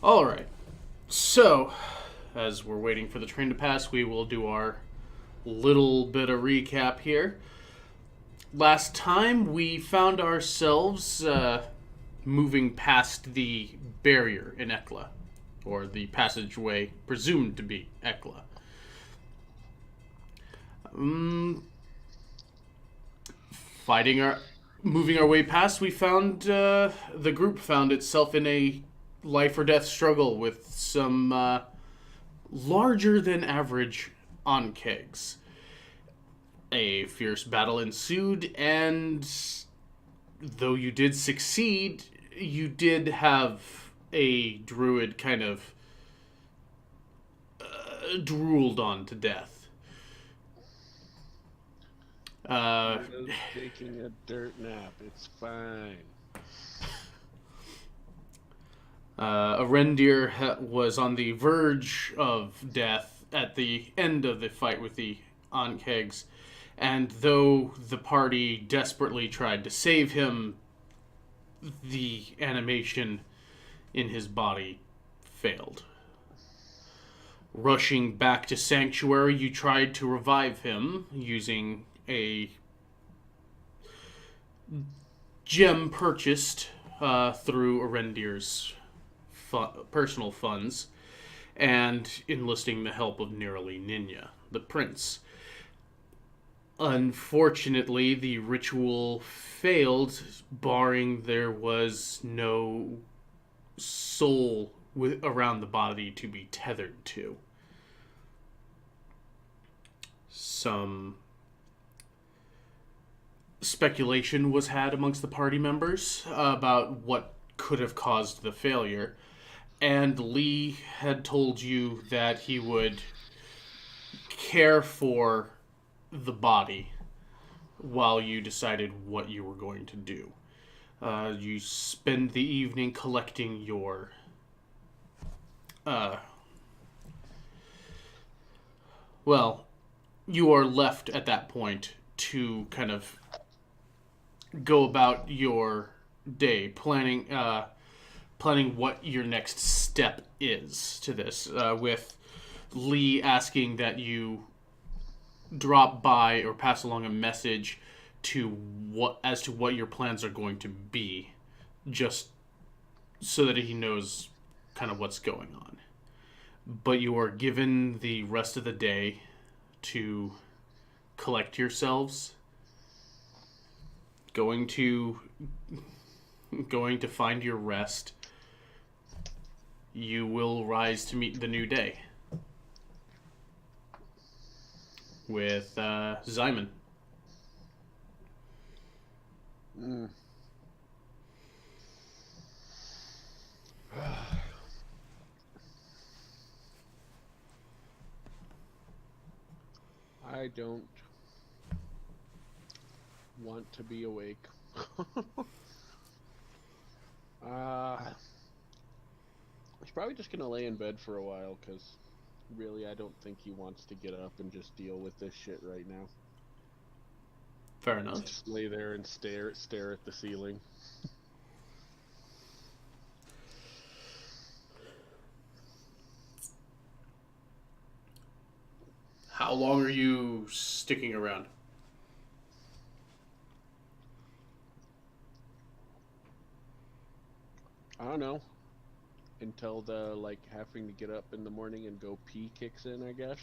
All right. So, as we're waiting for the train to pass, we will do our little bit of recap here. Last time, we found ourselves moving past the barrier in Ekla, or the passageway presumed to be Ekla. Um, fighting our, moving our way past, we found the group found itself in a life or death struggle with some larger than average on-kegs. A fierce battle ensued, and though you did succeed, you did have a druid kind of drooled on to death. Uh, Just taking a dirt nap. It's fine. a reindeer was on the verge of death at the end of the fight with the on-kegs, and though the party desperately tried to save him, the animation in his body failed. Rushing back to Sanctuary, you tried to revive him using a gem purchased through Arendir's personal funds and enlisting the help of Nerali Ninja, the prince. Unfortunately, the ritual failed, barring there was no soul around the body to be tethered to. Some speculation was had amongst the party members about what could have caused the failure, and Lee had told you that he would care for the body while you decided what you were going to do. You spend the evening collecting your well, you are left at that point to kind of go about your day, planning what your next step is to this. With Lee asking that you drop by or pass along a message to what your plans are going to be, just so that he knows kind of what's going on. But you are given the rest of the day to collect yourselves. Going to find your rest. You will rise to meet the new day with Zyman. Mm. I don't want to be awake. He's probably just gonna lay in bed for a while, because really I don't think he wants to get up and just deal with this shit right now. Fair enough. Just lay there and stare at the ceiling. How long are you sticking around? I don't know. Until the, like, having to get up in the morning and go pee kicks in, I guess.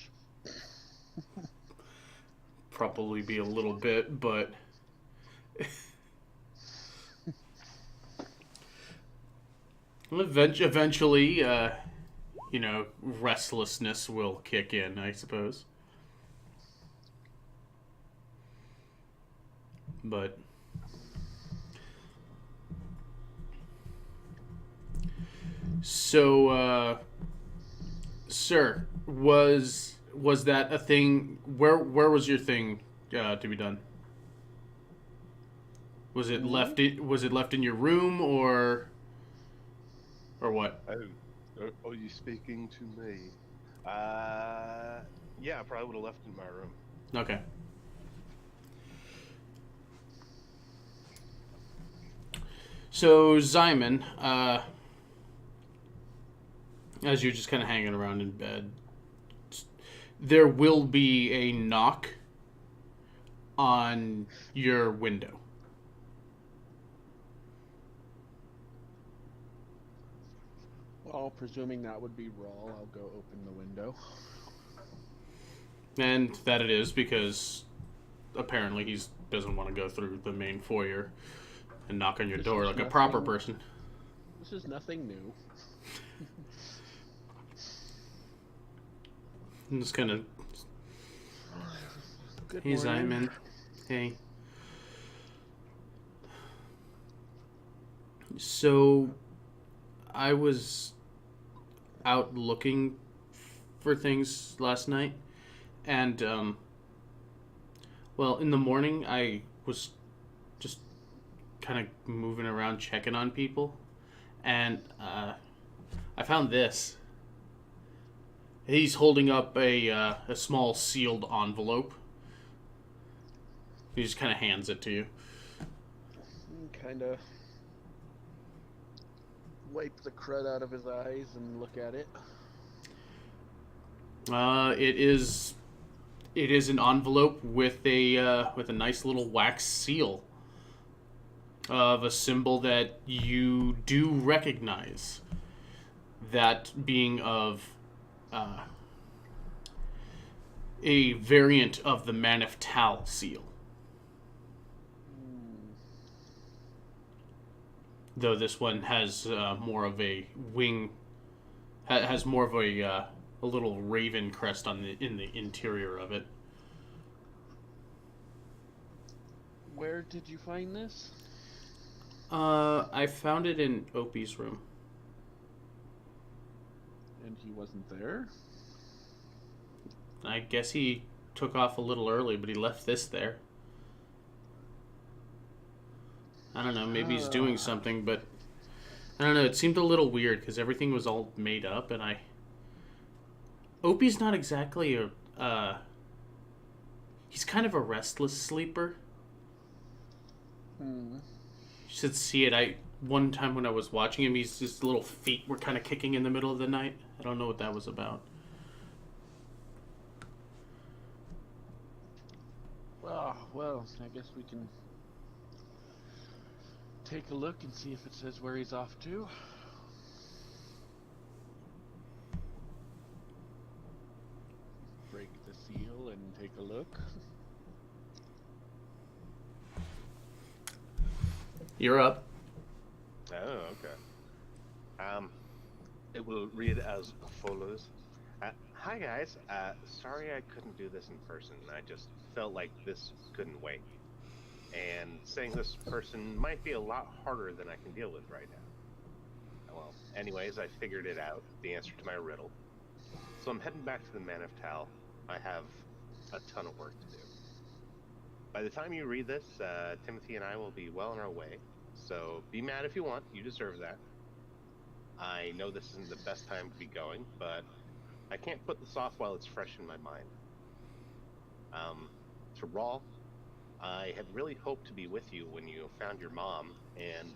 Probably be a little bit, but eventually, restlessness will kick in, I suppose. But so, sir, was that a thing? Where was your thing to be done? Was it left? Was it left in your room or what? Oh, are you speaking to me? Yeah, I probably would have left it in my room. Okay. So Zyman, as you're just kind of hanging around in bed, there will be a knock on your window. Well, presuming that would be Rawl, I'll go open the window. And that it is because apparently he doesn't want to go through the main foyer and knock on your This door is like a proper nothing- person. This is nothing new. I'm just kind of, Good hey, morning. Simon. Hey. So, I was out looking for things last night, and, well, in the morning, I was just kind of moving around checking on people, and, I found this. He's holding up a small sealed envelope. He just kind of hands it to you. Kind of wipe the crud out of his eyes and look at it. It is an envelope with a nice little wax seal of a symbol that you do recognize. That being of a variant of the Maniftal seal. Though this one has more of a wing, has more of a little raven crest in the interior of it. Where did you find this? I found it in Opie's room. And he wasn't there? I guess he took off a little early, but he left this there. I don't know, maybe he's doing something, but I don't know, it seemed a little weird because everything was all made up, and Opie's not exactly he's kind of a restless sleeper. You should see it. One time when I was watching him, his little feet were kind of kicking in the middle of the night. I don't know what that was about. Oh, well, I guess we can take a look and see if it says where he's off to. Break the seal and take a look. You're up. Oh, okay. It will read as follows. Hi guys. Sorry I couldn't do this in person. I just felt like this couldn't wait. And saying this person might be a lot harder than I can deal with right now. Well, anyways, I figured it out, the answer to my riddle. So I'm heading back to the Maniftal. I have a ton of work to do. By the time you read this, Timothy and I will be well on our way. So be mad if you want, you deserve that. I know this isn't the best time to be going, but I can't put this off while it's fresh in my mind. To Rawl, I had really hoped to be with you when you found your mom, and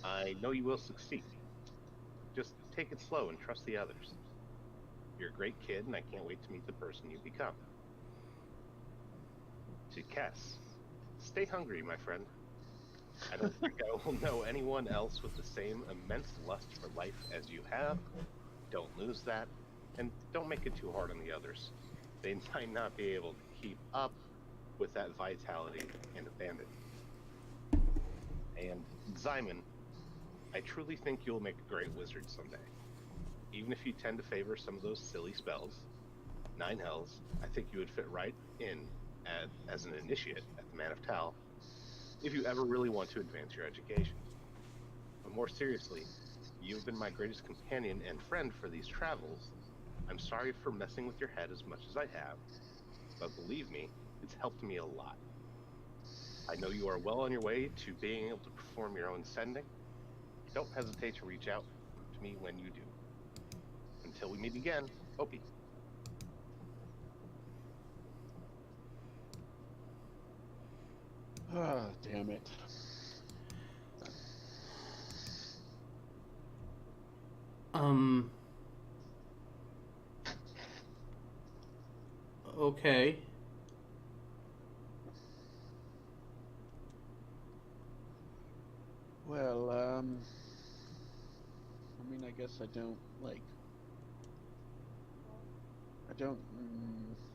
I know you will succeed. Just take it slow and trust the others. You're a great kid, and I can't wait to meet the person you become. To Kess, stay hungry, my friend. I don't think I will know anyone else with the same immense lust for life as you have. Don't lose that, and don't make it too hard on the others. They might not be able to keep up with that vitality and abandon. And Xymon, I truly think you'll make a great wizard someday. Even if you tend to favor some of those silly spells, Nine Hells, I think you would fit right in as an initiate at the Maniftal if you ever really want to advance your education. But more seriously, you've been my greatest companion and friend for these travels. I'm sorry for messing with your head as much as I have, but believe me, it's helped me a lot. I know you are well on your way to being able to perform your own sending. Don't hesitate to reach out to me when you do. Until we meet again, Opie. Ah, damn it. okay. Well, I mean, I guess I don't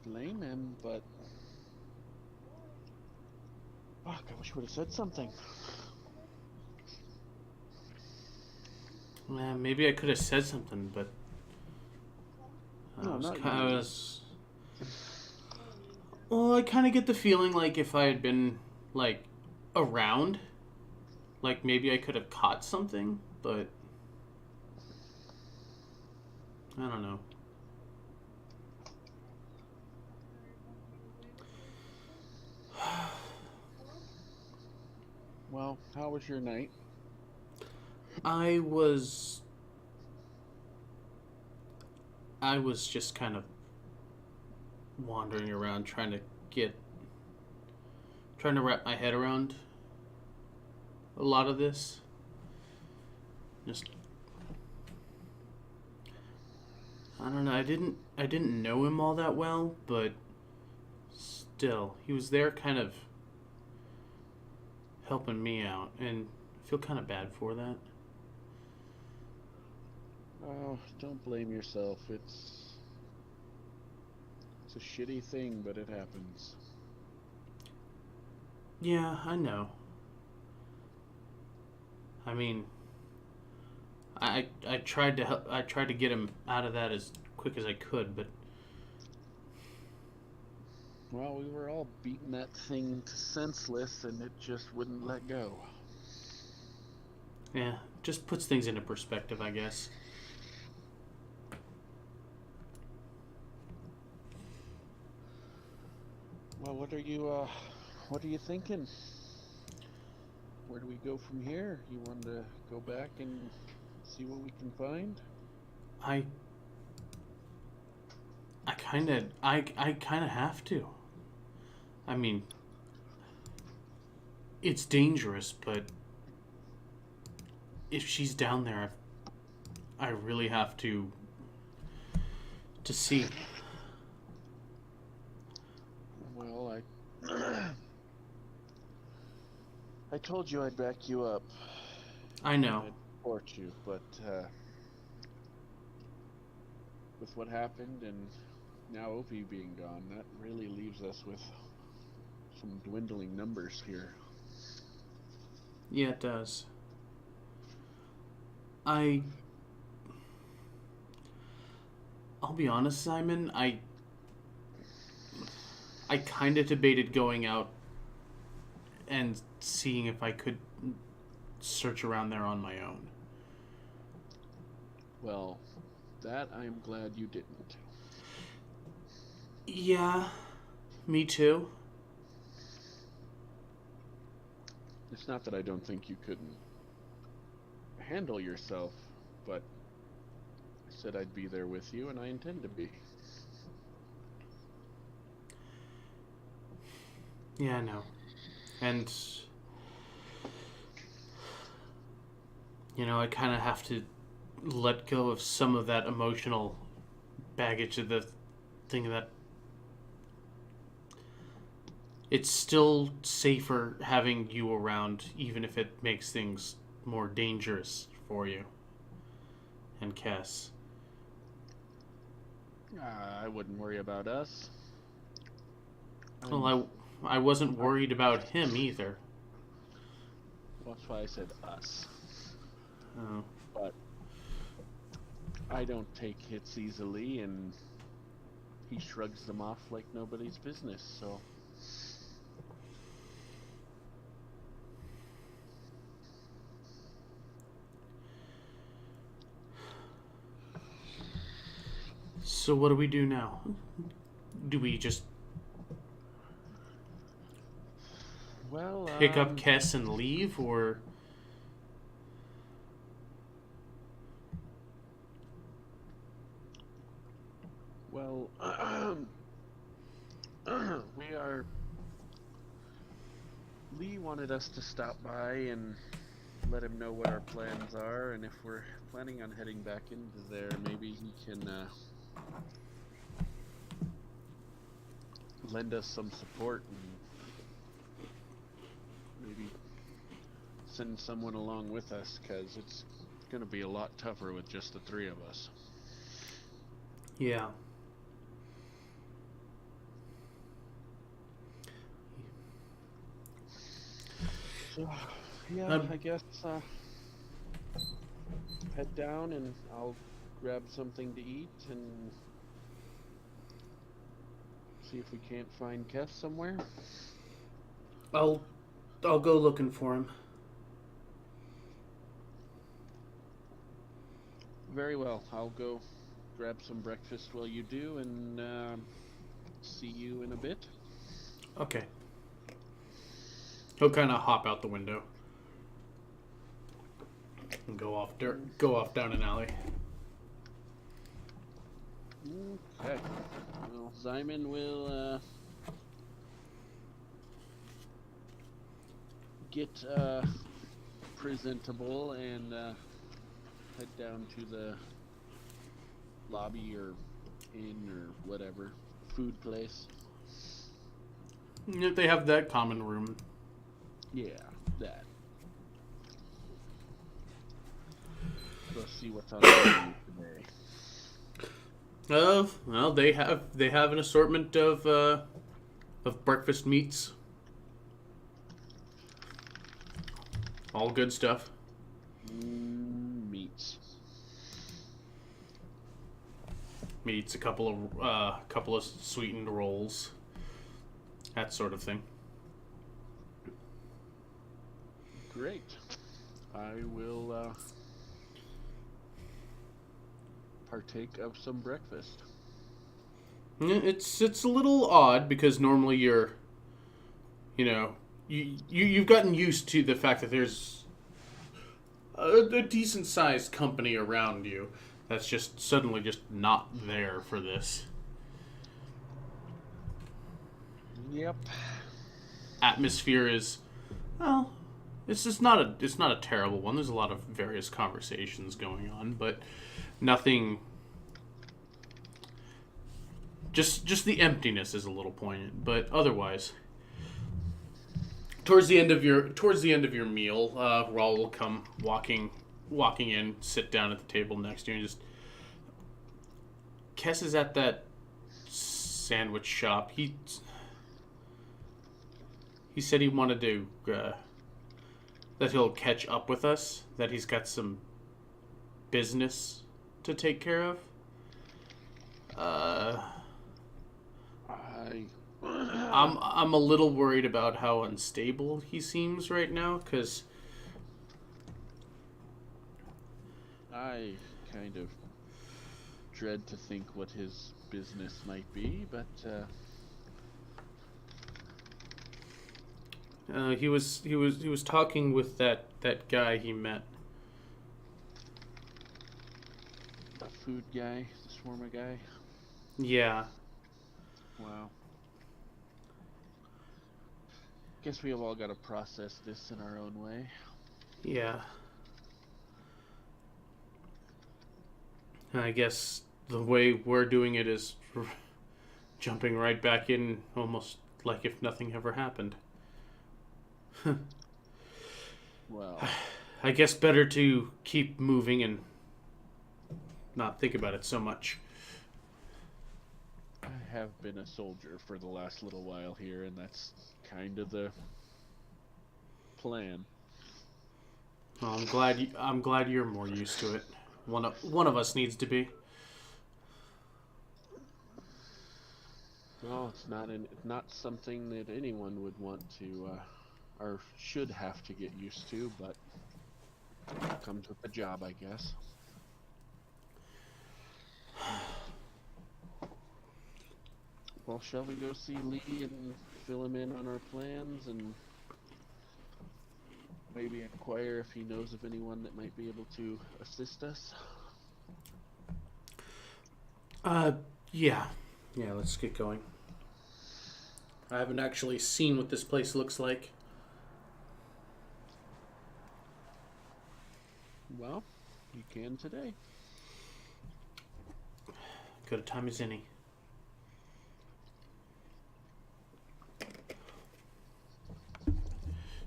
blame him, but fuck, I wish I would have said something. Maybe I could have said something, but No, not you. Well, I kind of get the feeling like if I had been like around, like maybe I could have caught something, but I don't know. Well, how was your night? I was just kind of wandering around trying to wrap my head around a lot of this. Just I don't know. I didn't know him all that well, but still, he was there kind of helping me out, and I feel kind of bad for that. Oh, don't blame yourself. It's a shitty thing, but it happens. Yeah, I know. I mean, I tried to help. I tried to get him out of that as quick as I could, but Well, we were all beating that thing to senseless, and it just wouldn't let go. yeah, just puts things into perspective, I guess. Well, what are you thinking? Where do we go from here? You want to go back and see what we can find? I kind of have to. I mean, it's dangerous, but if she's down there, I really have to see. Well, I told you I'd back you up. I know. I'd support you, but with what happened and now Opie being gone, that really leaves us with some dwindling numbers here. Yeah, it does. I'll be honest, Simon, I kind of debated going out and seeing if I could search around there on my own. Well, that I am glad you didn't. Yeah, me too. It's not that I don't think you couldn't handle yourself, but I said I'd be there with you, and I intend to be. Yeah, I know. And, I kind of have to let go of some of that emotional baggage of the thing that it's still safer having you around, even if it makes things more dangerous for you and Cass. I wouldn't worry about us. Well, I wasn't worried about him either. That's why I said us. Oh. But I don't take hits easily, and he shrugs them off like nobody's business, so... So what do we do now? Do we just pick up Kess and leave, or... Well, we are... Lee wanted us to stop by and let him know what our plans are, and if we're planning on heading back into there, maybe he can lend us some support and maybe send someone along with us, because it's going to be a lot tougher with just the three of us. Yeah. So, yeah, I guess head down and I'll grab something to eat and see if we can't find Keth somewhere. I'll go looking for him. Very well. I'll go grab some breakfast while you do, and see you in a bit. Okay. He'll kind of hop out the window and go off down an alley. Okay. Well, Zyman will get presentable and head down to the lobby or inn or whatever food place. Yeah, they have that common room. Yeah, that. Let's see what's on the menu today. Well, they have an assortment of breakfast meats. All good stuff. Meats. Meats, a couple of sweetened rolls, that sort of thing. Great. I will partake of some breakfast. It's a little odd because normally you've gotten used to the fact that there's a decent sized company around you that's just suddenly just not there for this. Yep. Atmosphere is, well, it's not a terrible one. There's a lot of various conversations going on, but nothing. Just the emptiness is a little poignant, but otherwise, towards the end of your meal, Raul will come walking in, sit down at the table next to you, and just. Kess is at that sandwich shop. He said he wanted to that he'll catch up with us. That he's got some business to take care of. I'm a little worried about how unstable he seems right now, because I kind of dread to think what his business might be, but he was talking with that guy he met. the food guy, the shawarma guy. Yeah. Wow. Guess we have all got to process this in our own way. Yeah. I guess the way we're doing it is jumping right back in, almost like if nothing ever happened. Well, I guess better to keep moving and not think about it so much. I have been a soldier for the last little while here, and that's kind of the plan. Well, I'm glad you're more used to it. One of us needs to be. Well, it's not something that anyone would want to or should have to get used to, but it comes with the job, I guess. Well, shall we go see Lee and fill him in on our plans and maybe inquire if he knows of anyone that might be able to assist us? Yeah, let's get going. I haven't actually seen what this place looks like. Well, you can today. Good a time as any.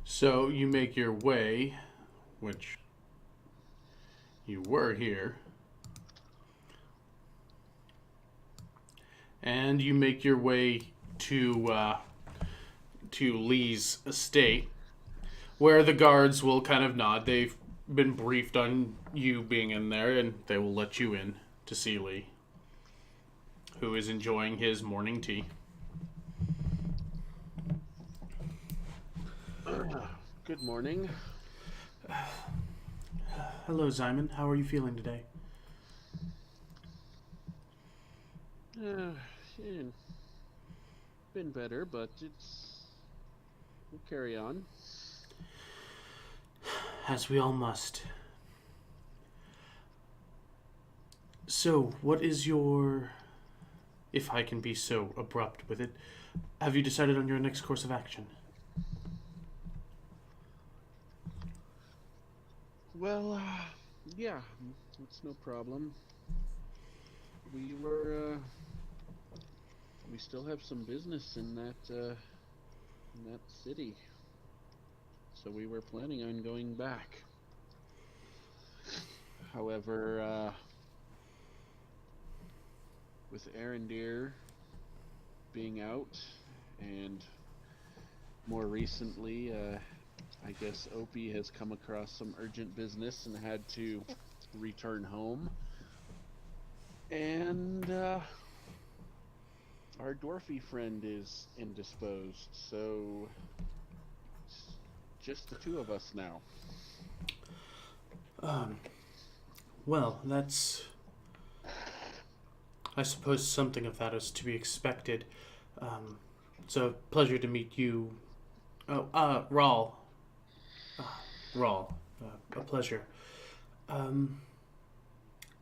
So you make your way, which you were here, and you make your way to Lee's estate, where the guards will kind of nod. They've been briefed on you being in there, and they will let you in to see Lee, who is enjoying his morning tea. Good morning. Hello, Simon. How are you feeling today? Yeah, been better, but we'll carry on. As we all must. So, what is your... If I can be so abrupt with it, have you decided on your next course of action? Well, yeah, it's no problem. We still have some business in that city, so we were planning on going back. However, with Arendir being out, and more recently, I guess Opie has come across some urgent business and had to return home. And our dwarfy friend is indisposed, so it's just the two of us now. Well, that's... I suppose something of that is to be expected. It's a pleasure to meet you. Oh, Rawl. Rawl. A pleasure.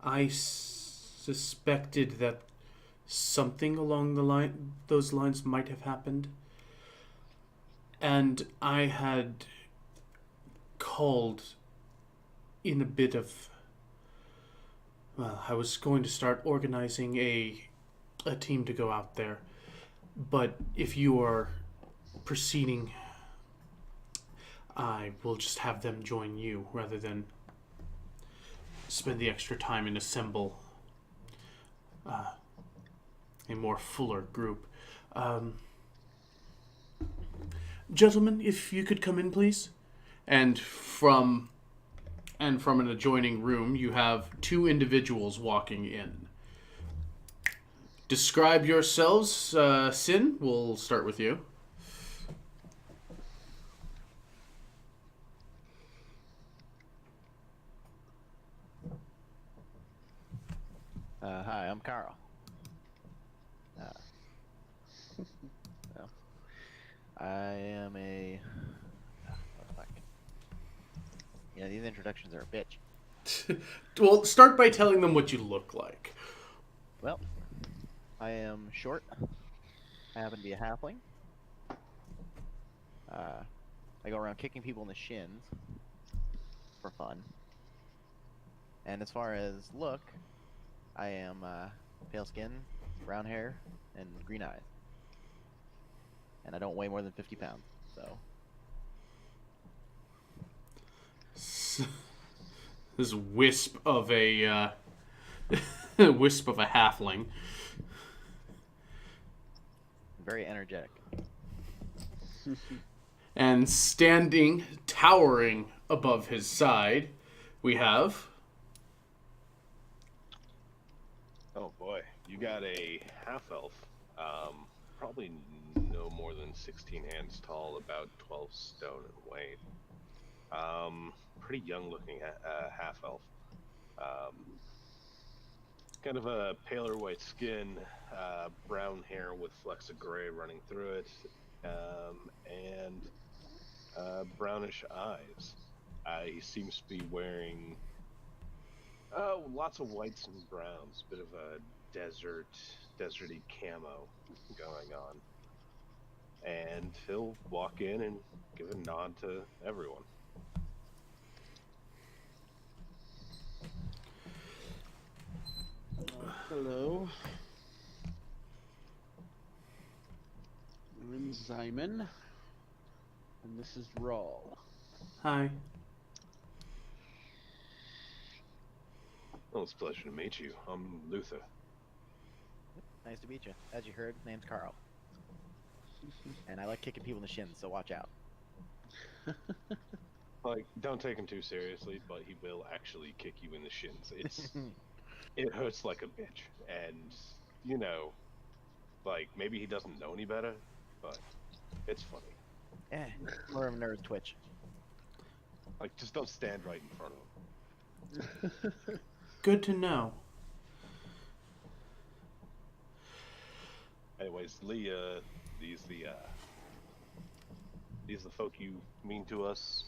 I suspected that something along those lines might have happened. And I had called in a bit of... Well, I was going to start organizing a team to go out there. But if you are proceeding, I will just have them join you rather than spend the extra time and assemble a more fuller group. Gentlemen, if you could come in, please. And from an adjoining room, you have two individuals walking in. Describe yourselves. Sin, we'll start with you. Hi, I'm Carl. Well, I am a... oh, fuck. These introductions are a bitch. Well, start by telling them what you look like. Well, I am short. I happen to be a halfling. I go around kicking people in the shins for fun. And as far as look, I am pale skin, brown hair, and green eyes. And I don't weigh more than 50 pounds, so... This wisp of a wisp of a halfling. Very energetic. And standing, towering above his side, we have... Oh boy, you got a half elf, probably no more than 16 hands tall, about 12 stone in weight. Pretty young looking half elf. Kind of a paler white skin, brown hair with flecks of gray running through it, and brownish eyes. He seems to be wearing lots of whites and browns, bit of a deserty camo going on. And he'll walk in and give a nod to everyone. Hello. I'm Simon. I'm And this is Rawl. Hi. Well, it's a pleasure to meet you. I'm Luther. Nice to meet you. As you heard, name's Carl. And I like kicking people in the shins, so watch out. Like, don't take him too seriously, but he will actually kick you in the shins. It hurts like a bitch, and you know, like maybe he doesn't know any better, but it's funny. More of a nervous twitch. Like, just don't stand right in front of him. Good to know. Anyways, Lee, these the folk you mean for us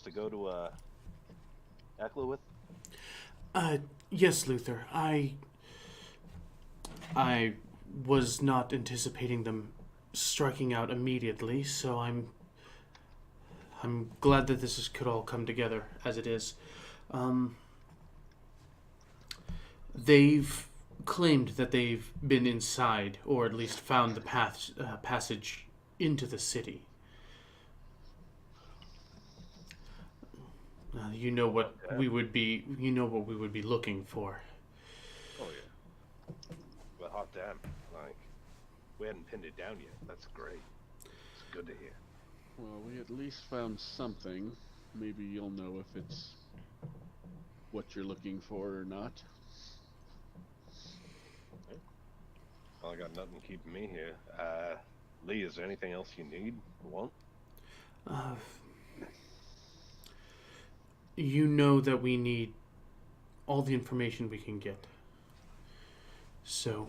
to go to Akla with? Yes, Luther. I was not anticipating them striking out immediately, so I'm glad that could all come together as it is. They've claimed that they've been inside, or at least found the passage into the city. You know what we would be. You know what we would be looking for. Oh yeah. But hot damn, like we hadn't pinned it down yet. That's great. It's good to hear. Well, we at least found something. Maybe you'll know if it's what you're looking for or not. Well, I got nothing keeping me here. Lee, is there anything else you need or want? You know that we need all the information we can get. So,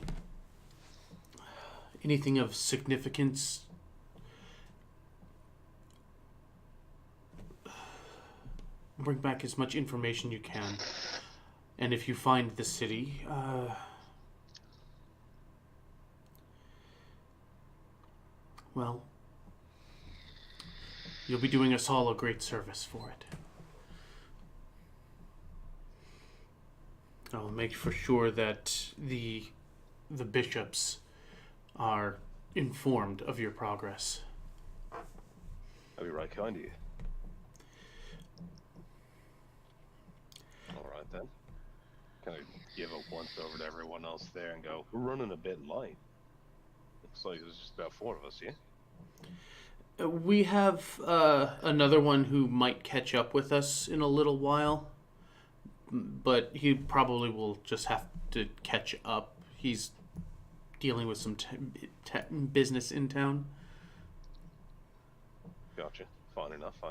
anything of significance, bring back as much information you can. And if you find the city, well, you'll be doing us all a great service for it. I'll make for sure that the bishops are informed of your progress. I'll be right kind of you. All right then. Kind of give a once over to everyone else there and go, we're running a bit light. Looks like there's just about 4 of us, yeah? We have another one who might catch up with us in a little while, but he probably will just have to catch up. He's dealing with some business in town. Gotcha. Fine enough. If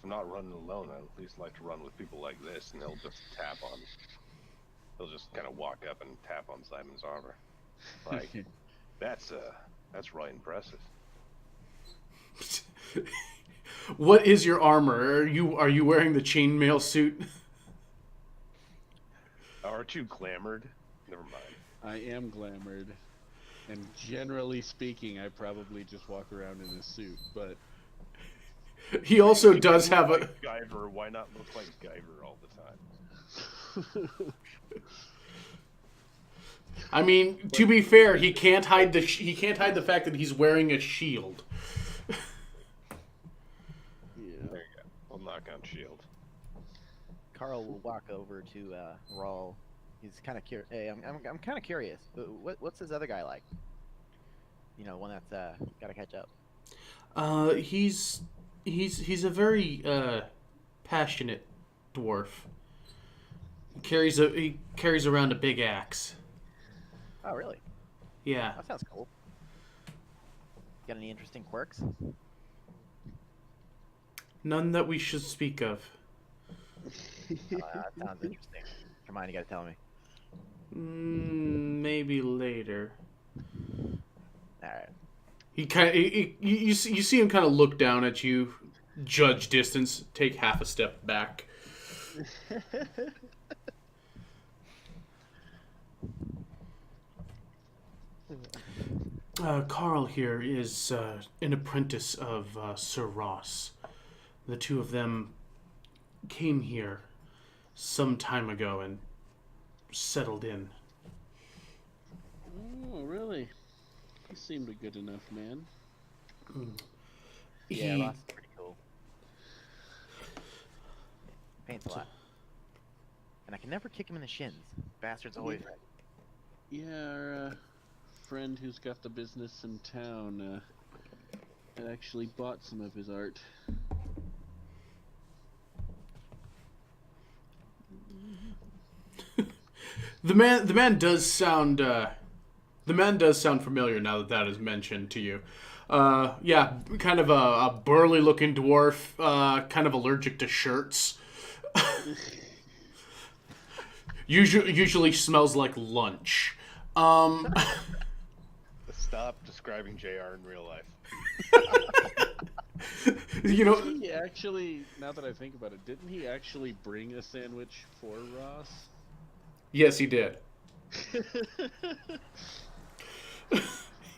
I'm not running alone, I'd at least like to run with people like this, and they'll just they'll just kind of walk up and tap on Simon's armor. Like, that's right impressive. What is your armor? Are you wearing the chainmail suit? Aren't you glamored? Never mind. I am glamored, and generally speaking, I probably just walk around in a suit, but... He also does have a... Like Guyver, why not look like Guyver all the time? I mean, to be fair, he can't hide the fact that he's wearing a shield. Yeah. There you go. I'll knock on shield. Carl will walk over to Rawl. He's kind of curious. Hey, I'm kind of curious. What's this other guy like? You know, one that's got to catch up. He's a very passionate dwarf. He carries around a big axe. Oh, really? Yeah. That sounds cool. Got any interesting quirks? None that we should speak of. That sounds interesting. Come on, you gotta tell me. Maybe later. All right. You see him kind of look down at you, judge distance, take half a step back. Carl here is an apprentice of Sir Ross. The two of them came here some time ago and settled in. Oh, really? He seemed a good enough man. Yeah, he Ross is pretty cool. Paints a lot. And I can never kick him in the shins. Bastard's always ready. Yeah, our friend who's got the business in town had actually bought some of his art. the man does sound familiar now that is mentioned to you. Yeah, kind of a burly looking dwarf, kind of allergic to shirts. Usually smells like lunch. Stop describing JR in real life. You know, He actually, now that I think about it, didn't he actually bring a sandwich for Ross? yes, he did.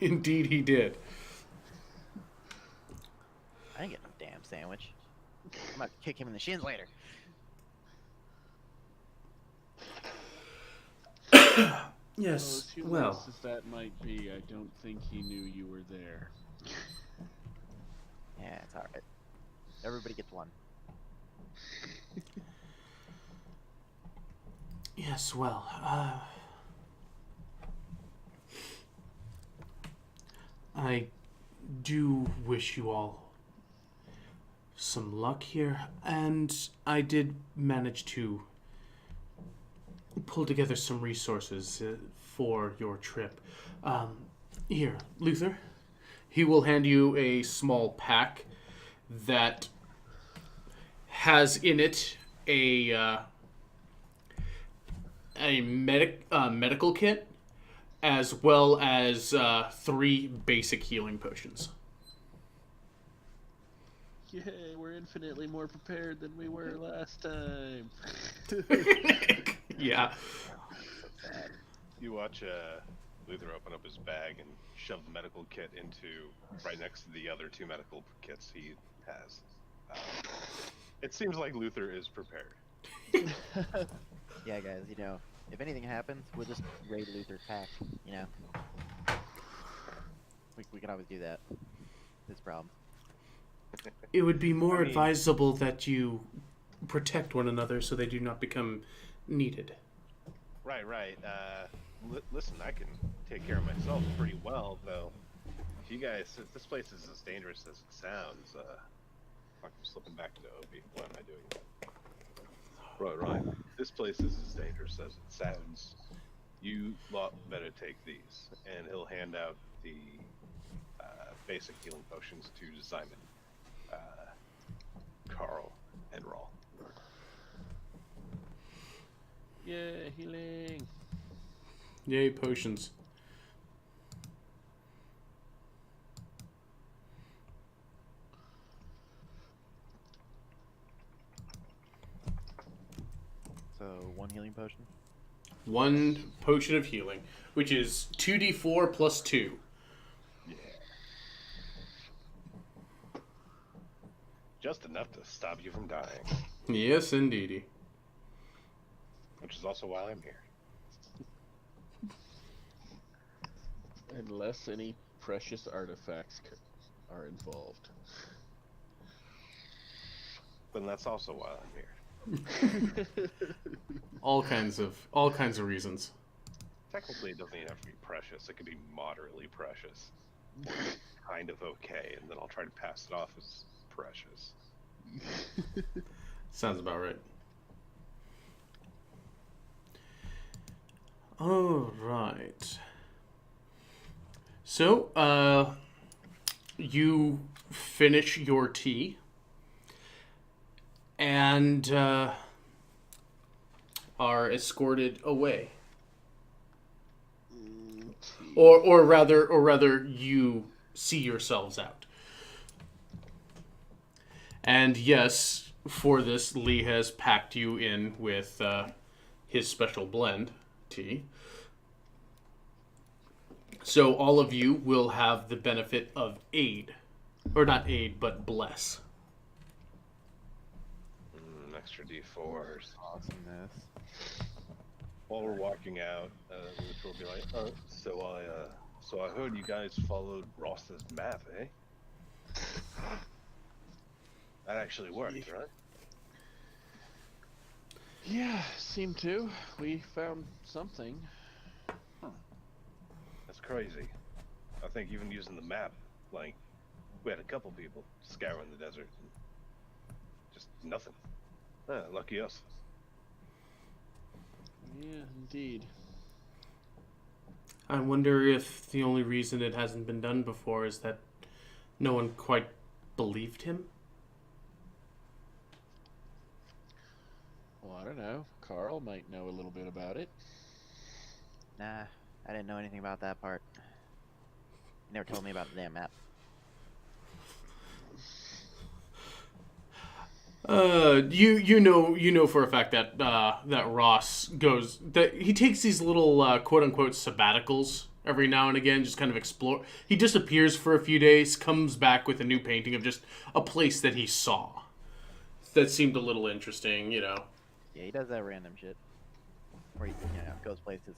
Indeed, he did. I didn't get no damn sandwich. I'm about to kick him in the shins later. Yes. As humorous Well, as that might be, I don't think he knew you were there. Yeah, it's alright. Everybody gets one. yes. Well. I do wish you all some luck here, and I did manage to pull together some resources for your trip. Here, Luther. He will hand you a small pack that has in it a medical kit, as well as 3 basic healing potions. Yay, we're infinitely more prepared than we were last time. Yeah. So sad. You watch Luther open up his bag and shove the medical kit into right next to the other 2 medical kits he has. It seems like Luther is prepared. Yeah, guys, if anything happens, we'll just raid Luther's pack, We can always do that. It's a problem. It would be more I mean- advisable that you protect one another so they do not become needed. Right. Listen, I can take care of myself pretty well, though. If this place is as dangerous as it sounds, I'm slipping back to Opie. What am I doing? Right. This place is as dangerous as it sounds. You lot better take these. And he'll hand out the basic healing potions to Simon, Carl, and Rawl. Yeah, healing. Yay, potions. So, 1 healing potion? 1 potion of healing, which is 2d4 plus 2. Yeah. Just enough to stop you from dying. Yes, indeedy. Which is also why I'm here. Unless any precious artifacts are involved. But that's also why I'm here. All kinds of reasons. Technically, it doesn't even have to be precious. It could be moderately precious. Kind of okay, and then I'll try to pass it off as precious. Sounds about right. All right. So, you finish your tea and are escorted away, or rather, you see yourselves out. And yes, for this, Lee has packed you in with his special blend tea. So all of you will have the benefit of aid. Or not aid, but bless. Extra D4s. Awesomeness. While we're walking out, Luther will be like, so I heard you guys followed Ross's map, eh? That actually worked, right? Yeah, seemed to. We found something. That's crazy. I think even using the map, like, we had a couple people scouring the desert and just nothing. Lucky us. Yeah, indeed. I wonder if the only reason it hasn't been done before is that no one quite believed him. Well, I don't know. Carl might know a little bit about it. Nah, I didn't know anything about that part. You never told me about the damn map. You know for a fact that that Ross he takes these little quote unquote sabbaticals every now and again, just kind of explore. He disappears for a few days, comes back with a new painting of just a place that he saw that seemed a little interesting, you know. Yeah, he does that random shit. Where he, goes places,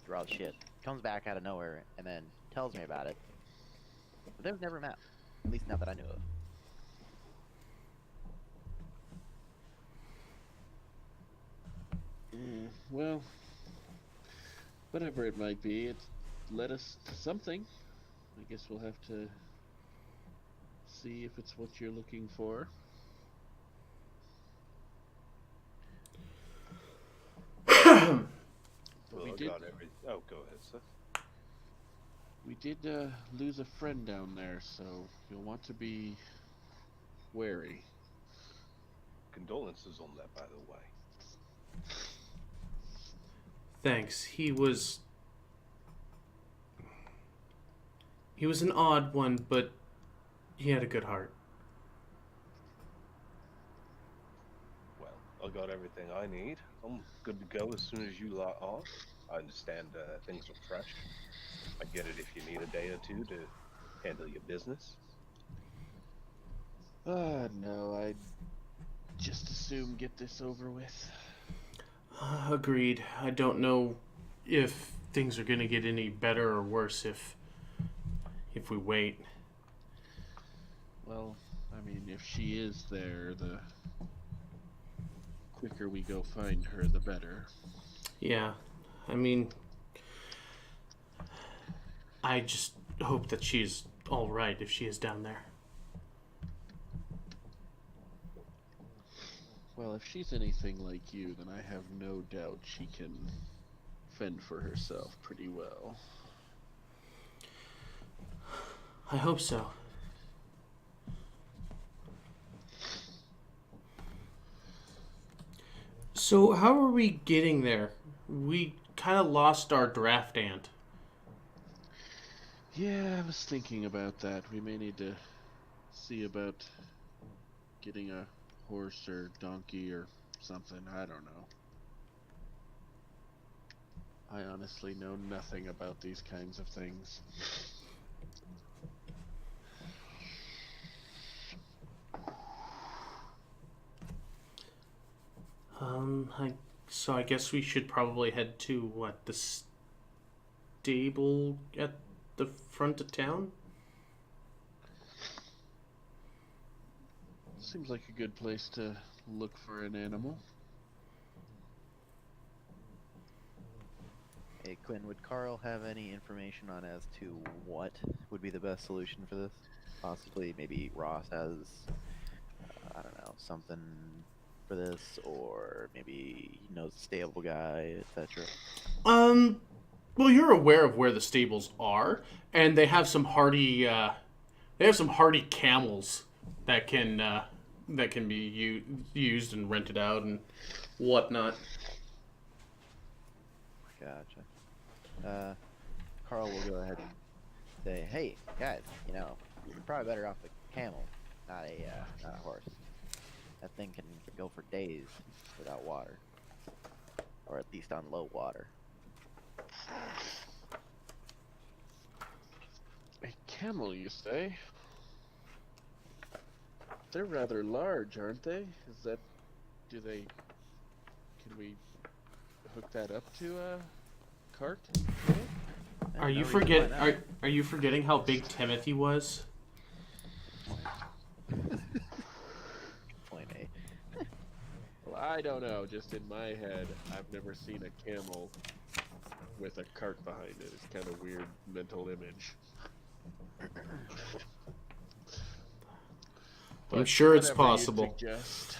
draws shit, comes back out of nowhere, and then tells me about it. But there was never a map. At least not that I knew of. Well, whatever it might be, it led us to something. I guess we'll have to see if it's what you're looking for. Well, we I did. got every... Oh, go ahead, sir. We did lose a friend down there, so you'll want to be wary. Condolences on that, by the way. Thanks. He was an odd one, but he had a good heart. Well, I got everything I need. I'm good to go as soon as you lot are. I understand things are fresh. I get it if you need a day or two to handle your business. No, I'd just as soon get this over with. Agreed. I don't know if things are going to get any better or worse if we wait. Well, I mean, if she is there, the quicker we go find her, the better. Yeah. I mean, I just hope that she's all right if she is down there. Well, if she's anything like you, then I have no doubt she can fend for herself pretty well. I hope so. So, how are we getting there? We kind of lost our draft ant. Yeah, I was thinking about that. We may need to see about getting a horse or donkey or something. I don't know. I honestly know nothing about these kinds of things. I guess we should probably head to the stable at the front of town. Seems like a good place to look for an animal. Hey Quinn, would Carl have any information on as to what would be the best solution for this? Possibly, maybe Ross has, I don't know, something for this, or maybe he knows the stable guy, etc. Well, you're aware of where the stables are, and they have some hardy camels that can be used and rented out and whatnot. Gotcha. Carl will go ahead and say, "Hey guys, you're probably better off a camel, not a horse. That thing can go for days without water, or at least on low water." A camel, you say? They're rather large, aren't they? Can we hook that up to a cart? Are you forgetting how big Timothy was? I don't know. Just in my head, I've never seen a camel with a cart behind it. It's kind of weird mental image. I'm sure it's whatever you'd possible. suggest.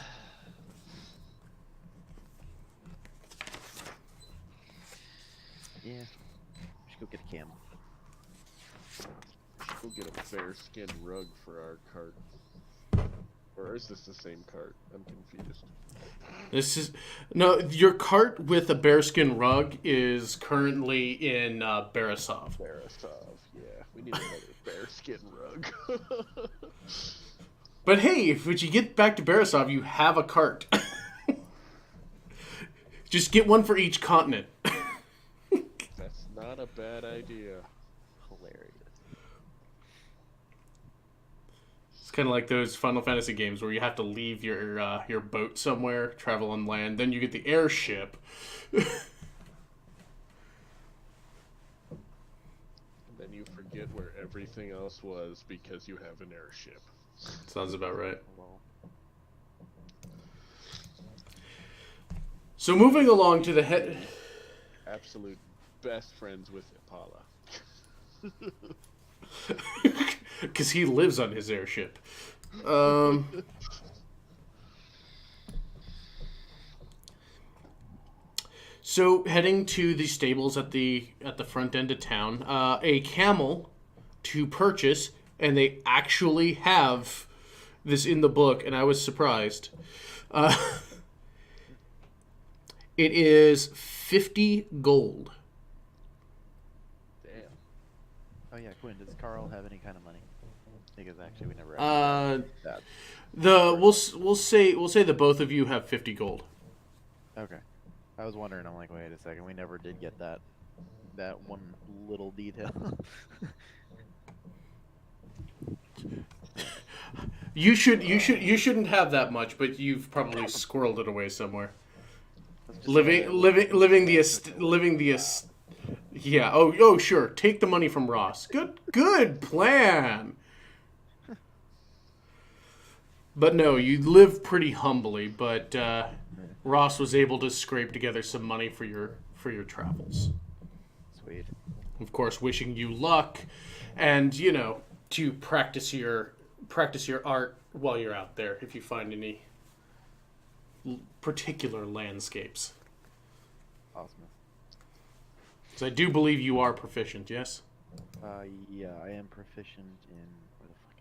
Yeah. We should go get a camel. Go get a bear skin rug for our cart. Or is this the same cart? I'm confused. This is no. Your cart with a bearskin rug is currently in Borisov. Borisov, yeah. We need another bear skin rug. But hey, if when you get back to Borisov, you have a cart. Just get one for each continent. That's not a bad idea. Hilarious. It's kind of like those Final Fantasy games where you have to leave your boat somewhere, travel on land, then you get the airship. And then you forget where everything else was because you have an airship. Sounds about right. Well, So moving along to the head. Absolute best friends with Impala. Because he lives on his airship. So heading to the stables at the front end of town, a camel to purchase, and they actually have this in the book, and I was surprised. It is 50 gold. Damn. oh yeah, Quinn. Does Carl have any kind of money? Because actually, we never. Actually that. We'll say the both of you have 50 gold. Okay. I was wondering. I'm like, wait a second. We never did get that one little detail. You shouldn't have that much, but you've probably squirreled it away somewhere. Living the yeah. Oh sure. Take the money from Ross. Good plan. But no, you live pretty humbly. But Ross was able to scrape together some money for your travels. Sweet. Of course, wishing you luck, and to practice your art while you're out there if you find any particular landscapes. Awesome. So I do believe you are proficient, yes? Yeah, I am proficient in where the fuck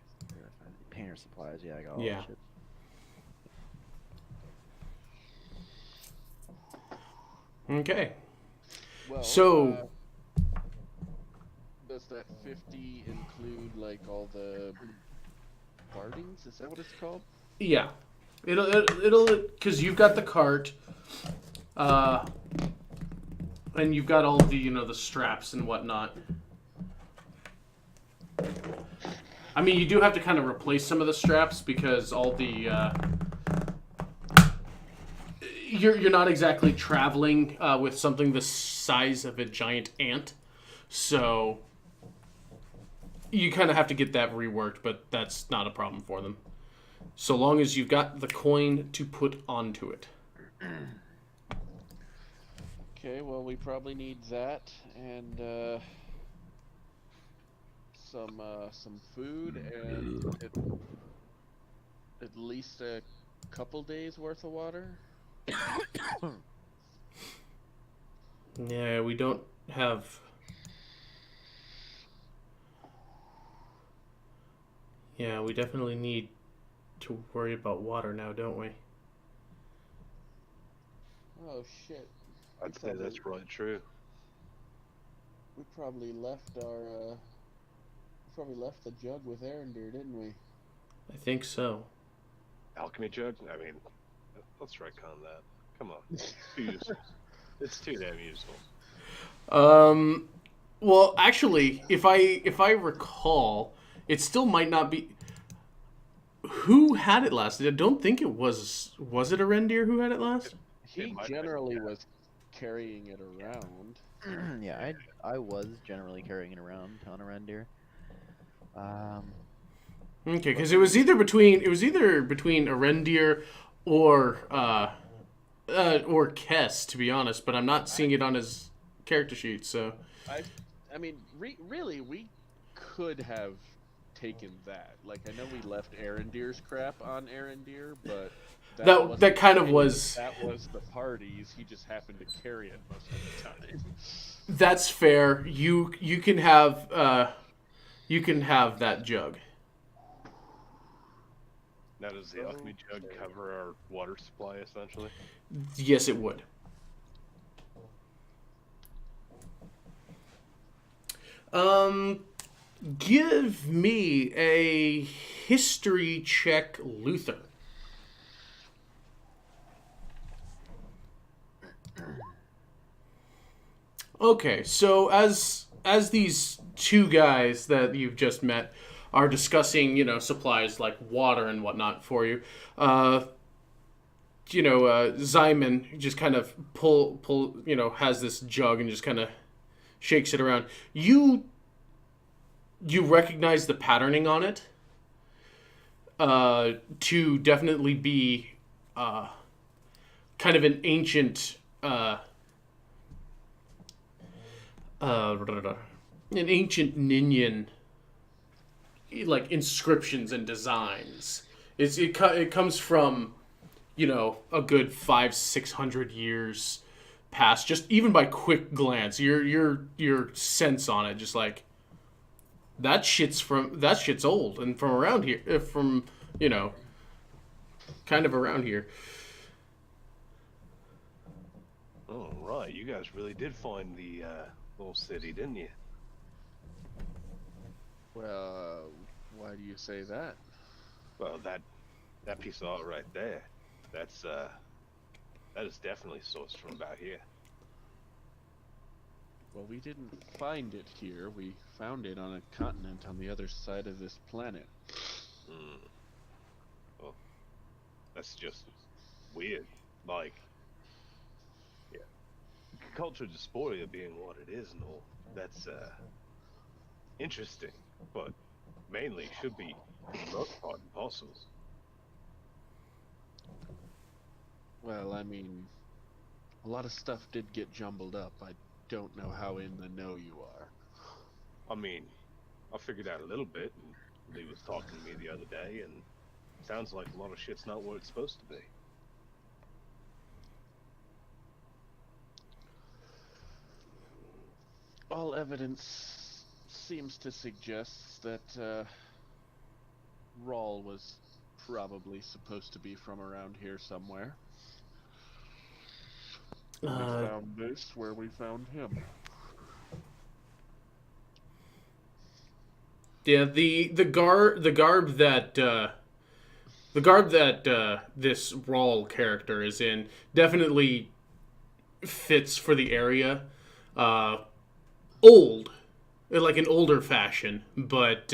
is the painter supplies? Yeah, I got all Yeah. that shit. Okay. Well, So does that 50 include like all the bardings? Is that what it's called? yeah. It'll because you've got the cart, and you've got all the the straps and whatnot. I mean, you do have to kind of replace some of the straps because all the you're not exactly traveling with something the size of a giant ant, so you kind of have to get that reworked. But that's not a problem for them, so long as you've got the coin to put onto it. Okay, well we probably need that and some food and at least a couple days worth of water. Yeah, we don't have. Yeah, we definitely need to worry about water now, don't we? Oh shit. I'd say that's really true. We probably left our the jug with Arendir, didn't we? I think so. Alchemy jug? I mean, let's retcon that. Come on. It's too useful. It's too damn useful. Well, actually, if I recall, it still might not be. Who had it last? I don't think it was. Was it a reindeer who had it last? He generally was carrying it around. Yeah, I was generally carrying it around on a reindeer. Okay, because it was either between a reindeer or or Kess, to be honest, but I'm not seeing it on his character sheet. So I mean, really, we could have taken that. Like, I know we left Arendir's crap on Arendir, but wasn't that kind of his. was. That was the party's. He just happened to carry it most of the time. That's fair. You can have that jug. Now, does the alchemy jug cover our water supply, essentially? Yes, it would. Give me a history check, Luther. Okay, so as these two guys that you've just met are discussing, supplies like water and whatnot for you, Zyman just kind of pull, has this jug and just kind of shakes it around. You recognize the patterning on it to definitely be kind of an ancient Ninian like inscriptions and designs. It comes from a good 500-600 years past, just even by quick glance. Your sense on it, just like that shit's old and from around here, from kind of around here. Oh, right. You guys really did find the little city, didn't you? Well, why do you say that? Well, that piece of art right there, that is definitely sourced from about here. Well, we didn't find it here. We found it on a continent on the other side of this planet. Well, that's just weird. Like, yeah, culture dysphoria being what it is and all, that's interesting, but mainly should be, for the most part, impossible. Well, I mean, a lot of stuff did get jumbled up. I don't know how in the know you are. I mean, I figured out a little bit, and Lee was talking to me the other day, and sounds like a lot of shit's not what it's supposed to be. All evidence seems to suggest that Rawl was probably supposed to be from around here somewhere. We found this where we found him. Yeah, the garb that this Rawl character is in definitely fits for the area. Old, like an older fashion, but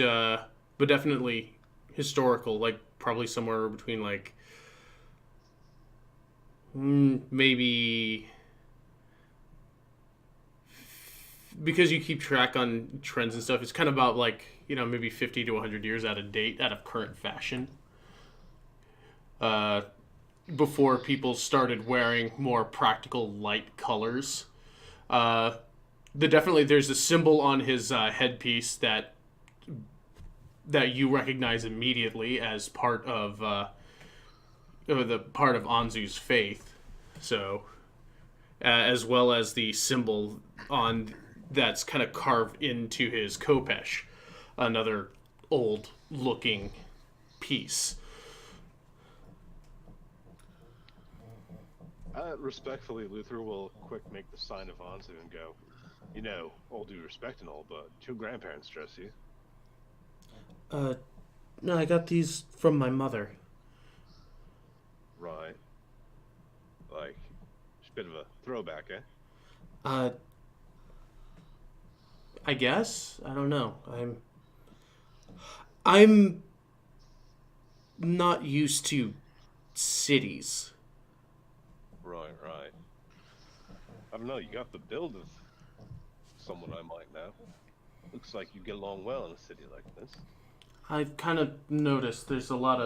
definitely historical. Like probably somewhere between like maybe. Because you keep track on trends and stuff, it's kind of about like, maybe 50 to 100 years out of date, out of current fashion. Before people started wearing more practical light colors. There's a symbol on his headpiece that you recognize immediately as part of Anzu's faith. So, as well as the symbol on that's kind of carved into his khopesh, another old-looking piece. Respectfully, Luther will quick make the sign of Anzu and go, all due respect and all, but your grandparents dress you. No, I got these from my mother. Right. Like, it's a bit of a throwback, eh? I guess. I don't know. I'm not used to cities. Right. I don't know, you got the build of someone I might know. Looks like you get along well in a city like this. I've kind of noticed there's a lot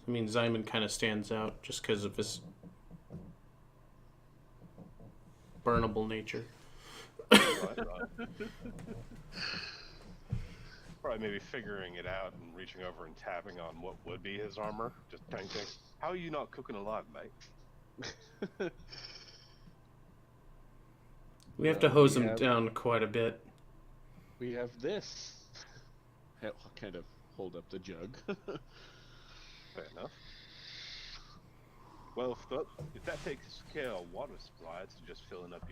I mean, Zyman kind of stands out just because of his burnable nature. Right. Probably maybe figuring it out and reaching over and tapping on what would be his armor. Just thinking, how are you not cooking a lot, mate? We have to hose we him have- down quite a bit. We have this. I'll kind of hold up the jug. Fair enough. Well, if that takes care of water supply, it's just filling up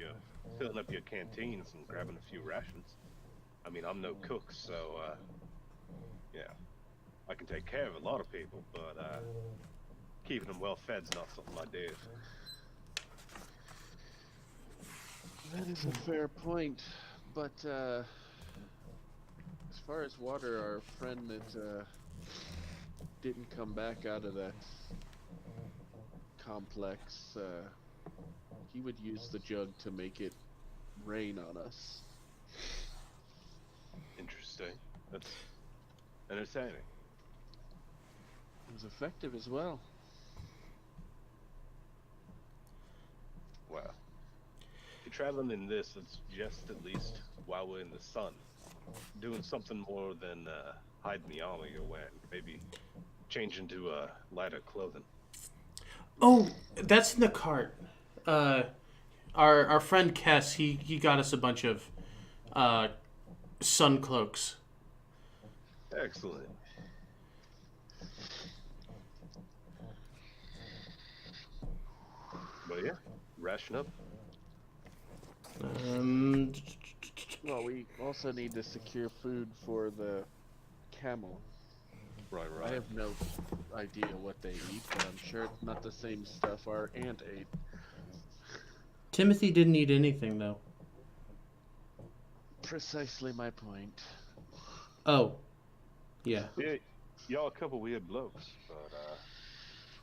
your canteens and grabbing a few rations. I mean, I'm no cook, so yeah, I can take care of a lot of people, but keeping them well fed's not something I do. That is a fair point, but as far as water, our friend that didn't come back out of that complex, he would use the jug to make it rain on us. Interesting. That's entertaining. It was effective as well. Wow. If you're traveling in this, it's just at least while we're in the sun. Doing something more than hiding the armor you're wearing. Maybe change into lighter clothing. Oh, that's in the cart. Our friend Kess, he got us a bunch of sun cloaks. Excellent. But yeah, ration up. Well, we also need to secure food for the camel. Right. I have no idea what they eat, but I'm sure it's not the same stuff our aunt ate. Timothy didn't eat anything though. Precisely my point. Oh, yeah. Yeah, y'all a couple weird blokes, but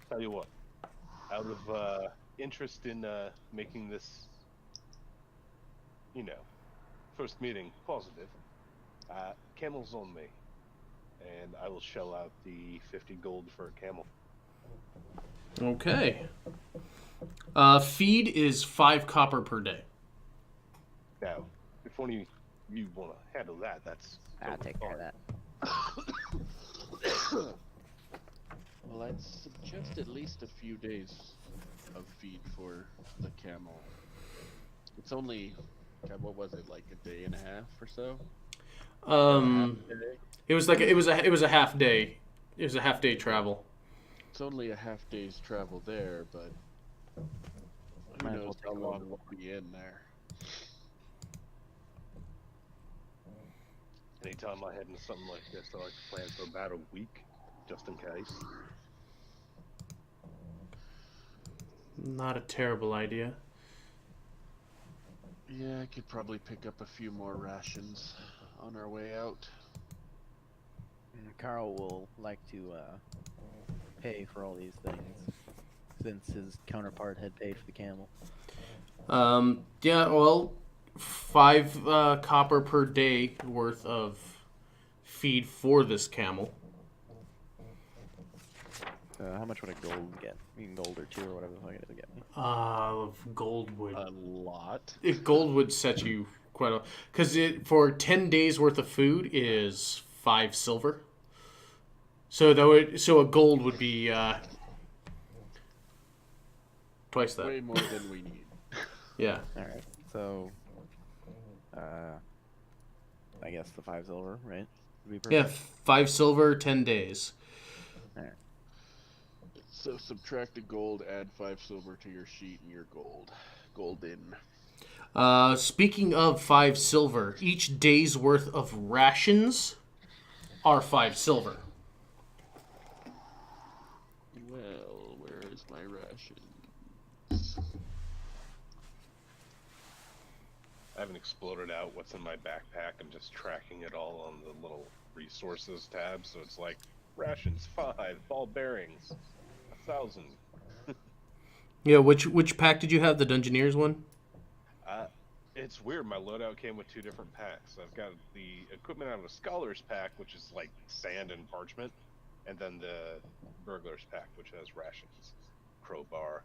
tell you what, out of interest in making this, first meeting positive, camel's on me, and I will shell out the 50 gold for a camel. Okay. Feed is 5 copper per day. Now, if one of you want to handle that, that's I'll totally take care of fine. that. Well, I'd suggest at least a few days of feed for the camel. It's only, God, what was it, like a day and a half or so? Half a day? It was like it was a half day. It was a half day travel. It's only a half day's travel there, but who Might as well knows take how a long look. we'll be in there. Anytime I head into something like this, I like to plan for about a week, just in case. Not a terrible idea. Yeah, I could probably pick up a few more rations on our way out. Carl will like to pay for all these things, since his counterpart had paid for the camel. Yeah, well, 5 copper per day worth of feed for this camel. How much would a gold get? You can gold or 2 or whatever the fuck it is get. Gold would A lot. gold would set you quite a because it for 10 days worth of food is 5 silver. So a gold would be twice that. Way more than we need. Yeah. Alright, so I guess the 5 silver, right? Would be Yeah, perfect. 5 silver, 10 days. Alright. So subtract the gold, add 5 silver to your sheet, and you're gold. Golden. Speaking of 5 silver, each day's worth of rations are 5 silver. Well, where is my ration? I haven't exploded out what's in my backpack. I'm just tracking it all on the little resources tab. So it's like rations 5, ball bearings 1,000. Yeah, which pack did you have? The Dungeoneers one? It's weird. My loadout came with 2 different packs. I've got the equipment out of a scholar's pack, which is like sand and parchment, and then the burglar's pack, which has rations, crowbar,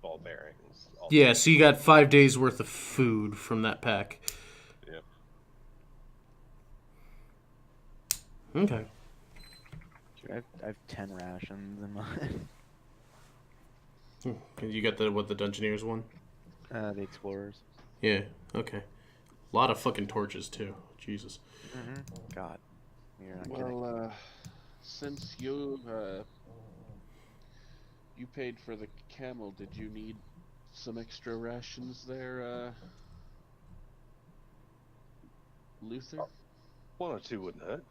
ball bearings. All Yeah, so you got 5 days worth of food from that pack. Yep. Okay. I have 10 rations in mine. You got the Dungeoneers one? The explorers. Yeah, okay. A lot of fucking torches, too. Jesus. God. You're not kidding. Well, since you paid for the camel, did you need some extra rations there, Luther? 1 or 2 wouldn't hurt.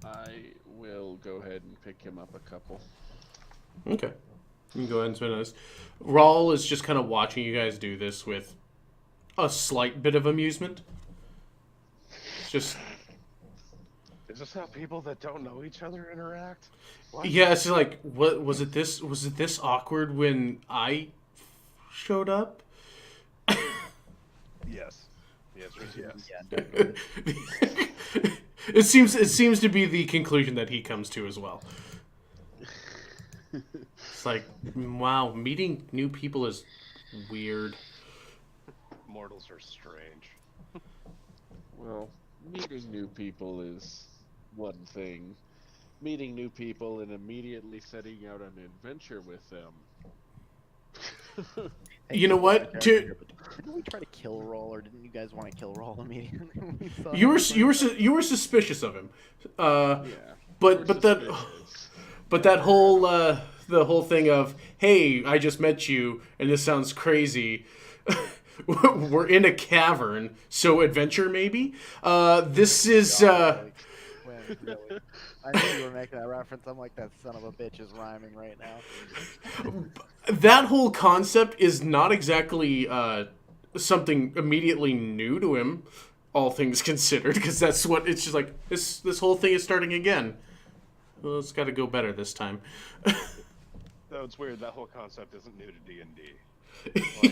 I will go ahead and pick him up a couple. Okay. You can go ahead and spend this. Rawl is just kind of watching you guys do this with a slight bit of amusement. It's just... Is this how people that don't know each other interact? What? Yeah, it's like, what was it this awkward when I showed up? Yes. The answer is yes. Yeah, definitely. It seems to be the conclusion that he comes to as well. It's like, wow, meeting new people is weird. Mortals are strange. Well, meeting new people is one thing. Meeting new people and immediately setting out on an adventure with them. You know what? Didn't we try to kill Roll, or didn't you guys want to kill Roll immediately? when we saw You him? were suspicious of him, Yeah. but we're that suspicious. but that whole the whole thing of, hey, I just met you and this sounds crazy. We're in a cavern, so adventure maybe. This is Really? I knew you were making that reference. I'm like, that son of a bitch is rhyming right now. that whole concept is not exactly something immediately new to him, all things considered, because that's what it's just like. This whole thing is starting again. Well, it's got to go better this time. Though it's weird, that whole concept isn't new to D&D.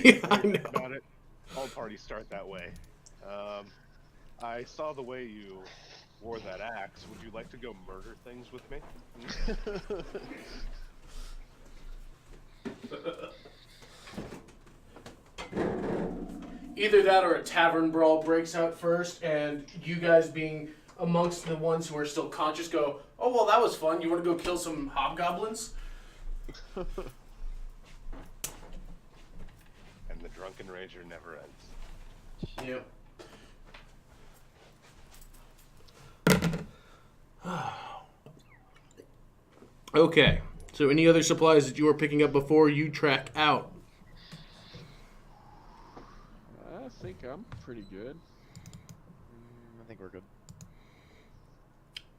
Yeah, I know. About it, all parties start that way. I saw the way you wore that axe. Would you like to go murder things with me? Either that or a tavern brawl breaks out first, and you guys being amongst the ones who are still conscious go, oh, well, that was fun. You want to go kill some hobgoblins? And the drunken rager never ends. Yep. Okay. So any other supplies that you were picking up before you trek out? I think I'm pretty good. I think we're good.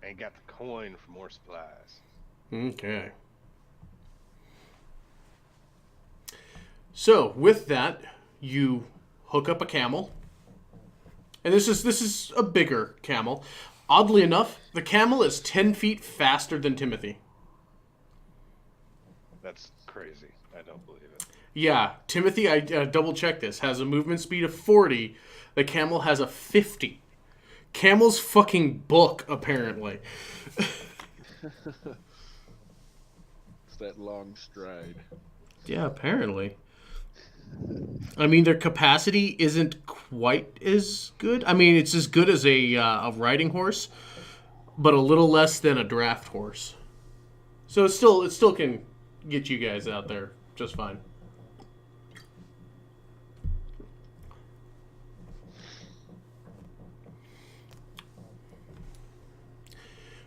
Ain't got the coin for more supplies. Okay. So with that, you hook up a camel. And this is a bigger camel. Oddly enough, the camel is 10 feet faster than Timothy. That's crazy. I don't believe it. Yeah, Timothy, I double-checked this, has a movement speed of 40. The camel has a 50. Camel's fucking book, apparently. It's that long stride. Yeah, apparently. I mean, their capacity isn't quite as good. I mean, it's as good as a riding horse, but a little less than a draft horse. So it still can get you guys out there just fine.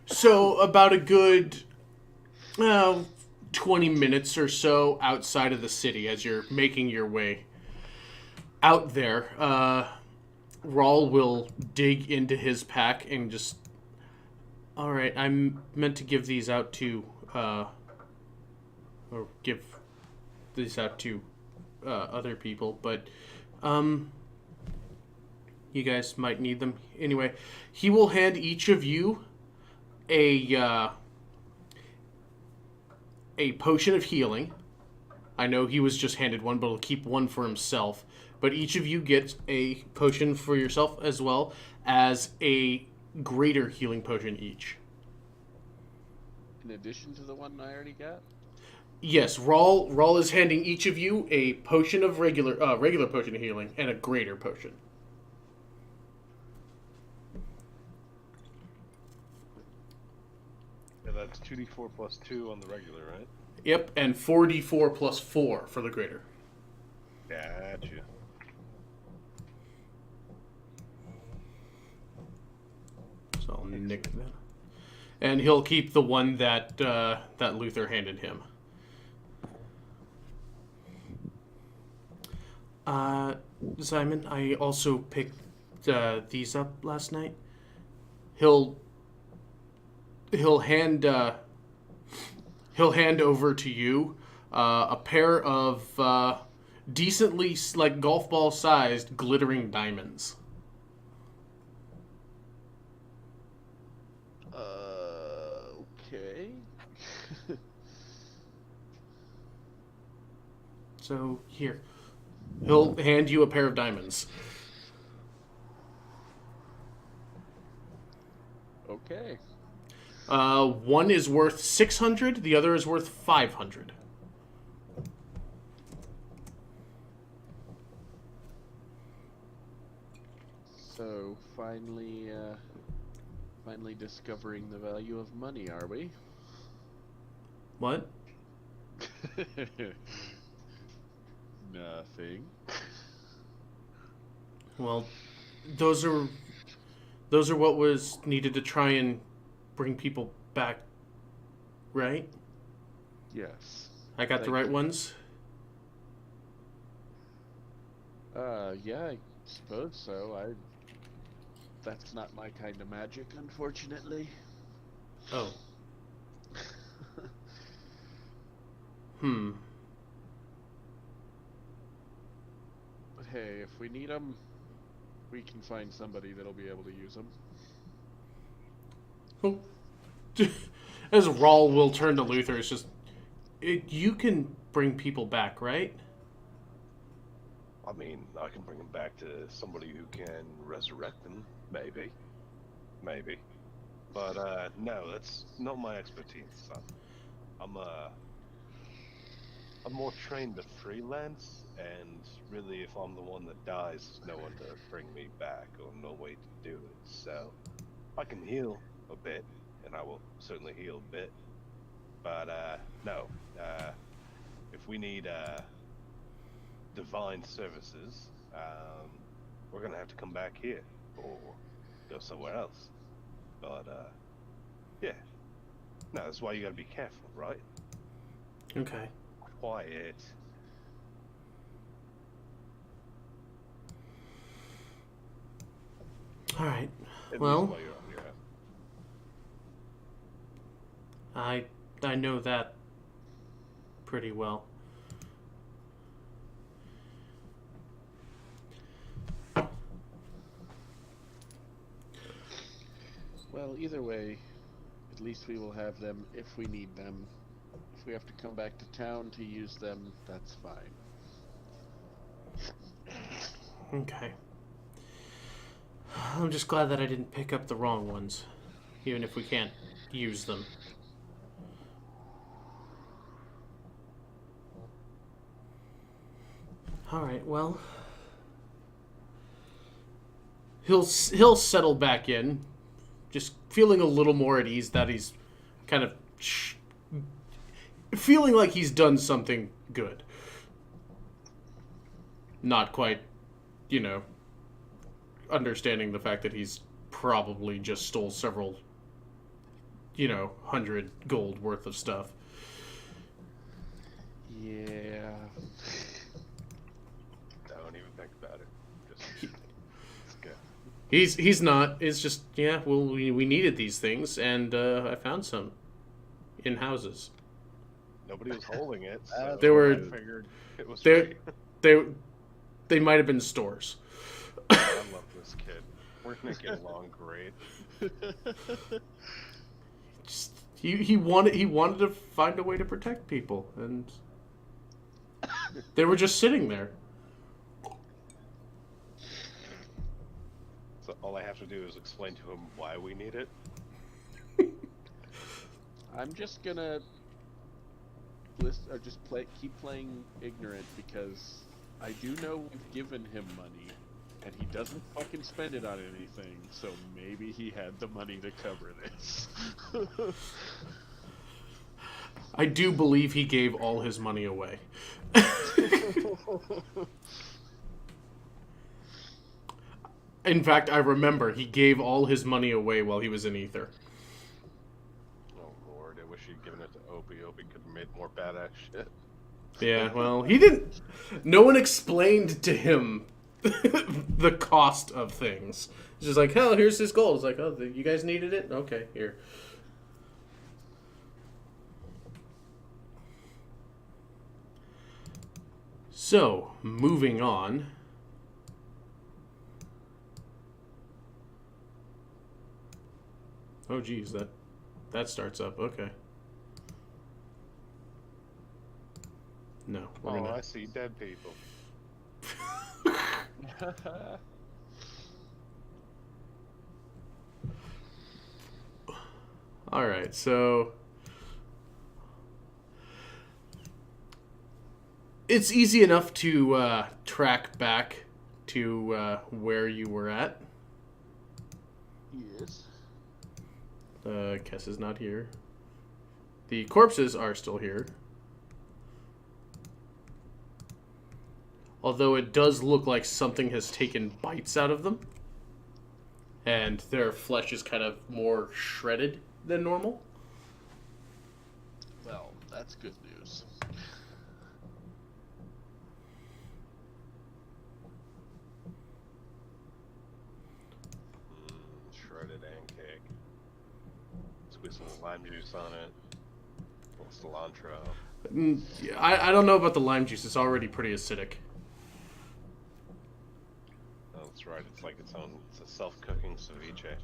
So about a good 20 minutes or so outside of the city as you're making your way out there, Rawl will dig into his pack and just, all right, I'm meant to give these out to, or give these out to other people, but you guys might need them. Anyway, he will hand each of you a potion of healing, I know he was just handed one, but he'll keep one for himself. But each of you gets a potion for yourself as well as a greater healing potion each. In addition to the one I already got? Yes, Rawl is handing each of you a potion of regular potion of healing and a greater potion. Yeah, that's 2d4 plus 2 on the regular, right? Yep, and 4d4 plus 4 for the greater. Gotcha. So I'll nick that. And he'll keep the one that that Luther handed him. Simon, I also picked these up last night. He'll hand over to you a pair of decently like golf ball sized glittering diamonds. Okay. So here, he'll hand you a pair of diamonds. Okay. One is worth 600, the other is worth 500. So finally discovering the value of money, are we? What? Nothing. Well, those are what was needed to try and bring people back, right? Yes. I got the right ones? Yeah, I suppose so. That's not my kind of magic, unfortunately. Oh. Hmm. But hey, if we need them, we can find somebody that'll be able to use them. Well, as Rawl will turn to Luther, it's just, you can bring people back, right? I mean, I can bring them back to somebody who can resurrect them, maybe. Maybe. But, no, that's not my expertise, son. I'm more trained to freelance, and really, if I'm the one that dies, there's no one to bring me back, or no way to do it. So, I can heal a bit, and I will certainly heal a bit. But, no. If we need, divine services, we're gonna have to come back here, or go somewhere else. But, yeah. No, that's why you gotta be careful, right? Okay. Quiet. All right. At Well, least while you're on your own. I know that pretty well. Well, either way, at least we will have them if we need them. If we have to come back to town to use them, that's fine. Okay. I'm just glad that I didn't pick up the wrong ones, even if we can't use them. All right, well, he'll settle back in, just feeling a little more at ease that he's kind of feeling like he's done something good. Not quite, understanding the fact that he's probably just stole several, 100 gold worth of stuff. Yeah. Don't even think about it. Just, let's go. He's not. It's just, yeah, well, we needed these things, and I found some in houses. Nobody was holding it, so There were- I figured it was there- free. They might have been stores. I love this kid. We're gonna get along great. Just, he wanted to find a way to protect people, and They were just sitting there. So all I have to do is explain to him why we need it. I'm just gonna keep playing ignorant because I do know we've given him money, and he doesn't fucking spend it on anything. So maybe he had the money to cover this. I do believe he gave all his money away. In fact, I remember he gave all his money away while he was in Ether. Oh lord, I wish he'd given it to Opie. Opie could have made more badass shit. Yeah, well, he didn't... No one explained to him the cost of things. It's just like, hell, here's his gold. It's like, oh, you guys needed it? Okay, here. So, moving on. Oh, geez, that starts up. Okay. No, we're Oh, gonna... I see dead people. All right, so it's easy enough to track back to where you were at. Yes. Kess is not here. The corpses are still here. Although it does look like something has taken bites out of them. And their flesh is kind of more shredded than normal. Well, that's good news. Shredded and cake. Squeeze some lime juice on it. A little cilantro. I don't know about the lime juice. It's already pretty acidic. Oh, that's right. It's like it's a self-cooking ceviche.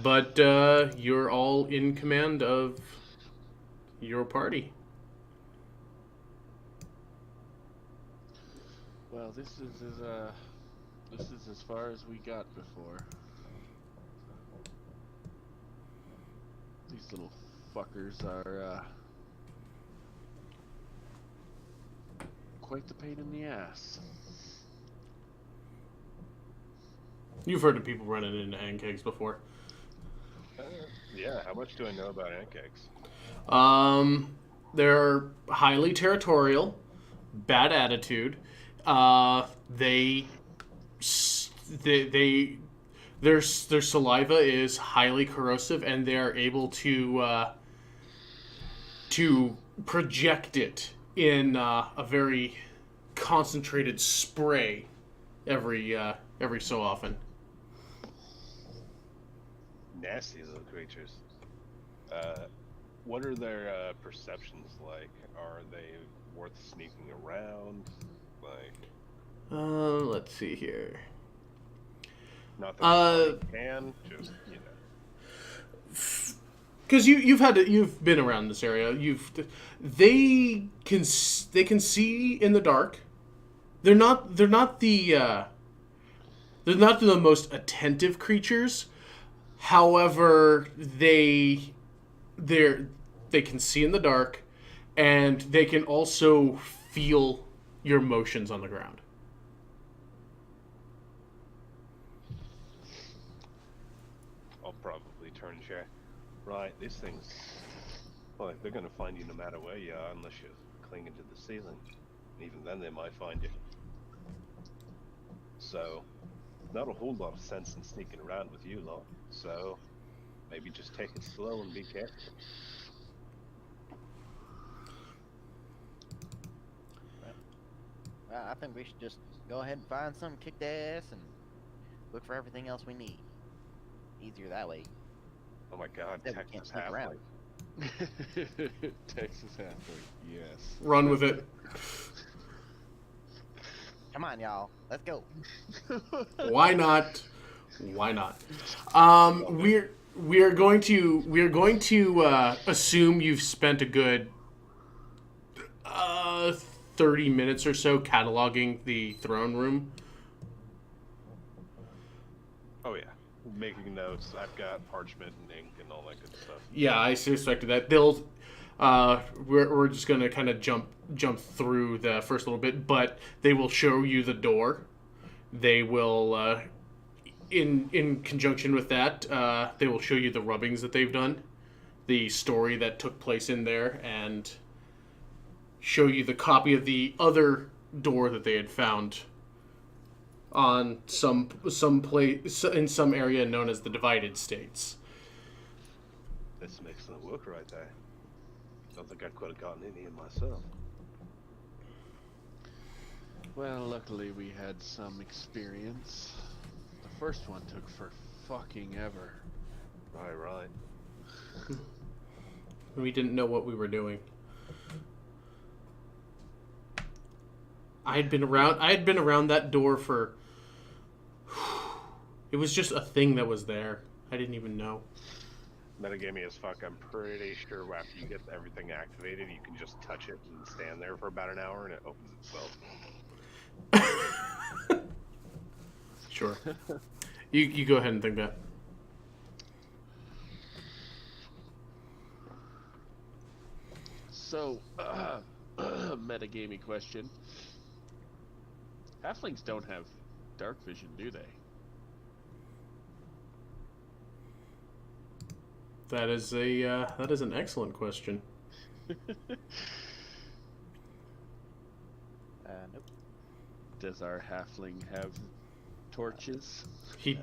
But you're all in command of your party. Well, this is as far as we got before. These little fuckers are quite the pain in the ass. You've heard of people running into ankegs before. Yeah, how much do I know about pancakes? They're highly territorial, bad attitude. Their saliva is highly corrosive, and they are able to project it in a very concentrated spray every so often. Nasty little creatures. What are their perceptions like? Are they worth sneaking around? Like, Let's see here. not that they can, just Because you've been around this area. They can see in the dark. They're not the most attentive creatures. However, they can see in the dark, and they can also feel your motions on the ground. I'll probably turn and share. Right, these things, well, they're gonna find you no matter where you are, unless you're clinging to the ceiling. And even then, they might find you. So, not a whole lot of sense in sneaking around with you lot. So, maybe just take it slow and be careful. I think we should just go ahead and find some kick their ass and look for everything else we need. Easier that way. Oh my god, Then we can't Texas sneak around. halfling. Texas halfling, yes. Run with it. Come on, y'all. Let's go. Why not? Why not? we are going to assume you've spent a good 30 minutes or so cataloging the throne room. Oh yeah, making notes. I've got parchment and ink and all that good stuff. Yeah, I suspected that. They'll. We're just gonna kind of jump through the first little bit, but they will show you the door. They will, in conjunction with that, they will show you the rubbings that they've done, the story that took place in there, and show you the copy of the other door that they had found on some place in some area known as the Divided States. That's some excellent work right there. Don't think I could have gotten in here myself. Well, luckily we had some experience. The first one took for fucking ever. Right. We didn't know what we were doing. I had been around that door for. It was just a thing that was there. I didn't even know. Metagamey as fuck. I'm pretty sure after you get everything activated, you can just touch it and stand there for about an hour, and it opens itself. Sure. You go ahead and think that. So, metagamey question. Halflings don't have dark vision, do they? That is an excellent question. Nope. Does our halfling have torches? He's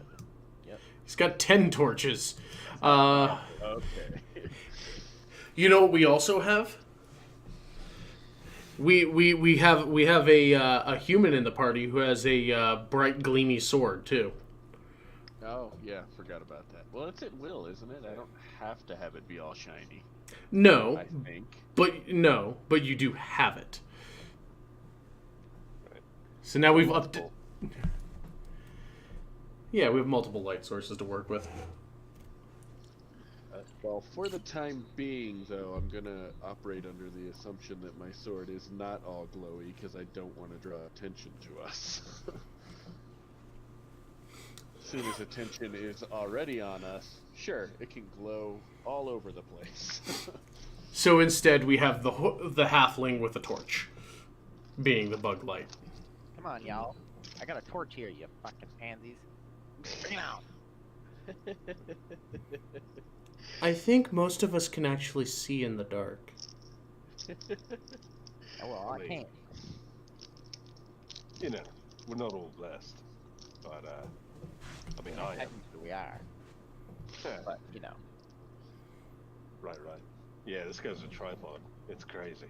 Yep. got 10 torches. Okay. You know what we also have? We have a human in the party who has a bright gleamy sword too. Oh, yeah, forgot about that. Well, it's at will, isn't it? I don't have to have it be all shiny, No, I think. but you do have it. Right. So now we've upped it. Multiple. Yeah, we have multiple light sources to work with. Well, for the time being, though, I'm gonna operate under the assumption that my sword is not all glowy, because I don't want to draw attention to us. As soon as attention is already on us, sure, it can glow all over the place. So instead, we have the halfling with a torch, being the bug light. Come on, y'all. I got a torch here, you fucking pansies. Bring it out. I think most of us can actually see in the dark. Oh, well, I can't. You know, we're not all blessed, but I mean, I am. Technically we are, but you know. Right. Yeah, this guy's a tripod. It's crazy.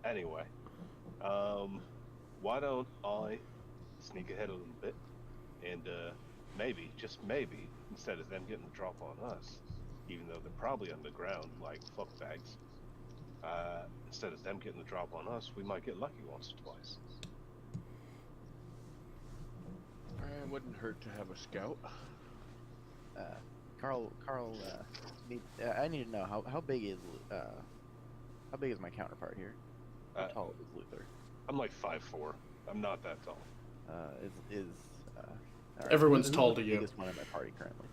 Anyway, why don't I sneak ahead a little bit, and maybe, just maybe, instead of them getting the drop on us, even though they're probably underground like fuckbags, instead of them getting the drop on us, we might get lucky once or twice. It wouldn't hurt to have a scout. Carl, I need to know how big is my counterpart here? How tall is Luther? I'm like 5'4". I'm not that tall. All right. Everyone's Who's tall the to you. biggest one in my party currently?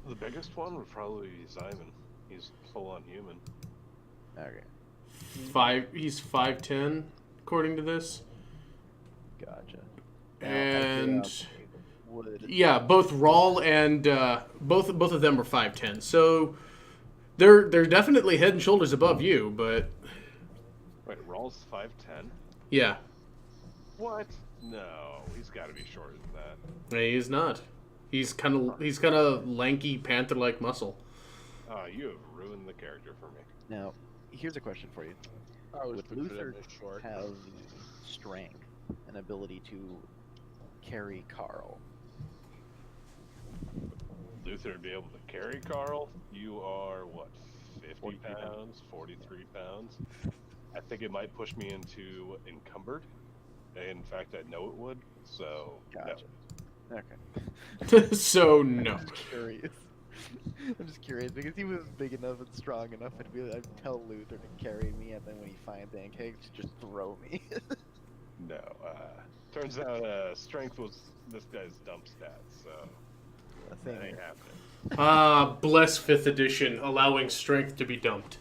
The biggest one would probably be Simon. He's full-on human. Okay, He's 5'10", according to this. gotcha. And Would yeah, both Rawl and both of them are 5'10", so they're definitely head and shoulders above you. But Wait, Rawl's 5'10"? yeah, What? No, he's got to be shorter than that. he's not. He's kind of lanky, panther-like muscle. You have ruined the character for me. now, here's a question for you. I was Would picturing Luther him as short. have strength, an ability to carry Carl? Luther would be able to carry Carl. You are, what, 50 43 pounds? 43 pounds? I think it might push me into encumbered. In fact, I know it would, so Gotcha. Okay. So no. please. I'm just curious because he was big enough and strong enough. I'd tell Luther to carry me, and then when he finds pancakes, just throw me. No, turns out strength was this guy's dump stats, so that ain't happening. Ah, bless 5th edition, allowing strength to be dumped.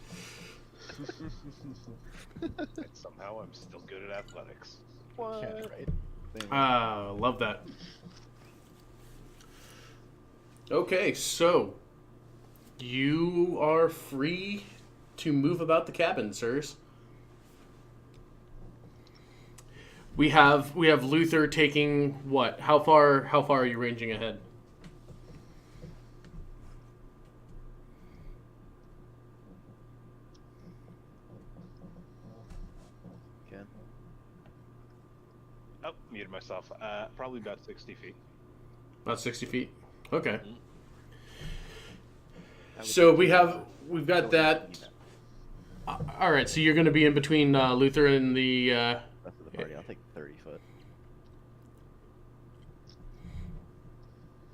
And somehow I'm still good at athletics. What? Yeah, right. Same. Ah, love that. Okay, so you are free to move about the cabin, sirs. We have Luther taking what? How far are you ranging ahead? Ken? Oh, muted myself. Probably about 60 feet. About 60 feet. Okay. I would So say we've got that. All right. So you're going to be in between Luther and the. Rest of the party. I'll take 30 foot.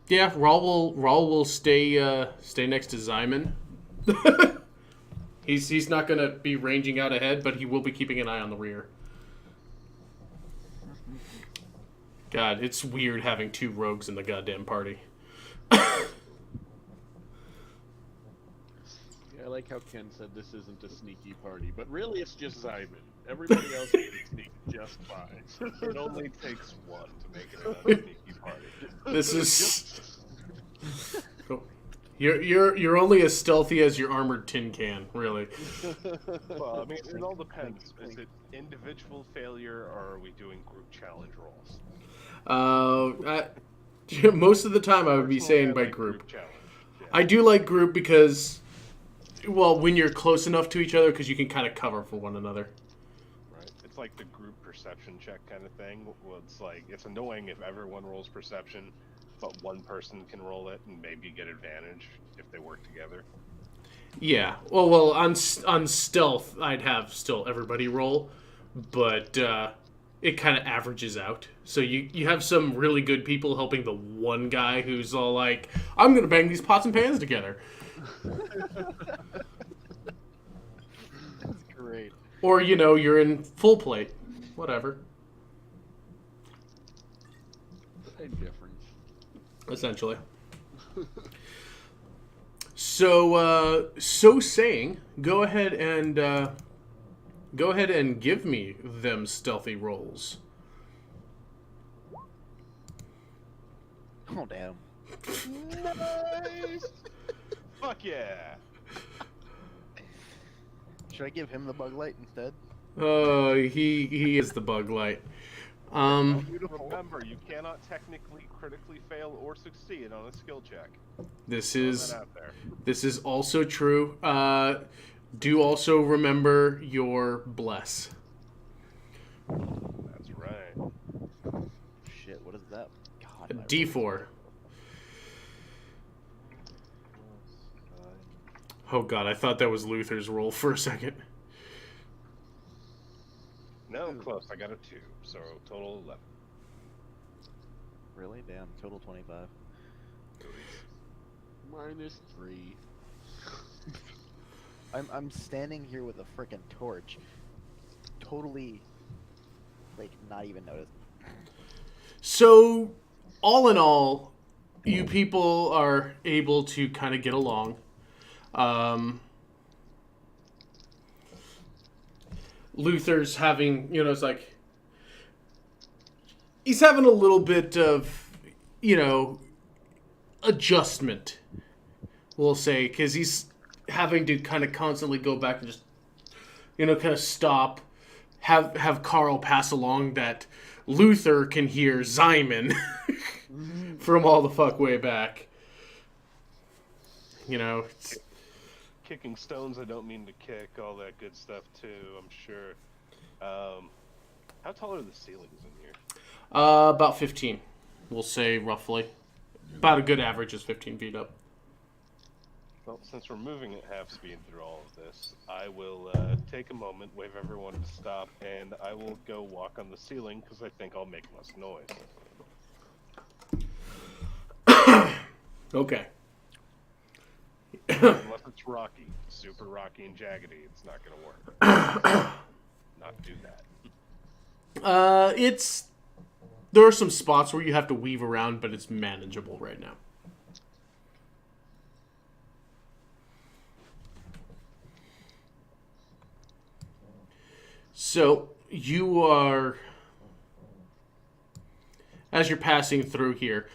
Yeah, Raul will stay next to Zyman. he's not going to be ranging out ahead, but he will be keeping an eye on the rear. God, it's weird having 2 rogues in the goddamn party. Yeah, I like how Ken said this isn't a sneaky party, but really it's just Simon. Everybody else can sneak just fine. It only takes one to make it a sneaky party. This is. You're only as stealthy as your armored tin can, really. Well, I mean, it all depends. Is it individual failure, or are we doing group challenge rolls? Most of the time, I would be Personally, saying I by like group. challenge. Yeah. I do like group because, well, when you're close enough to each other, because you can kind of cover for one another. Right. It's like the group perception check kind of thing. Well, it's like, it's annoying if everyone rolls perception, but one person can roll it and maybe get advantage if they work together. Yeah. Well, on stealth, I'd have still everybody roll, but it kind of averages out. So you have some really good people helping the one guy who's all like, I'm going to bang these pots and pans together. That's great. Or, you're in full plate. Whatever. Indifference. Essentially. So saying, go ahead and give me them stealthy rolls. Oh, damn. Nice! Fuck yeah! Should I give him the bug light instead? Oh, he is the bug light. Beautiful. Remember, you cannot technically critically fail or succeed on a skill check. This Throw is that out there. this is also true. Do also remember your bless. That's right. Shit, what is that? God, A my D4. Oh god, I thought that was Luther's roll for a second. No, close. I got a 2, so total 11. Really? Damn, total 25. -3. I'm standing here with a frickin' torch. Totally, like, not even noticed. So, all in all, you people are able to kind of get along. Luther's having, it's like, he's having a little bit of, adjustment, we'll say, because he's having to kind of constantly go back and just, kind of stop, have Carl pass along that Luther can hear Zyman from all the fuck way back. It's, Kicking stones I don't mean to kick, all that good stuff too, I'm sure. How tall are the ceilings in here? about 15, we'll say roughly. About a good average is 15 feet up. Well, since we're moving at half speed through all of this, I will take a moment, wave everyone to stop, and I will go walk on the ceiling because I think I'll make less noise. Okay. Unless it's rocky, super rocky and jaggedy, it's not gonna work. Not do that. It's there are some spots where you have to weave around, but it's manageable right now. So you are, as you're passing through here,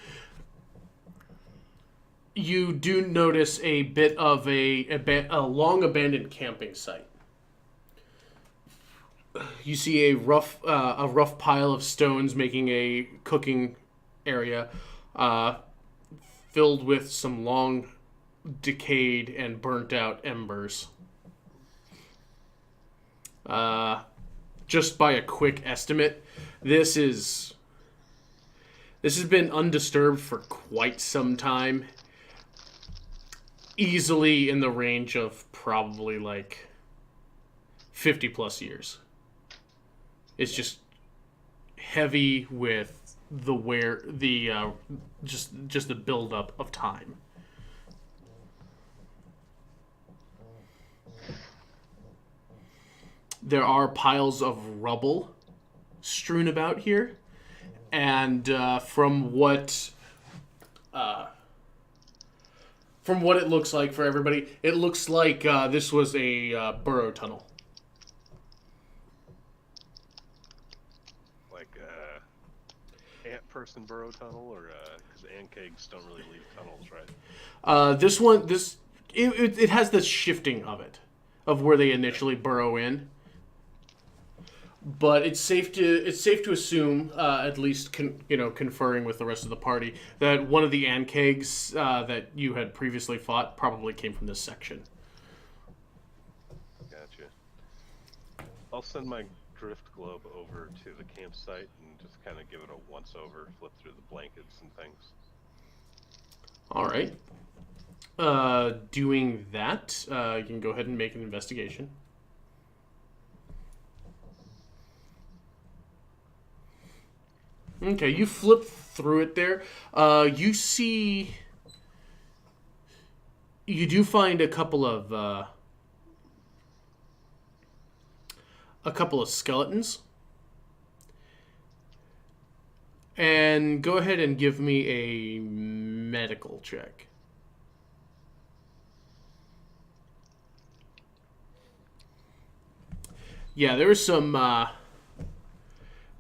you do notice a bit of a long abandoned camping site. You see a rough pile of stones making a cooking area, filled with some long, decayed and burnt out embers. Just by a quick estimate, this has been undisturbed for quite some time. Easily in the range of probably like 50 plus years. It's just heavy with the wear, just the buildup of time. There are piles of rubble strewn about here, and from what it looks like for everybody, it looks like this was a burrow tunnel. Like ant person burrow tunnel, or because ant kegs don't really leave tunnels, right? It has the shifting of it, of where they initially burrow in. But it's safe to assume, at least conferring with the rest of the party, that one of the ant kegs that you had previously fought probably came from this section. Gotcha. I'll send my drift globe over to the campsite and just kind of give it a once over, flip through the blankets and things. All right. Doing that, you can go ahead and make an investigation. Okay, you flip through it there. You do find a couple of skeletons. And go ahead and give me a medical check. Yeah, there was some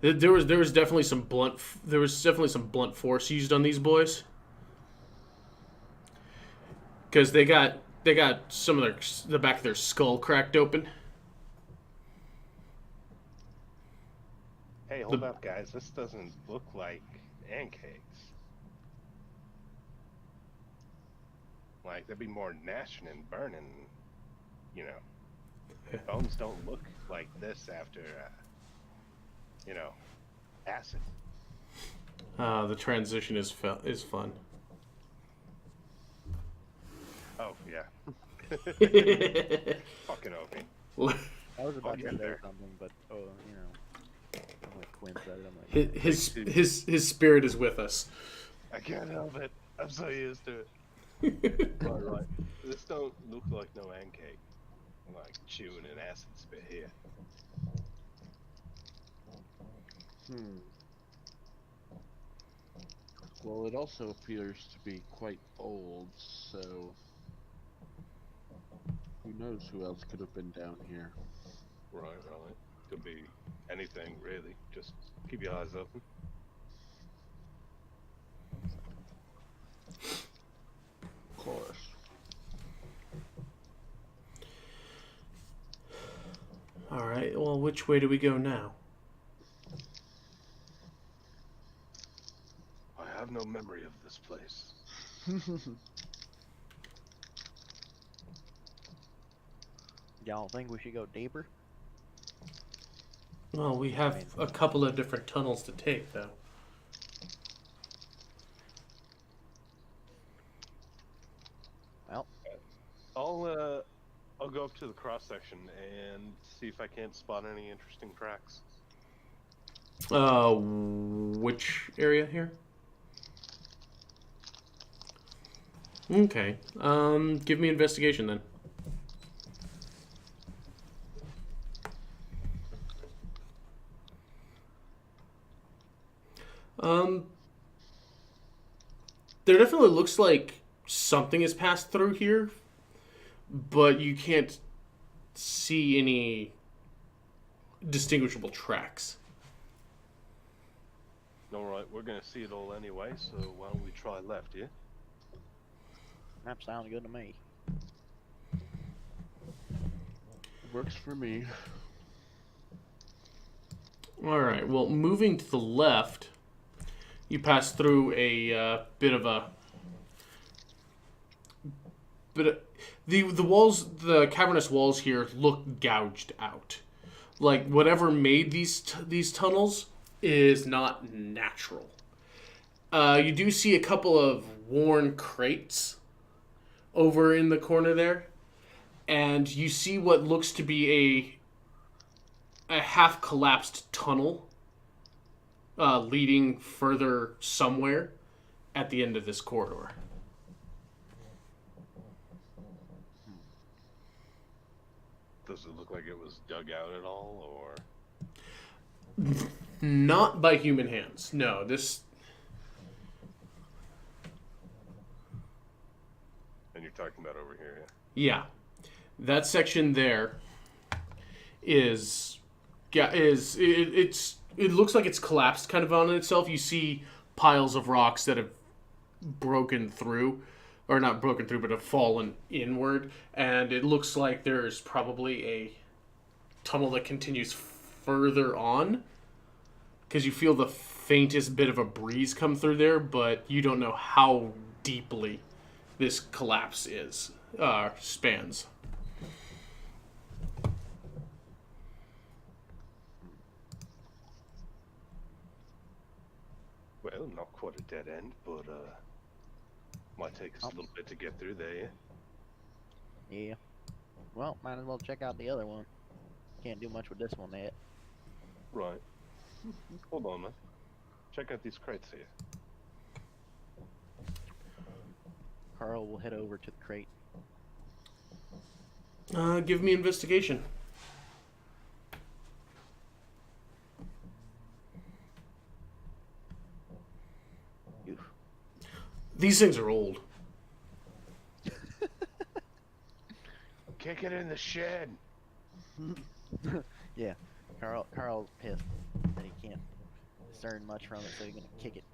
there was definitely some blunt force used on these boys, because they got some of the back of their skull cracked open. Hey, hold up, guys. This doesn't look like ant kegs. Like, there'd be more gnashing and burning, Bones don't look like this after, acid. The transition is fun. Oh, yeah. Fucking OP. I was about to get say there. something, but I'm like Quinn said it. I'm like, His spirit is with us. I can't help it. I'm so used to it. Right. This don't look like no ant cake. Like chewing an acid spit here. Well, it also appears to be quite old, so who knows who else could have been down here. Right. Could be anything, really. Just keep your eyes open. Of course. All right. Well, which way do we go now? I have no memory of this place. y'all think we should go deeper? Well, we have a couple of different tunnels to take, though. Well, I'll go up to the cross section and see if I can't spot any interesting tracks. Which area here? Okay. Give me investigation then. There definitely looks like something has passed through here, but you can't see any distinguishable tracks. Alright, we're gonna see it all anyway, so why don't we try left, yeah? That sounds good to me. Works for me. All right. Well, moving to the left, you pass through a bit of a. But the walls, the cavernous walls here look gouged out. Like whatever made these tunnels is not natural. You do see a couple of worn crates over in the corner there, and you see what looks to be a half collapsed tunnel leading further somewhere at the end of this corridor. Does it look like it was dug out at all, or? Not by human hands. No, this. And you're talking about over here, yeah? Yeah, that section there is. Yeah, it looks like it's collapsed kind of on itself. You see piles of rocks that have broken through, or not broken through, but have fallen inward, and it looks like there's probably a tunnel that continues further on, because you feel the faintest bit of a breeze come through there, but you don't know how deeply this collapse spans. Well, not quite a dead end, but might take us a little bit to get through there, yeah? Yeah. Well, might as well check out the other one. Can't do much with this one yet. Right. Hold on, man. Check out these crates here. Carl will head over to the crate. Give me investigation. Oof. These things are old. Kick it in the shed. Yeah. Carl's pissed that he can't discern much from it, so he's gonna kick it.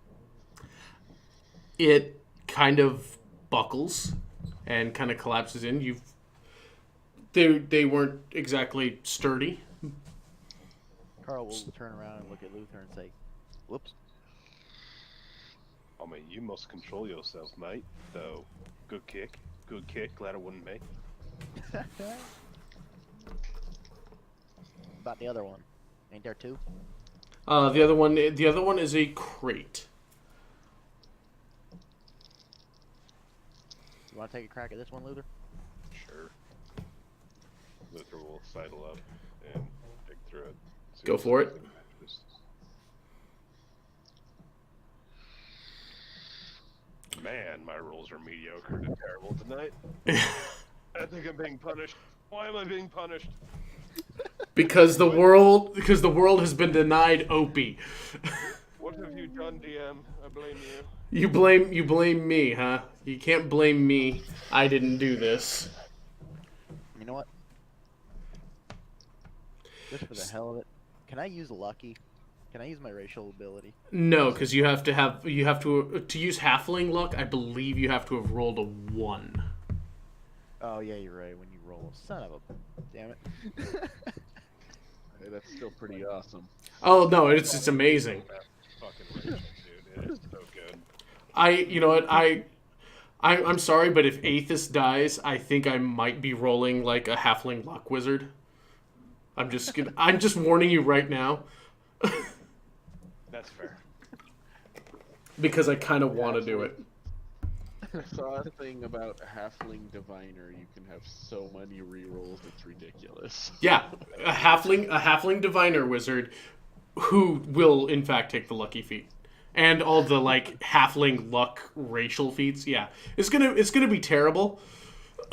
It kind of buckles and kind of collapses in. They weren't exactly sturdy. Carl will turn around and look at Luther and say, "Whoops." I mean, you must control yourself, mate. Though, good kick. Good kick. Glad it wasn't me. About the other one. Ain't there two? The other one is a crate. You want to take a crack at this one, Luther? Sure. Luther will sidle up and dig through it. See Go if for there's it. anything matches. Man, my rolls are mediocre to terrible tonight. I think I'm being punished. Why am I being punished? Because the world has been denied Opie. What have you done, DM? I blame you. You blame me, huh? You can't blame me. I didn't do this. You know what? Just for the hell of it, can I use Lucky? Can I use my racial ability? No, because you have to use halfling luck. I believe you have to have rolled a 1. Oh yeah, you're right. When you roll, son of a, damn it. Hey, that's still pretty awesome. Oh no, it's amazing. That fucking racial, dude. It is so good. You know what I'm sorry, but if Aethys dies, I think I might be rolling like a halfling luck wizard. I'm just warning you right now. That's fair. Because I kind of want to do it. I saw a thing about halfling diviner. You can have so many rerolls, it's ridiculous. Yeah, a halfling diviner wizard who will in fact take the lucky feat. and all the like halfling luck racial feats. Yeah, it's gonna be terrible.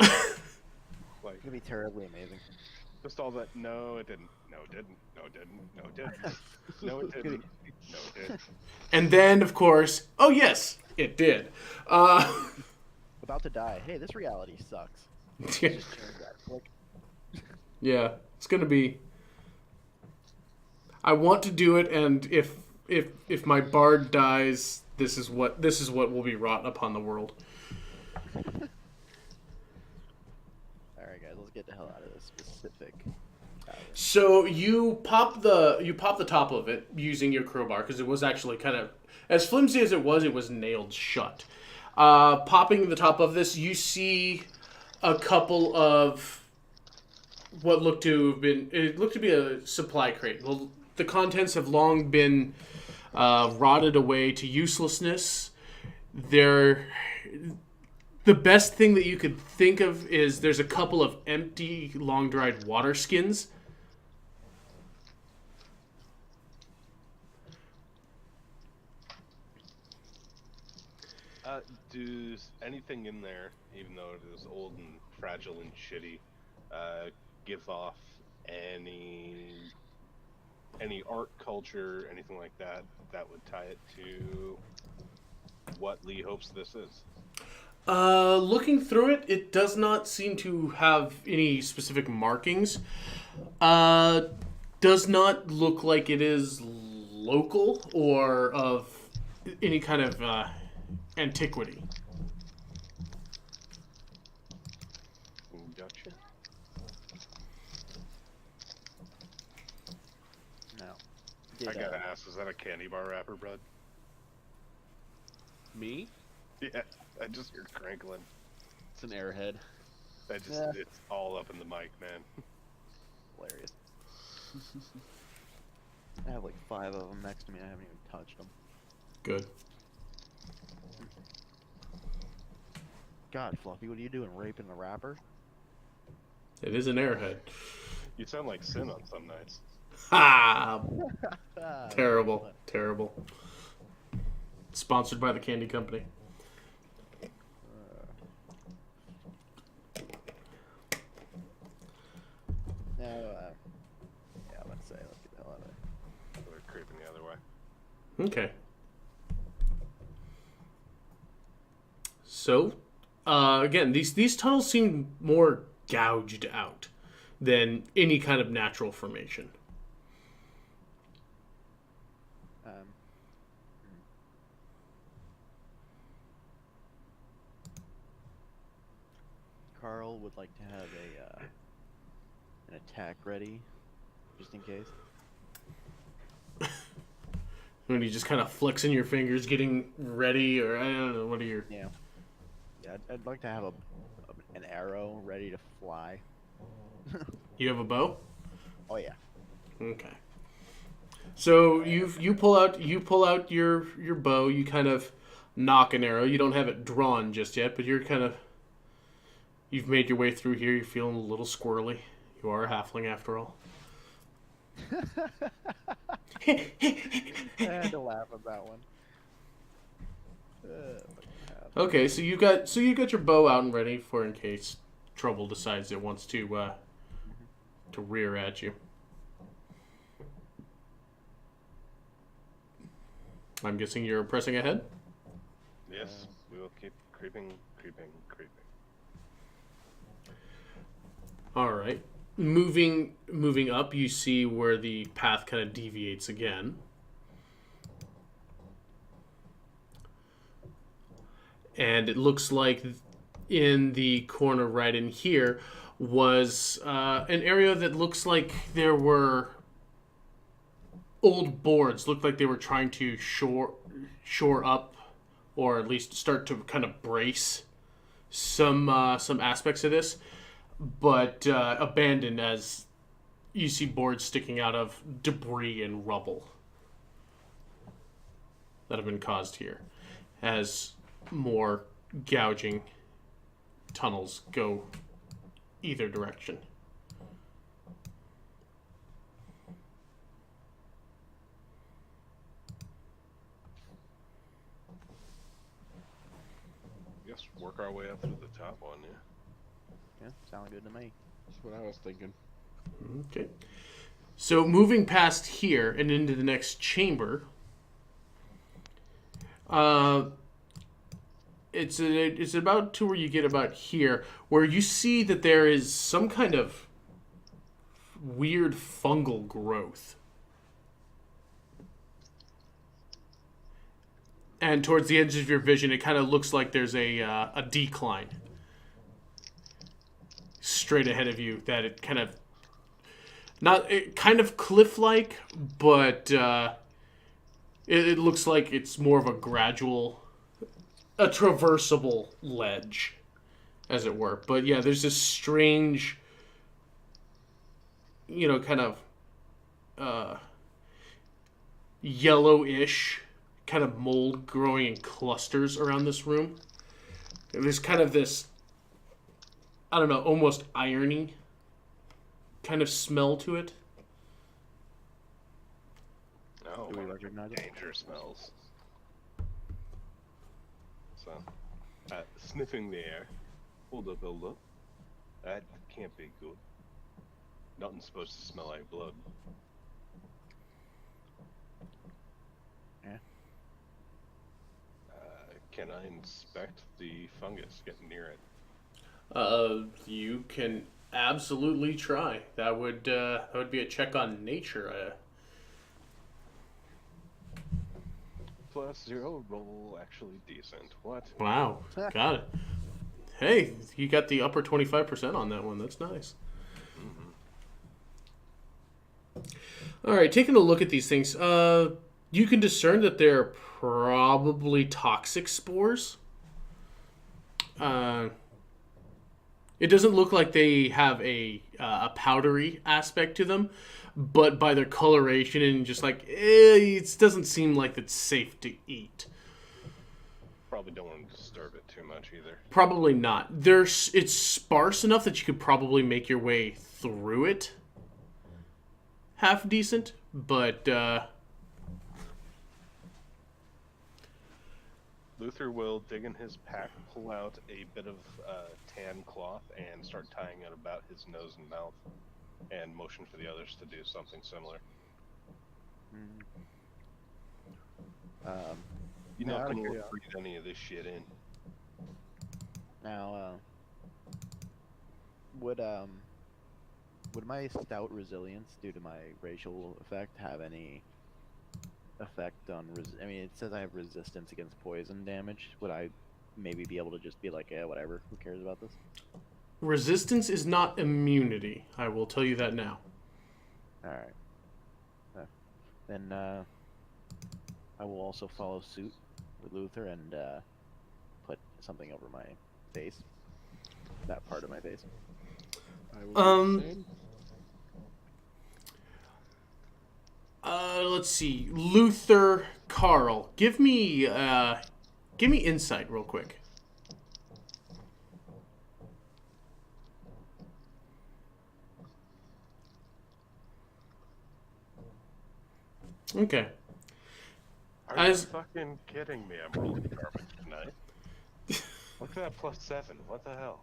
Like It's gonna be terribly amazing. just all that. No, it didn't. No, it didn't. No, it didn't. No, it didn't. No, it didn't. No, it did. And then, of course, oh yes, it did. About to die. Hey, this reality sucks. Yeah, Just change that. Click. yeah, it's gonna be. I want to do it, and if my bard dies, this is what will be wrought upon the world. All right, guys, let's get the hell out of this specific. So you pop the top of it using your crowbar because it was actually kind of as flimsy as it was nailed shut. Popping the top of this, you see a couple of what looked to be a supply crate. Well, the contents have long been rotted away to uselessness. The best thing that you could think of is there's a couple of empty, long-dried water skins. Does anything in there, even though it is old and fragile and shitty, give off any art, culture, anything like that that would tie it to what Lee hopes this is? Looking through it, it does not seem to have any specific markings. Does not look like it is local or of any kind of antiquity. Gotcha. No. I gotta ask, is that a candy bar wrapper, bud? Me? Yeah, I just hear crankling. It's an airhead. It's all up in the mic, man. Hilarious. I have like 5 of them next to me. I haven't even touched them. Good. God, Fluffy, what are you doing? Raping the rapper? It is an airhead. You sound like Sin on some nights. Ha! Ah, Terrible. Terrible. Sponsored by the candy company. No, yeah, let's say, let's get the hell out of there. They're creeping the other way. Okay. So, again, these tunnels seem more gouged out than any kind of natural formation. Carl would like to have an attack ready, just in case. When you just kind of flexing your fingers, getting ready, or I don't know, what are your... Yeah. Yeah, I'd like to have an arrow ready to fly. You have a bow? Oh yeah. Okay. So you pull out your bow. You kind of knock an arrow. You don't have it drawn just yet, but you've made your way through here. You're feeling a little squirrely. You are a halfling after all. I had to laugh at that one. Okay, so you got your bow out and ready for in case trouble decides it wants to rear at you. I'm guessing you're pressing ahead? Yes, we will keep creeping. All right. Moving up, you see where the path kind of deviates again. And it looks like in the corner right in here was an area that looks like there were old boards. Looked like they were trying to shore up, or at least start to kind of brace some aspects of this, but abandoned as you see boards sticking out of debris and rubble that have been caused here as more gouging tunnels go either direction. guess work our way up through the top one, yeah. Yeah, sound good to me. That's what I was thinking. Okay. So moving past here and into the next chamber, it's about to where you get about here, where you see that there is some kind of weird fungal growth. And towards the edge of your vision, it kind of looks like there's a decline straight ahead of you. That it kind of kind of cliff-like, but it looks like it's more of a gradual, a traversable ledge, as it were. But yeah, there's this strange, kind of yellowish kind of mold growing in clusters around this room. And there's kind of this, I don't know, almost irony kind of smell to it. Oh, Do we recognize it? danger smells. So, sniffing the air. Hold up. That can't be good. Nothing's supposed to smell like blood. Yeah. Can I inspect the fungus getting near it? You can absolutely try. That would be a check on nature. +0 roll actually decent. What? Wow, got it. Hey, you got the upper 25% on that one. That's nice. All right, taking a look at these things, you can discern that they're probably toxic spores. It doesn't look like they have a powdery aspect to them, but by their coloration and just like, it doesn't seem like it's safe to eat. Probably don't want to disturb it too much either. Probably not. It's sparse enough that you could probably make your way through it half decent, but Luther will dig in his pack, pull out a bit of tan cloth, and start tying it about his nose and mouth, and motion for the others to do something similar. You're not going to breathe any of this shit in. Now, would my stout resilience due to my racial effect have any effect on I mean, it says I have resistance against poison damage. Would I maybe be able to just be like, yeah, whatever, who cares about this? resistance is not immunity. I will tell you that now. Alright. Then I will also follow suit with Luther and put something over my face. That part of my face. I will do the same. Let's see. Luther, Carl, give me insight real quick. Okay. Are you fucking kidding me? I'm rolling garbage tonight. Look at that +7. What the hell?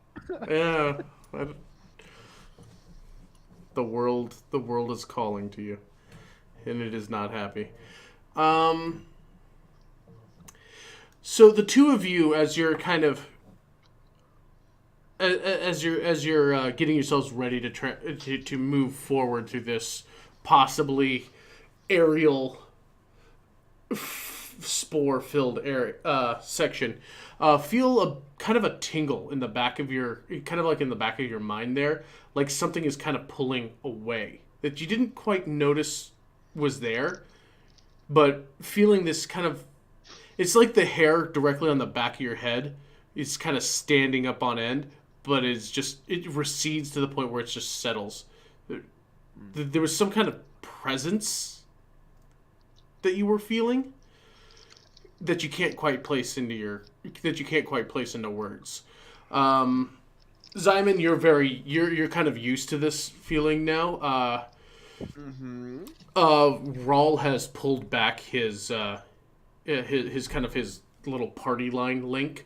Yeah. The world is calling to you, and it is not happy. So the two of you, as you're kind of as you're getting yourselves ready to move forward through this possibly aerial spore-filled area section, feel a kind of a tingle in the back of your, kind of like in the back of your mind there, like something is kind of pulling away that you didn't quite notice was there, but feeling this kind of, it's like the hair directly on the back of your head is kind of standing up on end, but it recedes to the point where it just settles. There was some kind of presence that you were feeling that you can't quite place into words. Zyman, you're kind of used to this feeling now. Rawl has pulled back his kind of his little party line link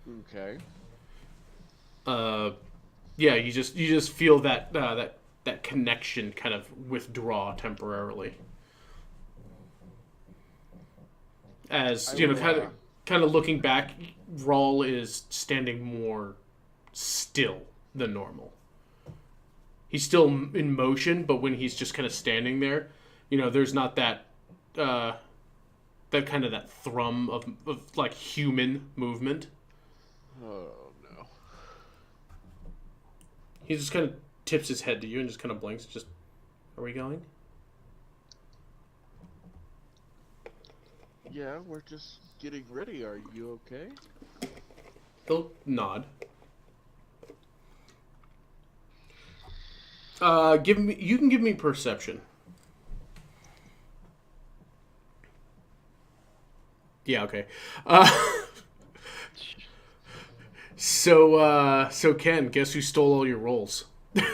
Okay. Yeah, you just feel that that connection kind of withdraw temporarily. As I you know, will, kind of looking back, Rawl is standing more still than normal. He's still in motion, but when he's just kind of standing there, there's not that that kind of that thrum of like human movement. Oh no. He just kind of tips his head to you and just kind of blinks. Just, are we going? Yeah, we're just getting ready. Are you okay? He'll nod. You can give me perception. Yeah, okay. So Ken, guess who stole all your rolls? Yep.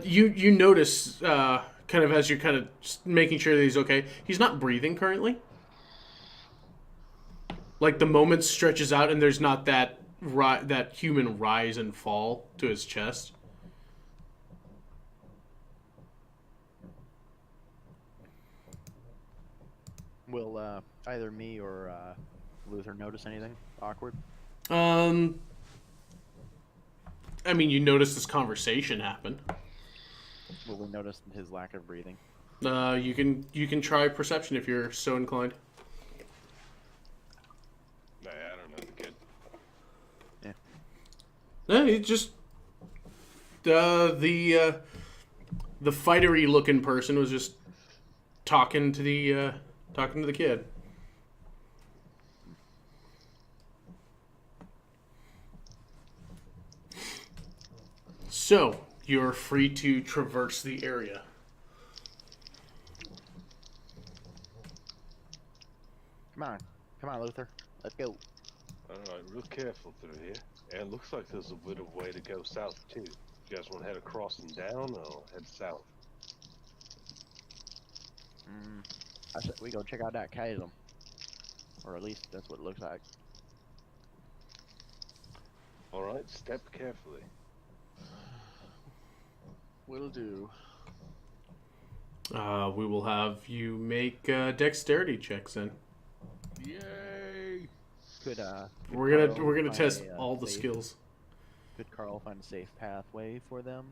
You notice kind of as you're kind of just making sure that he's okay. He's not breathing currently. Like the moment stretches out and there's not that that human rise and fall to his chest. Will either me or Luther notice anything awkward? I mean, you notice this conversation happen. Will we notice his lack of breathing? You can try perception if you're so inclined. Nah, I don't know the kid. No, it just the fightery looking person was just talking to the kid. So you're free to traverse the area. Come on, Luther. Let's go. Alright, real careful through here. And it looks like there's a bit of way to go south too. You guys want to head across and down or head south? I said we go check out that chasm. Or at least that's what it looks like. Alright, step carefully. Will do. We will have you make dexterity checks then. Yay! Could We're Carl gonna find test a, all the safe- skills. Could Carl find a safe pathway for them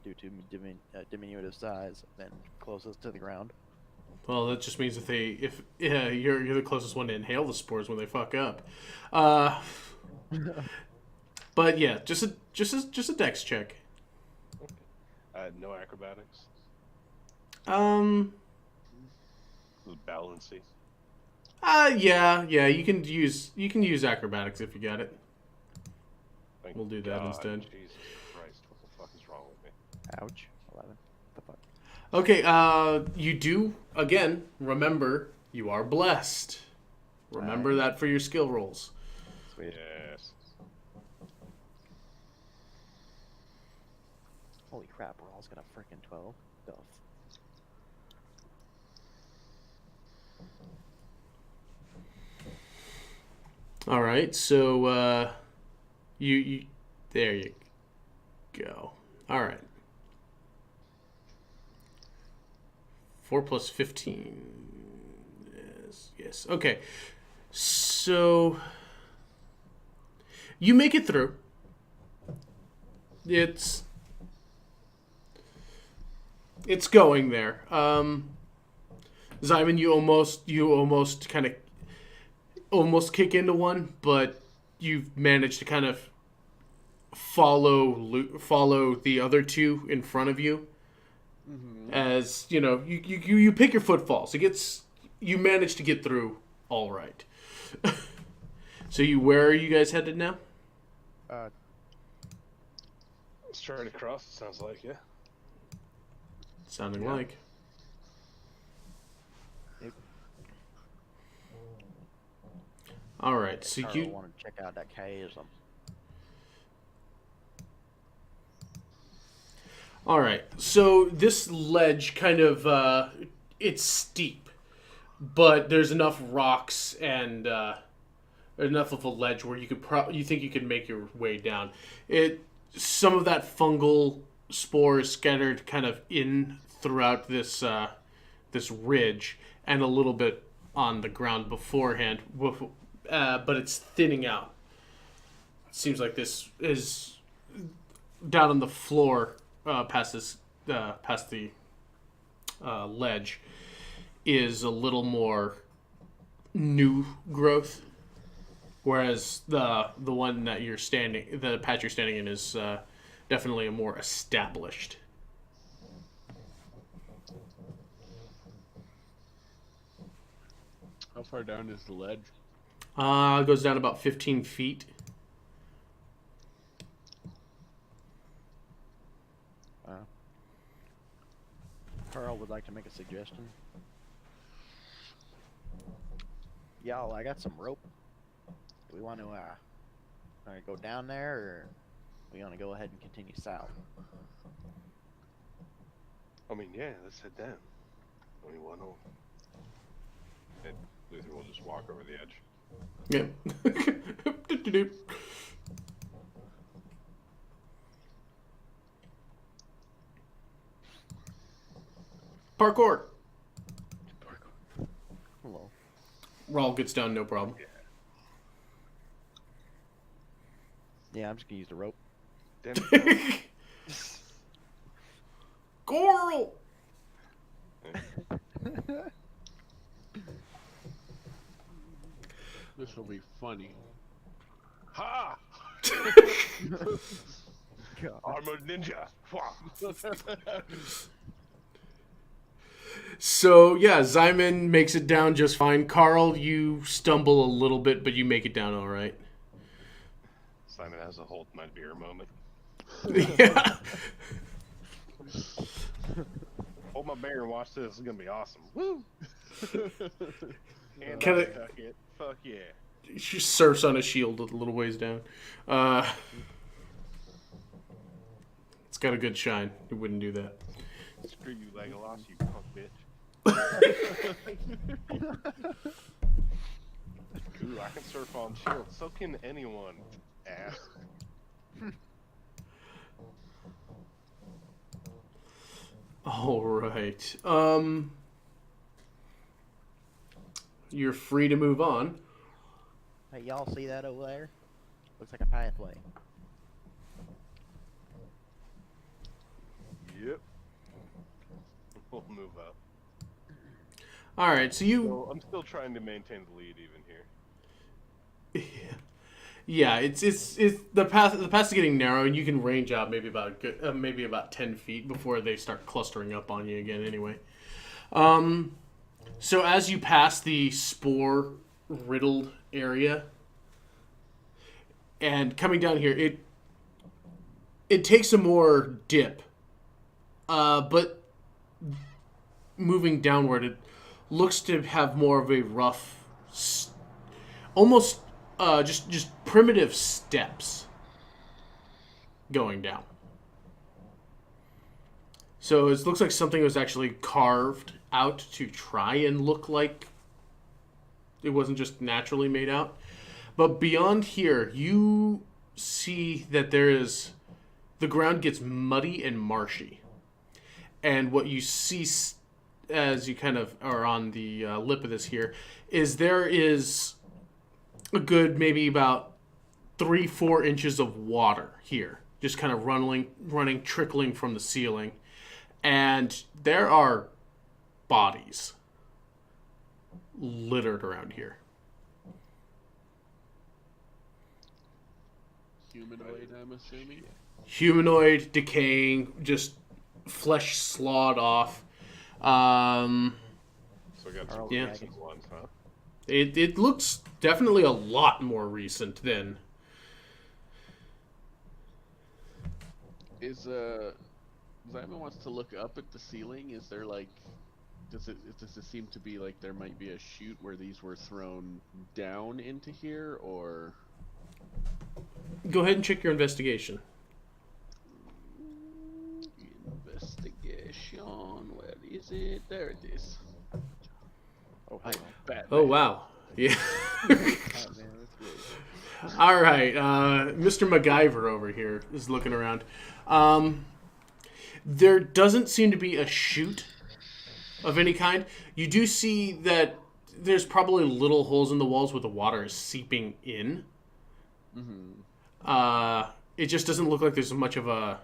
due to diminutive size and closest to the ground? Well, that just means that if you're the closest one to inhale the spores when they fuck up. But yeah, just a dex check. No acrobatics. Balancing. Yeah, you can use acrobatics if you got it. Thank We'll do that God. instead. Jesus Christ, what the fuck is wrong with me? Ouch. 11. The fuck? Okay, you do again. Remember, you are blessed. Remember that for your skill rolls. Sweet. Yes. Holy crap, we're all got a freaking 12. The All right, so you there you go. All right. 4 plus 15. Yes. Okay. So you make it through. It's going there. Zyman, you almost kind of almost kick into one, but you've managed to kind of follow the other two in front of you. Mm-hmm. As you pick your footfalls. You manage to get through all right. So where are you guys headed now? Straight across, it sounds like, yeah. Sounding like. Yep. All right, so Carl you want to check out that chasm. All right, so this ledge kind of it's steep, but there's enough rocks and enough of a ledge where you could you think you could make your way down. Some of that fungal spore is scattered kind of in throughout this ridge and a little bit on the ground beforehand, but it's thinning out. It seems like this is down on the floor past the ledge is a little more new growth, whereas the one that the patch you're standing in is definitely a more established. How far down is the ledge? It goes down about 15 feet. Carl would like to make a suggestion. Y'all, I got some rope. Do we want to go down there, or we want to go ahead and continue south? I mean, yeah, let's head down. Only one hole. And Luther will just walk over the edge. Yeah. Parkour. Hello. Rawl gets down, no problem. Yeah, I'm just gonna use the rope. Damn it. Coral. This will be funny. Ha! Armored ninja. So yeah, Zyman makes it down just fine. Carl, you stumble a little bit, but you make it down all right. Simon has a hold my beer moment. Yeah. Hold my beer and watch this. It's gonna be awesome. Woo! And Can I I- tuck it. Fuck yeah. She surfs on a shield a little ways down. It's got a good shine. You wouldn't do that. Screw you, Legolas, you punk bitch. Ooh, I can surf on shield. So can anyone, ass. All right. You're free to move on. Hey, y'all see that over there? Looks like a pathway. Yep. We'll move up. All right. So you. So I'm still trying to maintain the lead even here. Yeah, it's the path. The path's getting narrow, and you can range out maybe about 10 feet before they start clustering up on you again. Anyway, so as you pass the spore riddled area, and coming down here, it takes a more dip, but moving downward, it looks to have more of a rough, almost. Just primitive steps going down. So it looks like something was actually carved out to try and look like it wasn't just naturally made out. But beyond here, you see that the ground gets muddy and marshy. And what you see as you kind of are on the lip of this here is there is a good maybe about 3-4 inches of water here, just kind of running, trickling from the ceiling, and there are bodies littered around here. Humanoid, I'm assuming. Humanoid, decaying, just flesh slawed off. So we got some Yeah. recent ones, huh? It looks definitely a lot more recent than. Is Simon wants to look up at the ceiling. Is there like, does it seem to be like there might be a chute where these were thrown down into here, or? Go ahead and check your investigation. Investigation. Where is it? There it is. Oh, hi. Batman. Oh wow, yeah. Oh, man, that's good. All right, Mr. MacGyver over here is looking around. There doesn't seem to be a chute of any kind. You do see that there's probably little holes in the walls where the water is seeping in. It just doesn't look like there's much of a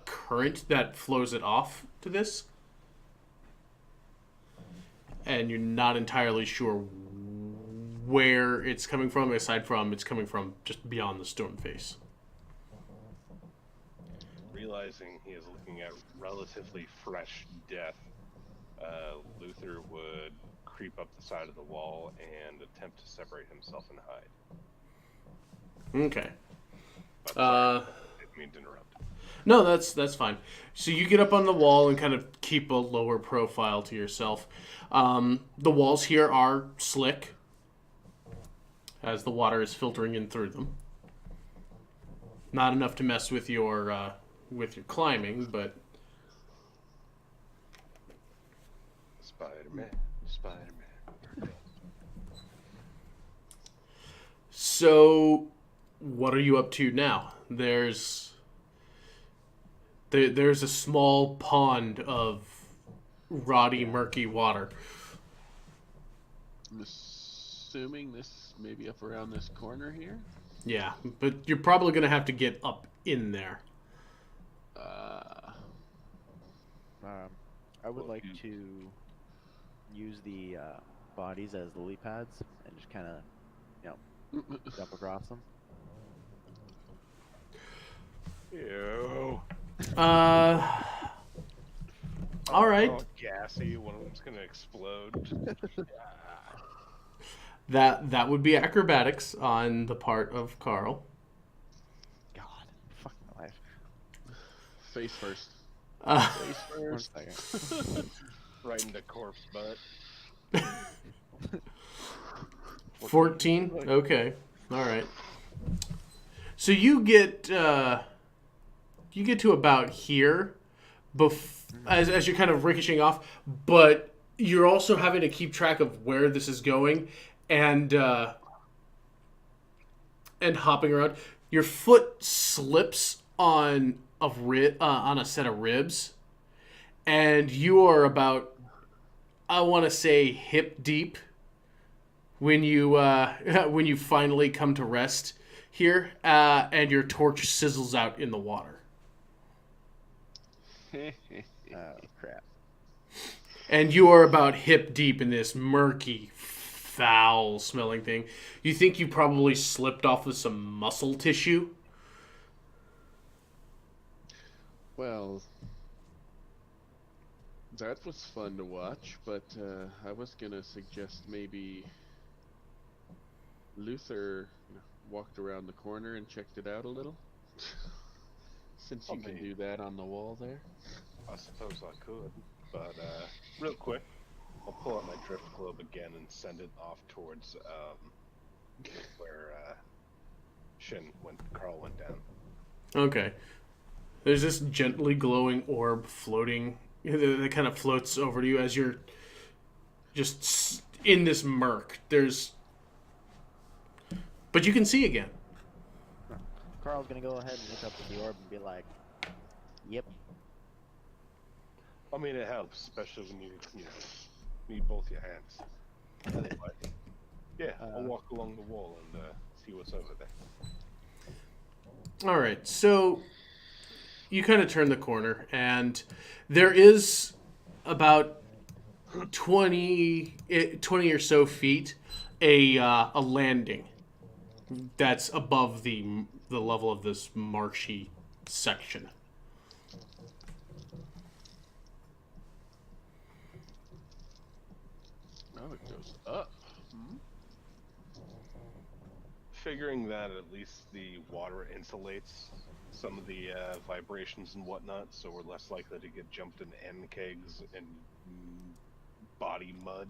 current that flows it off to this. And you're not entirely sure where it's coming from, aside from it's coming from just beyond the storm face. Realizing he is looking at relatively fresh death, Luther would creep up the side of the wall and attempt to separate himself and hide. Okay. But sorry, I didn't mean to interrupt. No, that's fine. So you get up on the wall and kind of keep a lower profile to yourself. The walls here are slick, as the water is filtering in through them. Not enough to mess with your climbing, but Spider-Man. so what are you up to now? There's a small pond of rotty, murky water. I'm assuming this maybe up around this corner here. Yeah, but you're probably going to have to get up in there. I would like to use the bodies as lily pads and just kind of, jump across them. Ew. All right. Oh, gassy. One of them's gonna explode. That would be acrobatics on the part of Carl. God, fuck my life. Face first. One Face first. second. Right in the corpse butt. 14? Okay. All right. So you get to about here as you're kind of ricocheting off, but you're also having to keep track of where this is going and hopping around. Your foot slips on a set of ribs, and you are about, I want to say, hip deep when you finally come to rest here, and your torch sizzles out in the water. Oh, crap. And you are about hip deep in this murky, foul-smelling thing. You think you probably slipped off with some muscle tissue? Well, that was fun to watch, but I was gonna suggest maybe Luther walked around the corner and checked it out a little. Since you can do that on the wall there. I suppose I could, but real quick, I'll pull out my drift globe again and send it off towards where Carl went down. Okay. There's this gently glowing orb floating that kind of floats over to you as you're just in this murk. But you can see again. Carl's gonna go ahead and look up at the orb and be like, "Yep." I mean, it helps, especially when you need both your hands. Anyway, yeah, I'll walk along the wall and see what's over there. All right, so you kind of turn the corner, and there is about 20 or so feet a landing that's above the level of this marshy section. Oh, it goes up. Figuring that at least the water insulates some of the vibrations and whatnot, so we're less likely to get jumped in end kegs and body mud.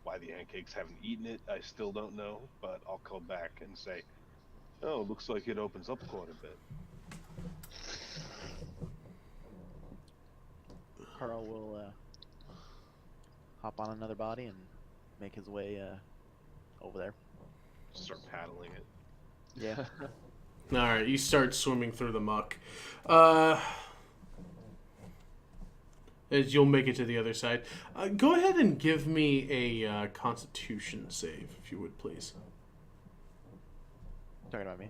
Why the ant cakes haven't eaten it, I still don't know, but I'll call back and say, oh, looks like it opens up quite a bit. Carl will hop on another body and make his way over there. Start paddling it. Yeah. All right, you start swimming through the muck. As you'll make it to the other side. Go ahead and give me a Constitution save, if you would, please. Talking about me.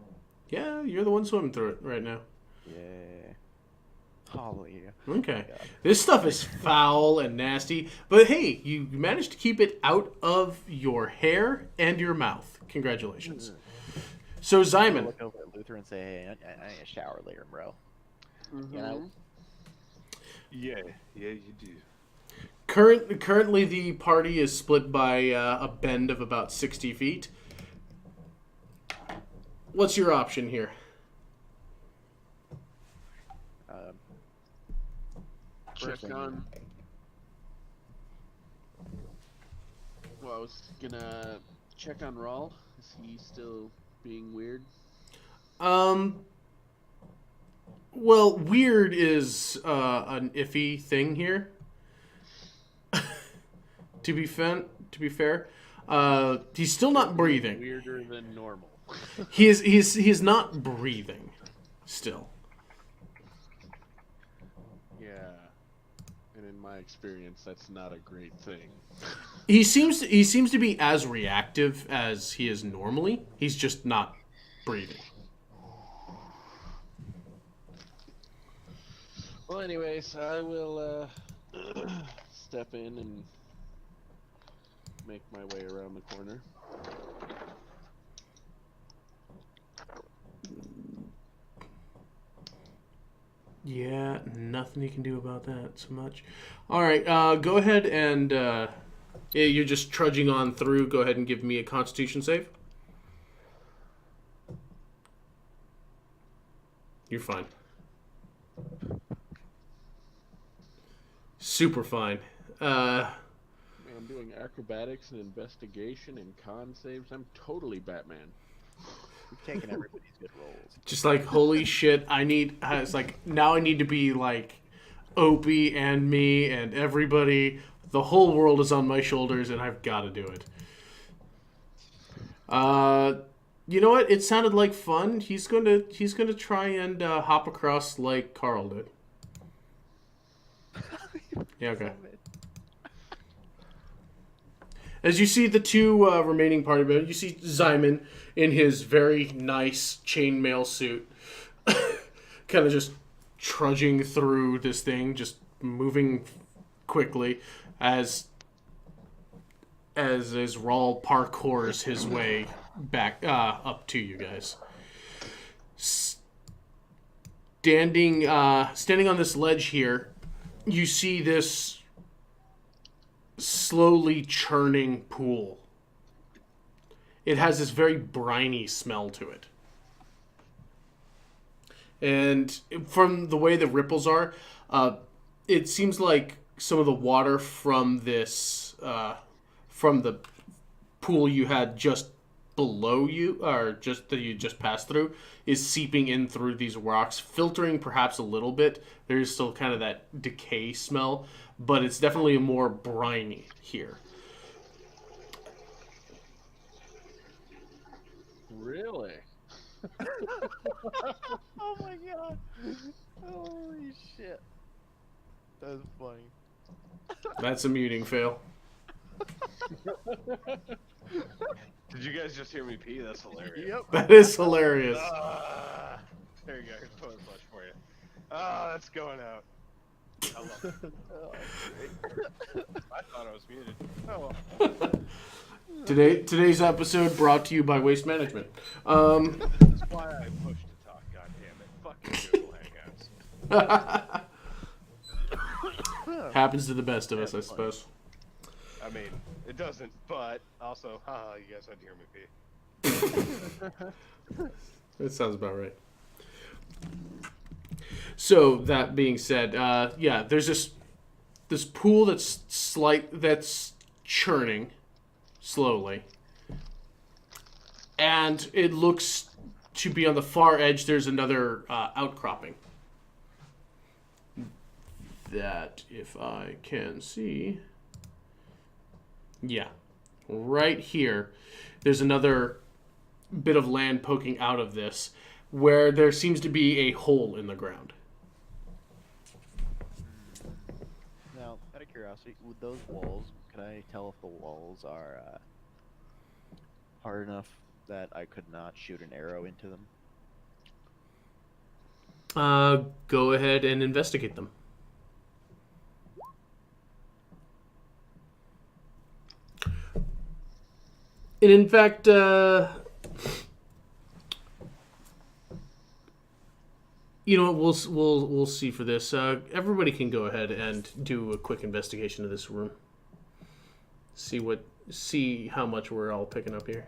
Yeah, you're the one swimming through it right now. Yeah. Hallelujah. Okay. God. This stuff is foul and nasty, but hey, you managed to keep it out of your hair and your mouth. Congratulations. So, I'll Zyman. look over at Luther and say, hey, I need a shower later, bro. Mm-hmm. You know? Yeah, you do. Currently, the party is split by a bend of about 60 feet. What's your option here? First Check thing- on. Well, I was gonna check on Rawl. Is he still being weird? Well, weird is an iffy thing here. to be fair, he's still not breathing. Weirder than normal. He is not breathing still. Yeah. And in my experience, that's not a great thing. He seems to be as reactive as he is normally. He's just not breathing. Well, anyways, I will step in and make my way around the corner. Yeah, nothing you can do about that so much. All right, go ahead and yeah, you're just trudging on through. Go ahead and give me a Constitution save. You're fine. Super fine. Man, I'm doing acrobatics and investigation and con saves. I'm totally Batman. We've taken everybody's good rolls. Just like, holy shit, it's like, now I need to be like Opie and me and everybody. The whole world is on my shoulders and I've got to do it. You know what? It sounded like fun. He's going to try and hop across like Carl did. Yeah, okay. As you see the two remaining party members, you see Zyman in his very nice chainmail suit, kind of just trudging through this thing, just moving quickly as Rawl parkours his way back up to you guys. Standing on this ledge here, you see this slowly churning pool. It has this very briny smell to it. And from the way the ripples are, it seems like some of the water from this, from the pool you had just below you, or just that you just passed through, is seeping in through these rocks, filtering perhaps a little bit. There's still kind of that decay smell, but it's definitely more briny here. Really? Oh my god. Holy shit. That's funny. That's a muting fail. Did you guys just hear me pee? That's hilarious. Yep. That is hilarious. There you go. Here's toilet flush for you. That's going out. I love it. Oh, I thought I was muted. Oh well. Today's episode brought to you by Waste Management. That's why I push to talk. God damn it. Fucking Google Hangouts. Happens to the best of us, I suppose. I mean, it doesn't, but also, haha, you guys had to hear me pee. That sounds about right. So that being said, yeah, there's this pool that's churning slowly, and it looks to be on the far edge. There's another outcropping. That, if I can see, yeah, right here, there's another bit of land poking out of this, where there seems to be a hole in the ground. Now, out of curiosity, with those walls, could I tell if the walls are hard enough that I could not shoot an arrow into them? Go ahead and investigate them. And in fact, you know what, we'll see for this. Everybody can go ahead and do a quick investigation of this room. See how much we're all picking up here.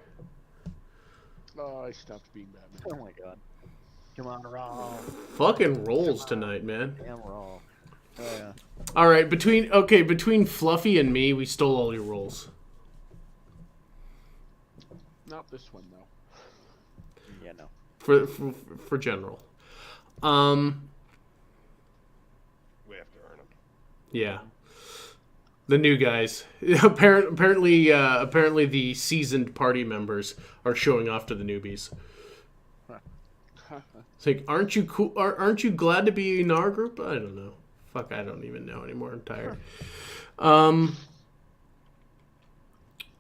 Oh, I stopped being Batman. Oh my god. Come on, Raw. Fucking rolls tonight, man. Damn Raw. Oh yeah. All right, between Fluffy and me, we stole all your rolls. Not this one though. Yeah, no. For general. We have to earn them. Yeah. The new guys. Apparently the seasoned party members are showing off to the newbies. It's like, aren't you cool? Aren't you glad to be in our group? I don't know. Fuck, I don't even know anymore. I'm tired.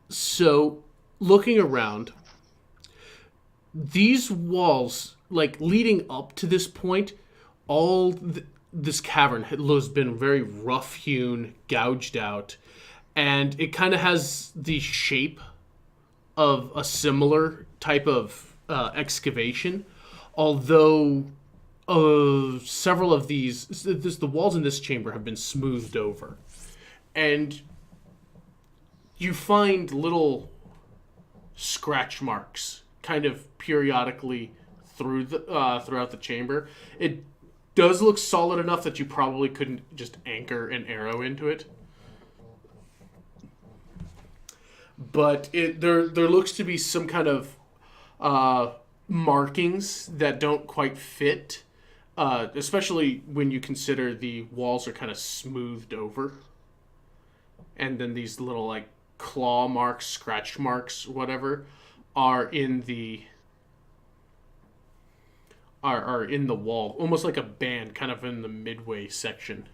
So, looking around, these walls, like leading up to this point, this cavern has been very rough hewn, gouged out, and it kind of has the shape of a similar type of excavation. Although several of the walls in this chamber have been smoothed over. And you find little scratch marks kind of periodically throughout the chamber. It does look solid enough that you probably couldn't just anchor an arrow into it. But there looks to be some kind of markings that don't quite fit, especially when you consider the walls are kind of smoothed over, and then these little like claw marks, scratch marks, whatever, are in the wall, almost like a band, kind of in the midway section.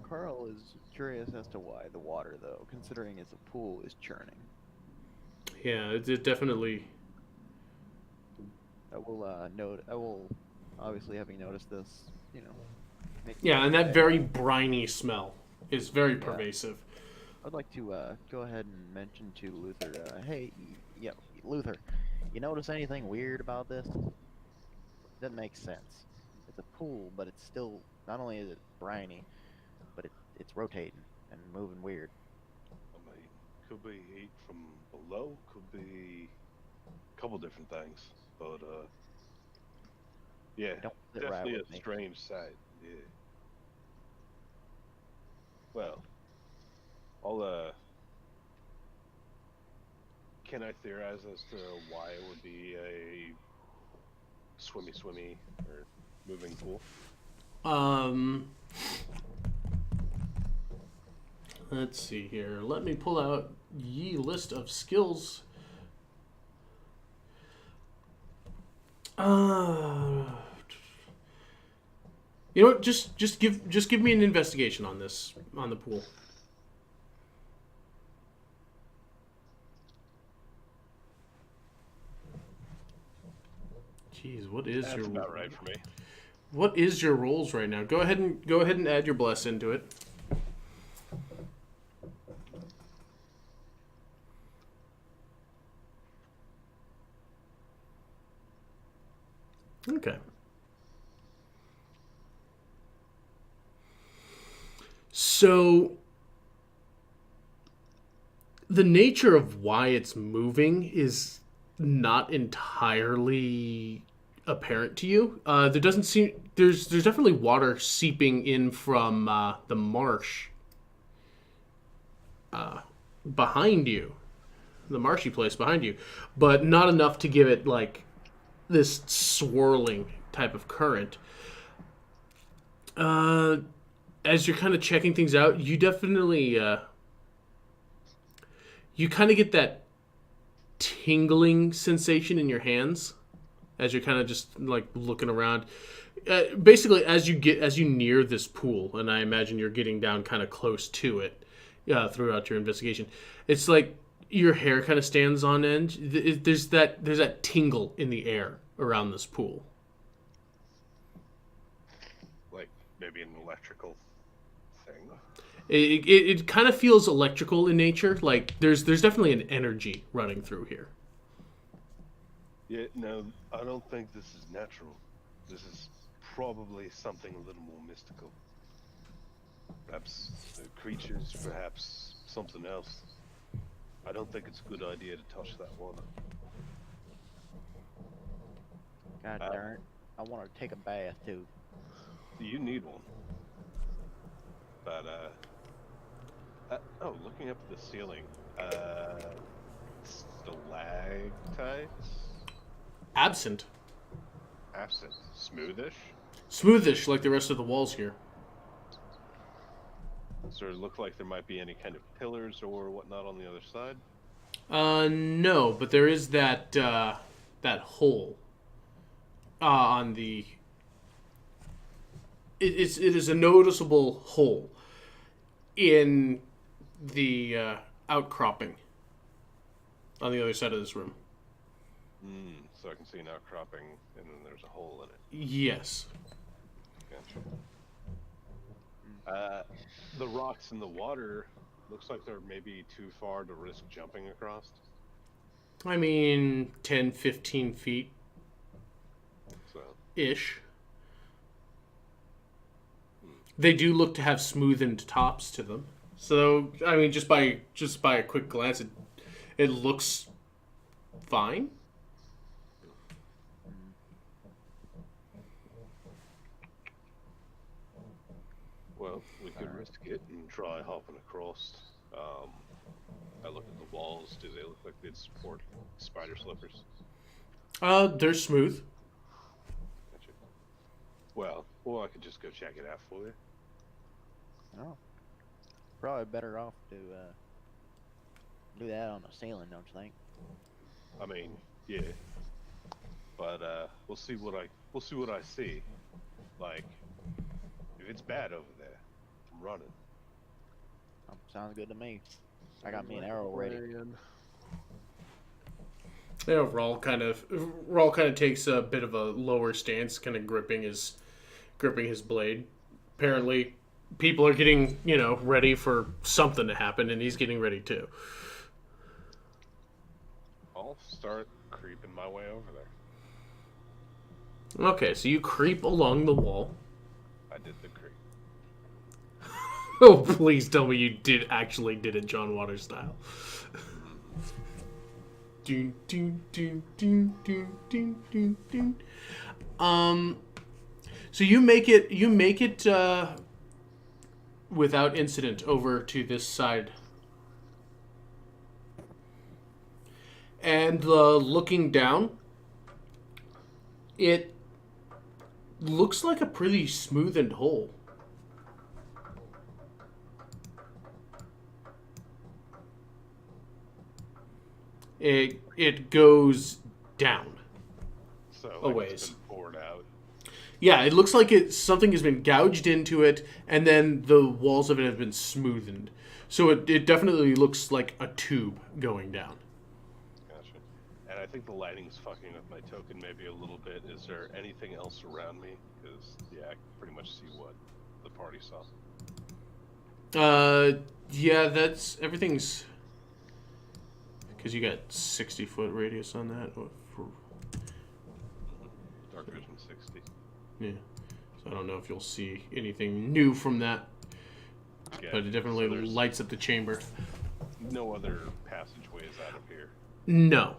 Carl is curious as to why the water, though, considering it's a pool, is churning. Yeah, it definitely. I will obviously, having noticed this, Yeah, and that very briny smell is very pervasive. I'd like to go ahead and mention to Luther, hey, Luther, you notice anything weird about this? Doesn't make sense. It's a pool, but it's still, not only is it briny, but it's rotating and moving weird. I mean, could be heat from below, could be a couple different things, but yeah, Don't sit right definitely with a me. strange sight. Yeah. Well, I'll can I theorize as to why it would be a swimmy or moving pool? Let's see here. Let me pull out ye list of skills. You know what? Just give me an investigation on this, on the pool. Jeez, what is That's your about right for me. What is your rolls right now? Go ahead and add your bless into it. Okay. So the nature of why it's moving is not entirely apparent to you. There doesn't seem there's definitely water seeping in from the marsh behind you, the marshy place behind you, but not enough to give it like this swirling type of current. as you're kind of checking things out, you definitely you kind of get that tingling sensation in your hands as you're kind of just like looking around. Basically, as you near this pool, and I imagine you're getting down kind of close to it throughout your investigation, it's like your hair kind of stands on end. There's that tingle in the air around this pool. Like maybe an electrical thing. It kind of feels electrical in nature. Like there's definitely an energy running through here. Yeah, no, I don't think this is natural. This is probably something a little more mystical. Perhaps creatures, perhaps something else. I don't think it's a good idea to touch that water. God darn it. I want to take a bath too. You need one. But, oh, looking up at the ceiling, stalactites? Absent. Absent. Smoothish? Smoothish, like the rest of the walls here. Does there look like there might be any kind of pillars or whatnot on the other side? No, but there is that hole on the. It is a noticeable hole in the outcropping on the other side of this room. So I can see an outcropping, and then there's a hole in it. Yes. Gotcha. The rocks in the water looks like they're maybe too far to risk jumping across. I mean, 10, 15 feet So, ish. They do look to have smoothened tops to them. So, I mean, just by a quick glance, it looks fine. well, we could risk it and try hopping across. I look at the walls. Do they look like they'd support spider slippers? They're smooth. Gotcha. Well, or I could just go check it out for you. Oh. Probably better off to do that on the ceiling, don't you think? I mean, yeah. But we'll see what I see. Like, if it's bad over there, I'm running. Oh, sounds good to me. I got me an arrow ready. Yeah, Rawl kind of takes a bit of a lower stance, kind of gripping his blade. Apparently, people are getting ready for something to happen, and he's getting ready too. I'll start creeping my way over there. Okay, so you creep along the wall. I did the creep. Oh, please tell me you actually did it John Waters style. Dun, dun, dun, dun, dun, dun, dun, dun. So you make it without incident over to this side. And looking down, it looks like a pretty smoothened hole. It goes down So a like ways. it's been poured out. Yeah, it looks like something has been gouged into it, and then the walls of it have been smoothened. So it definitely looks like a tube going down. Gotcha. And I think the lighting's fucking with my token maybe a little bit. Is there anything else around me? Because, yeah, I can pretty much see what the party saw. Yeah, everything's... Because you got 60-foot radius on that. Dark vision 60. Yeah. So I don't know if you'll see anything new from that. Yeah, But it definitely so there's lights up the chamber. no other passageways out of here. No.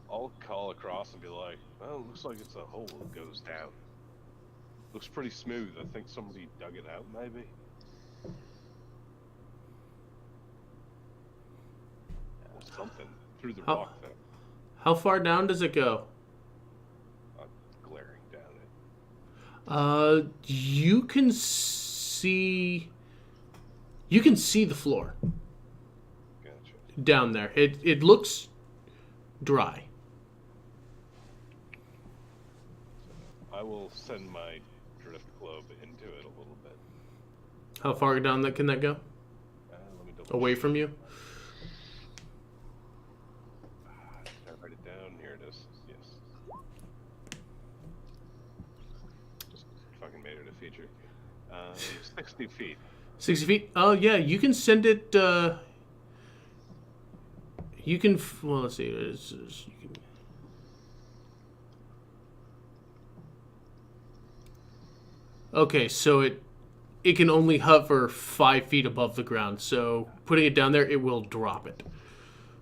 I'll call across and be like, well, it looks like it's a hole that goes down. Looks pretty smooth. I think somebody dug it out, maybe. Or something through the How- rock thing. How far down does it go? I'm glaring down You can see. You can see the floor Gotcha. down there. It looks dry. I will send my drift globe into it a little bit. How far down that can that go? Let me double Away check. from you? Did I write it down? Here it is. Yes. Just fucking made it a feature. 60 feet. 60 feet? Oh, yeah, you can send it. You can. Well, let's see. You can, okay, so it can only hover 5 feet above the ground. So putting it down there, it will drop it.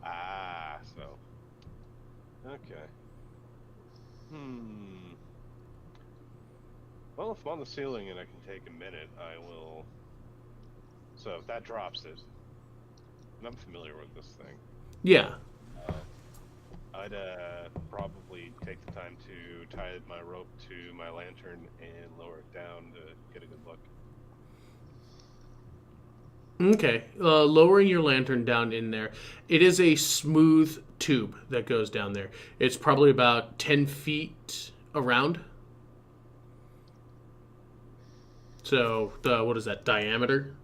Ah, so. Okay. Well, if I'm on the ceiling and I can take a minute, I will. So if that drops it, and I'm familiar with this thing, Yeah. I'd probably take the time to tie my rope to my lantern and lower it down to get a good look. Okay. Lowering your lantern down in there. It is a smooth tube that goes down there. It's probably about 10 feet around. So, what is that, diameter?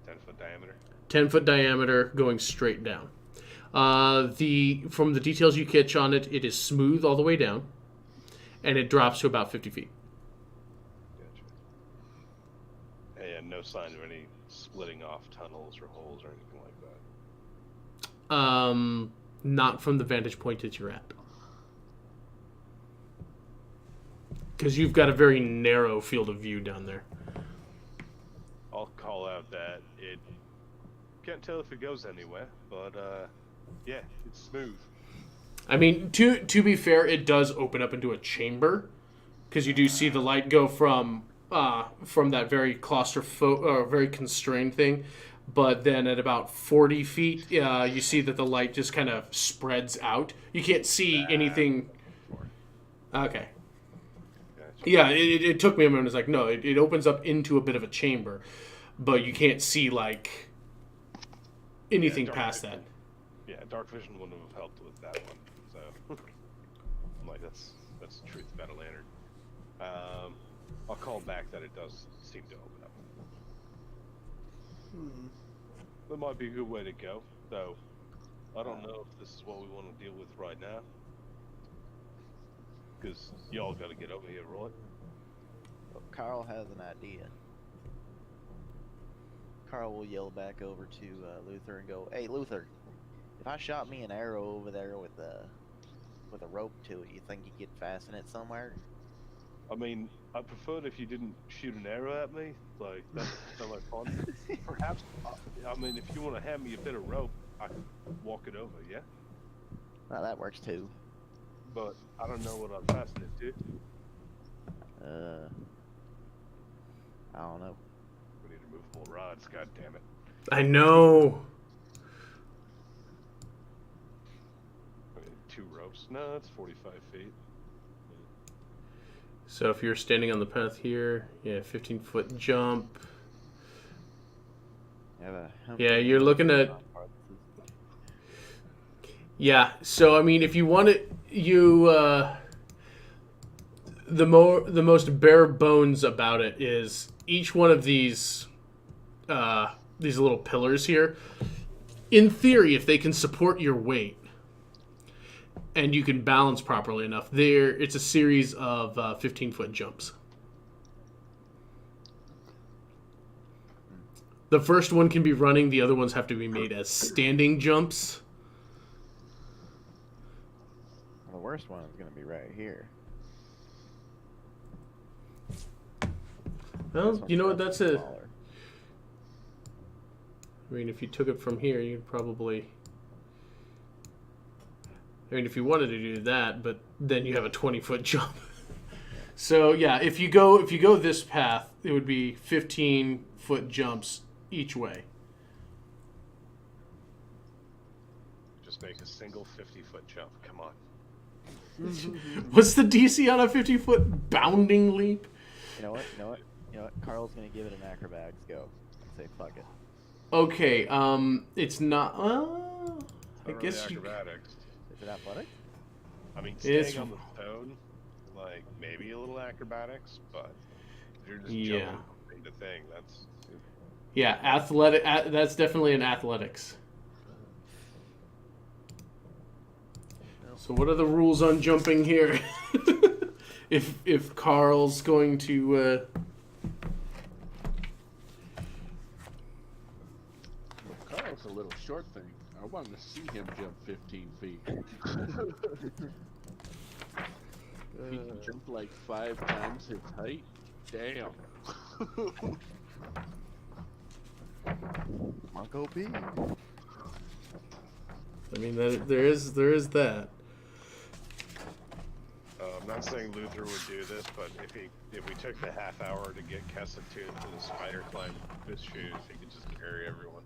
10-foot diameter. 10-foot diameter going straight down. From the details you catch on it, it is smooth all the way down, and it drops to about 50 feet. Gotcha. And no sign of any splitting off tunnels or holes or anything like that. Not from the vantage point that you're at. Because you've got a very narrow field of view down there. I'll call out that it can't tell if it goes anywhere, but yeah, it's smooth. I mean, to be fair, it does open up into a chamber, because you do see the light go from that very very constrained thing, but then at about 40 feet, you see that the light just kind of spreads out. You can't see anything. Okay. Gotcha. Yeah, it took me a moment. It's like, no, it opens up into a bit of a chamber, but you can't see, like, anything dark past vision. that. Yeah, dark vision wouldn't have helped with that one. So I'm like, that's the truth about a lantern. I'll call back that it does seem to open up. That might be a good way to go, though. I don't know if this is what we want to deal with right now. Because y'all got to get over here, right? Well, Carl has an idea. Carl will yell back over to Luther and go, "Hey, Luther, if I shot me an arrow over there with a rope to it, you think you could fasten it somewhere?" I mean, I preferred if you didn't shoot an arrow at me. Like, that's so much fun. Perhaps, I mean, if you want to hand me a bit of rope, I can walk it over, yeah? Well, that works too. But I don't know what I'm fastening it to. I don't know. We need removable rods, god damn it. I know. I mean, 2 ropes? No, that's 45 feet. So if you're standing on the path here, 15-foot jump. Yeah, you're looking at. Yeah, so I mean, if you want it, the most bare bones about it is each one of these little pillars here. In theory, if they can support your weight and you can balance properly enough, it's a series of 15-foot jumps. The first one can be running; the other ones have to be made as standing jumps. Well, the worst one is going to be right here. Well, you know what? That's a. Smaller. I mean, if you took it from here, you'd probably. I mean, if you wanted to do that, but then you have a 20-foot jump. So yeah, if you go this path, it would be 15-foot jumps each way. Just make a single 50-foot jump. Come on. What's the DC on a 50-foot bounding leap? You know what? Carl's gonna give it an acrobatics go. Say fuck it. Okay, it's not. I Not guess really you. acrobatics. Is it athletics? I mean, It's- staying on the stone, like maybe a little acrobatics, but if you're just Yeah. jumping from thing to thing, that's Yeah, athletic. That's definitely an athletics. So what are the rules on jumping here? if Carl's going to. Carl's a little short thing. I want to see him jump 15 feet. If he can jump like 5 times his height, damn. Monko B. I mean, there is that. I'm not saying Luther would do this, but if we took the half hour to get Kessa to the spider climb his shoes, he could just carry everyone.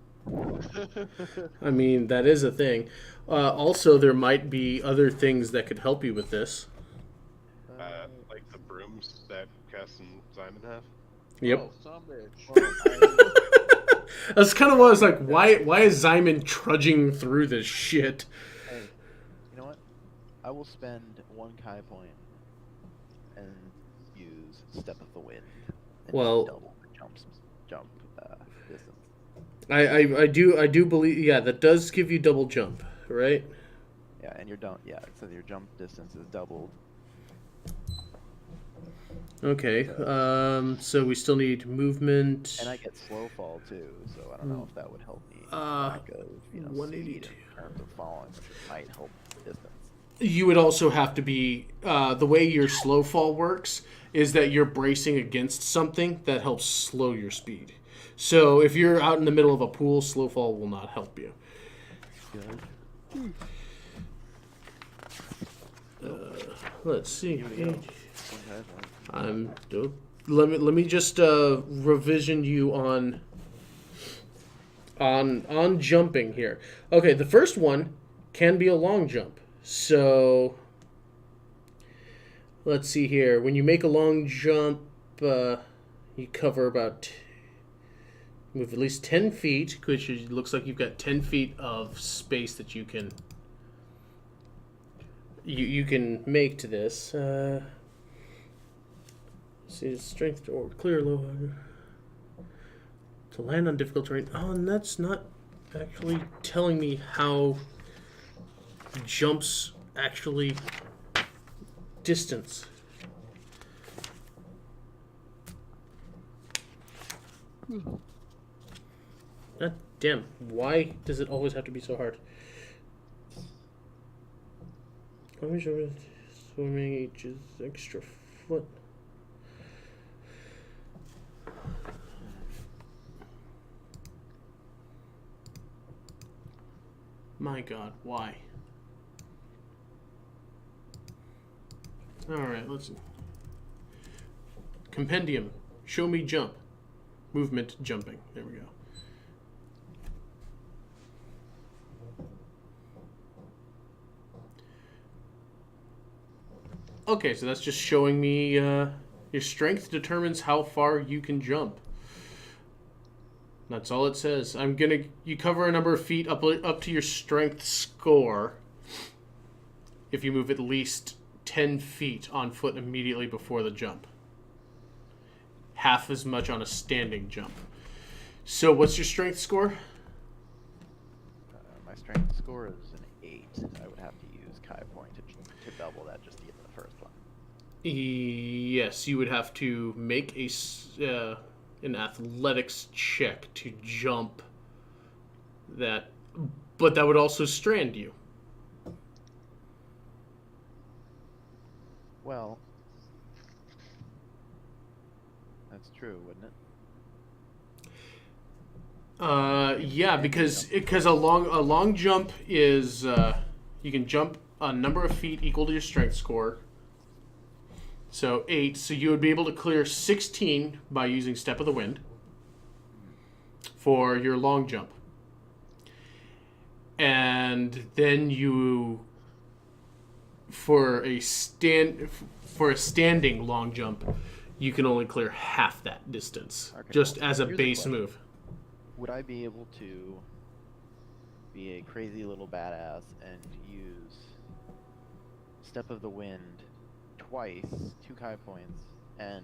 I mean, that is a thing. Also, there might be other things that could help you with this. Like the brooms that Cass and Simon have. Yep. Oh, some bitch. That's kind of what I was like. Why is Zyman trudging through this shit? Hey, you know what? I will spend 1 Kai point and use Step of the Wind. And Well- double the jump distance. I do believe. Yeah, that does give you double jump, right? Yeah, and so your jump distance is doubled. Okay. So we still need movement. And I get slow fall too, so I don't know if that would help me. Lack of, 182. speed in terms of falling, which might help distance. You would also have to be the way your slow fall works is that you're bracing against something that helps slow your speed. So if you're out in the middle of a pool, slow fall will not help you. Good. Let's see. One Kai point. Let me just revision you on jumping here. Okay, the first one can be a long jump. So let's see here. When you make a long jump, you cover move at least 10 feet, which looks like you've got 10 feet of space that you can make to this. See, strength or clear low to land on difficult terrain. Oh, and that's not actually telling me how jumps actually distance. God damn, why does it always have to be so hard? Swimming each is extra foot. My God, why? Alright, let's see. Compendium. Show me jump. Movement jumping. There we go. Okay, so that's just showing me your strength determines how far you can jump. That's all it says. You cover a number of feet up to your strength score if you move at least 10 feet on foot immediately before the jump. Half as much on a standing jump. So what's your strength score? My strength score is an 8. I would have to use Kai point to double that just to get the first one. Yes, you would have to make an athletics check to jump that, but that would also strand you. Well, that's true, wouldn't it? Yeah, because a long jump is you can jump a number of feet equal to your strength score. So 8. So you would be able to clear 16 by using Step of the Wind for your long jump. And then you for a standing long jump, you can only clear half that distance, Okay, just well, as a here's a base question. move. Would I be able to be a crazy little badass and use Step of the Wind twice, 2 Kai points, and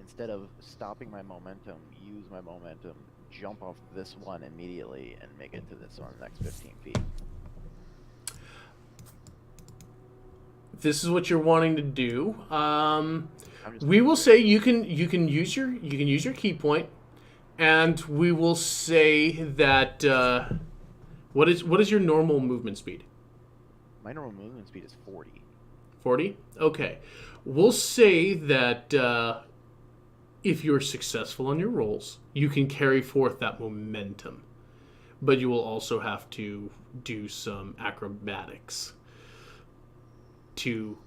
instead of stopping my momentum, use my momentum, jump off this one immediately, and make it to this one the next 15 feet? If this is what you're wanting to do, I'm just we will curious. say you can use your key point, and we will say that what is your normal movement speed? My normal movement speed is 40. 40? Okay. We'll say that if you're successful on your rolls, you can carry forth that momentum. But you will also have to do some acrobatics to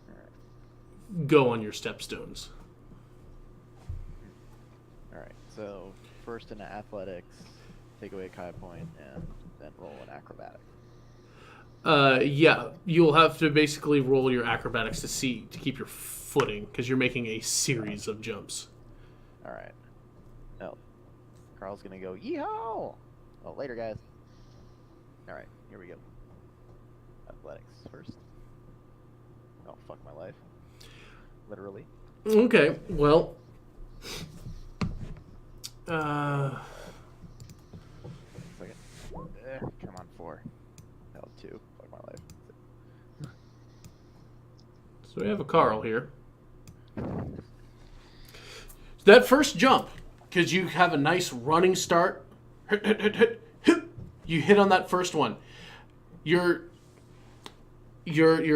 go on your stepstones. Alright, so first in athletics, take away a Kai point, and then roll an acrobatic. Yeah, you'll have to basically roll your acrobatics to keep your footing because you're making a series of jumps. Alright. Oh. Carl's gonna go, yeehaw! Well, later, guys. Alright, here we go. Athletics first. Oh, fuck my life. Literally. Okay, well, Second. Come on, 4. No, 2. Fuck my life. so we have a Carl here. That first jump, because you have a nice running start, you hit on that first one. Your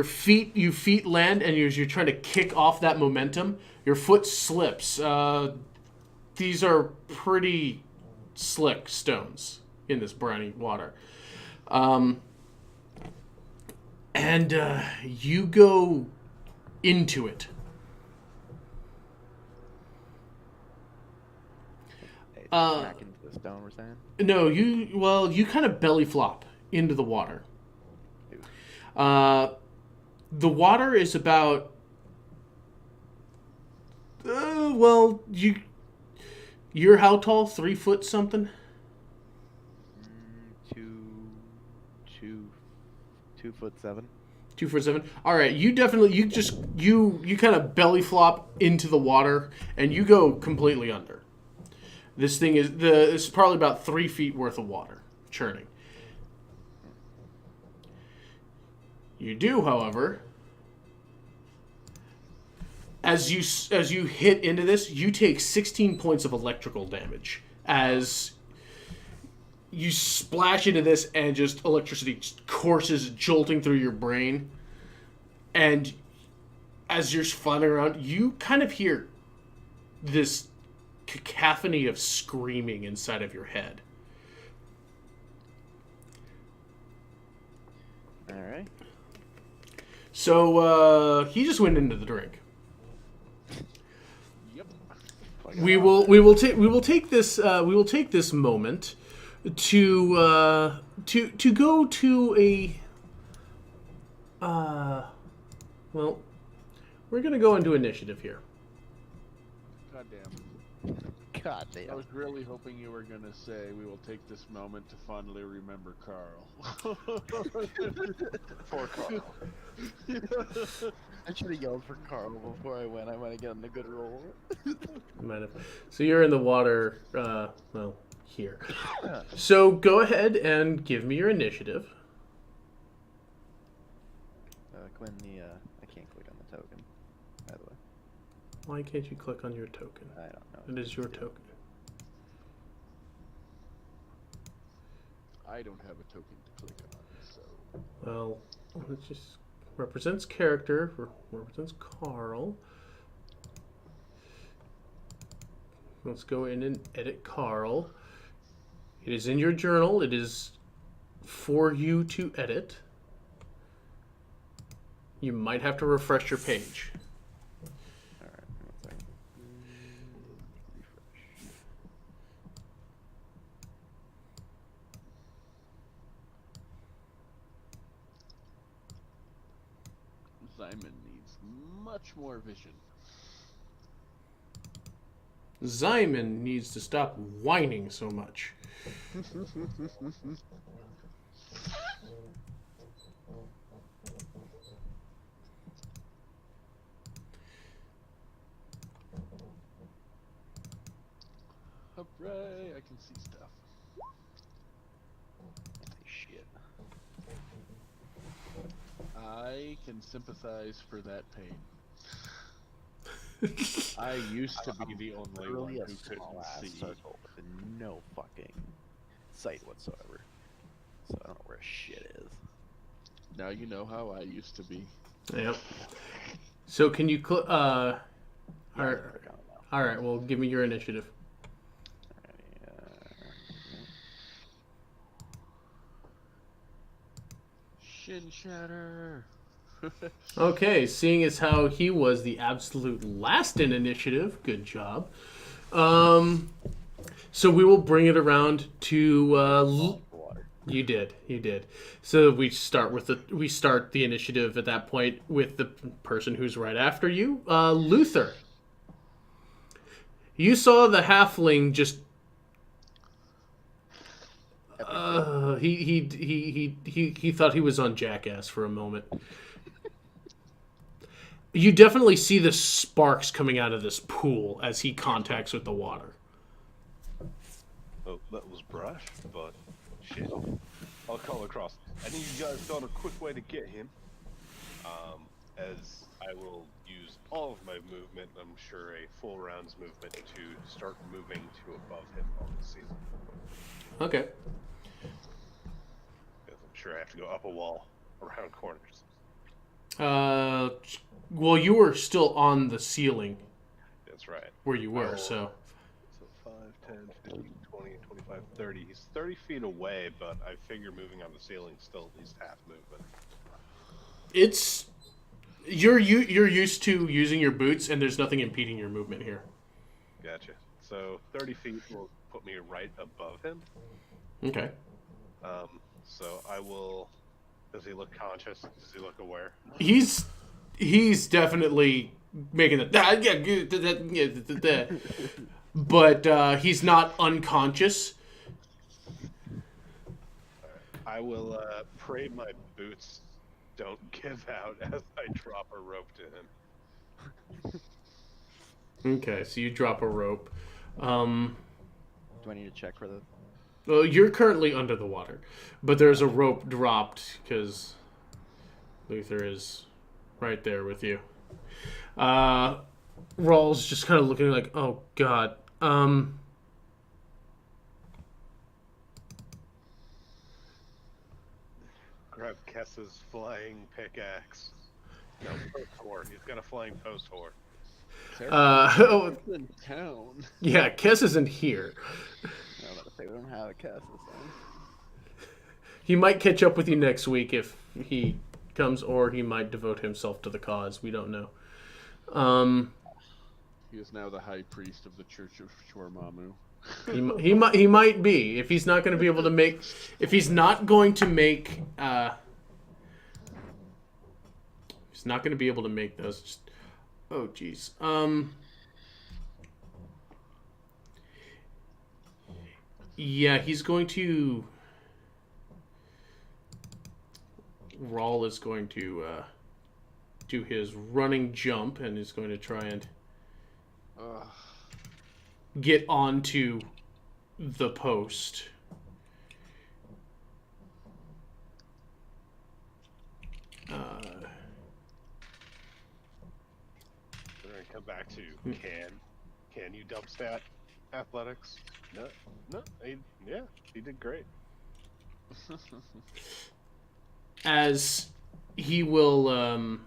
feet land, and you're trying to kick off that momentum. Your foot slips. These are pretty slick stones in this briny water. And you go into it. Hey, smack into the stone, we're saying? No, you kind of belly flop into the water. The water is about you're how tall? 3 foot something? 2 foot 7. 2 foot 7. All right, you kind of belly flop into the water and you go completely under. This is probably about 3 feet worth of water churning. You do, however, as you hit into this, you take 16 points of electrical damage as you splash into this, and just electricity just courses jolting through your brain. And as you're flying around, you kind of hear this cacophony of screaming inside of your head. All right. So he just went into the drink. Yep. We will take this moment to go to a well, we're gonna go into initiative here. Goddamn. God I damn. was really hoping you were gonna say we will take this moment to fondly remember Carl. For Carl. I should have yelled for Carl before I went. I might have gotten a good roll. Might have. So you're in the water. Here. So go ahead and give me your initiative. Quinn, I can't click on the token, by the way. Why can't you click on your token? I don't know. It is your token. I don't have a token to click on, so Well, it just represents character. Represents Carl. Let's go in and edit Carl. It is in your journal. It is for you to edit. You might have to refresh your page. Alright, 1 second. Refresh. Simon needs much more vision. Zyman needs to stop whining so much. Hooray, I can see stuff. Shit. I can sympathize for that pain. I used to be the only one Really who a couldn't small ass see. circle with no fucking sight whatsoever. So I don't know where shit is. Now you know how I used to be. Yep. So can you Yeah, Alright. I work on it now. All right, well, give me your initiative. Alrighty, Shin shatter. Okay, seeing as how he was the absolute last in initiative, good job. So we will bring it around to water. you did. So we start the initiative at that point with the person who's right after you, Luther. You saw the halfling just. He thought he was on Jackass for a moment. You definitely see the sparks coming out of this pool as he contacts with the water. Oh, that was brash, but shit. I'll call across. I need you guys found a quick way to get him. As I will use all of my movement, I'm sure a full round's movement, to start moving to above him on the ceiling. Okay. Because I'm sure I have to go up a wall, around corners. Well, you were still on the ceiling That's right. where you were, so. So 5, 10, 15, 20, 25, 30. He's 30 feet away, but I figure moving on the ceiling is still at least half movement. It's you're used to using your boots, and there's nothing impeding your movement here. Gotcha. So 30 feet will put me right above him. Okay. So I will. Does he look conscious? Does he look aware? He's definitely making but he's not unconscious. I will pray my boots don't give out as I drop a rope to him. Okay, so you drop a rope. Do I need to check for the... Well, you're currently under the water, but there's a rope dropped because Luther is right there with you. Rawls just kind of looking like, oh god. Grab Kess's flying pickaxe. No, post whore. He's got a flying post whore. Oh, It's in town. yeah, Kess isn't here. I was about to say, we don't have a cast this time. He might catch up with you next week if he comes, or he might devote himself to the cause. We don't know. He is now the high priest of the Church of Shormamu. He might be if he's not going to be able to make he's not going to be able to make those. Just, oh jeez. Yeah, he's going to. Rawl is going to do his running jump and is going to try and get onto the post. We're gonna come back to can you dump stat athletics? No, he did great. As he will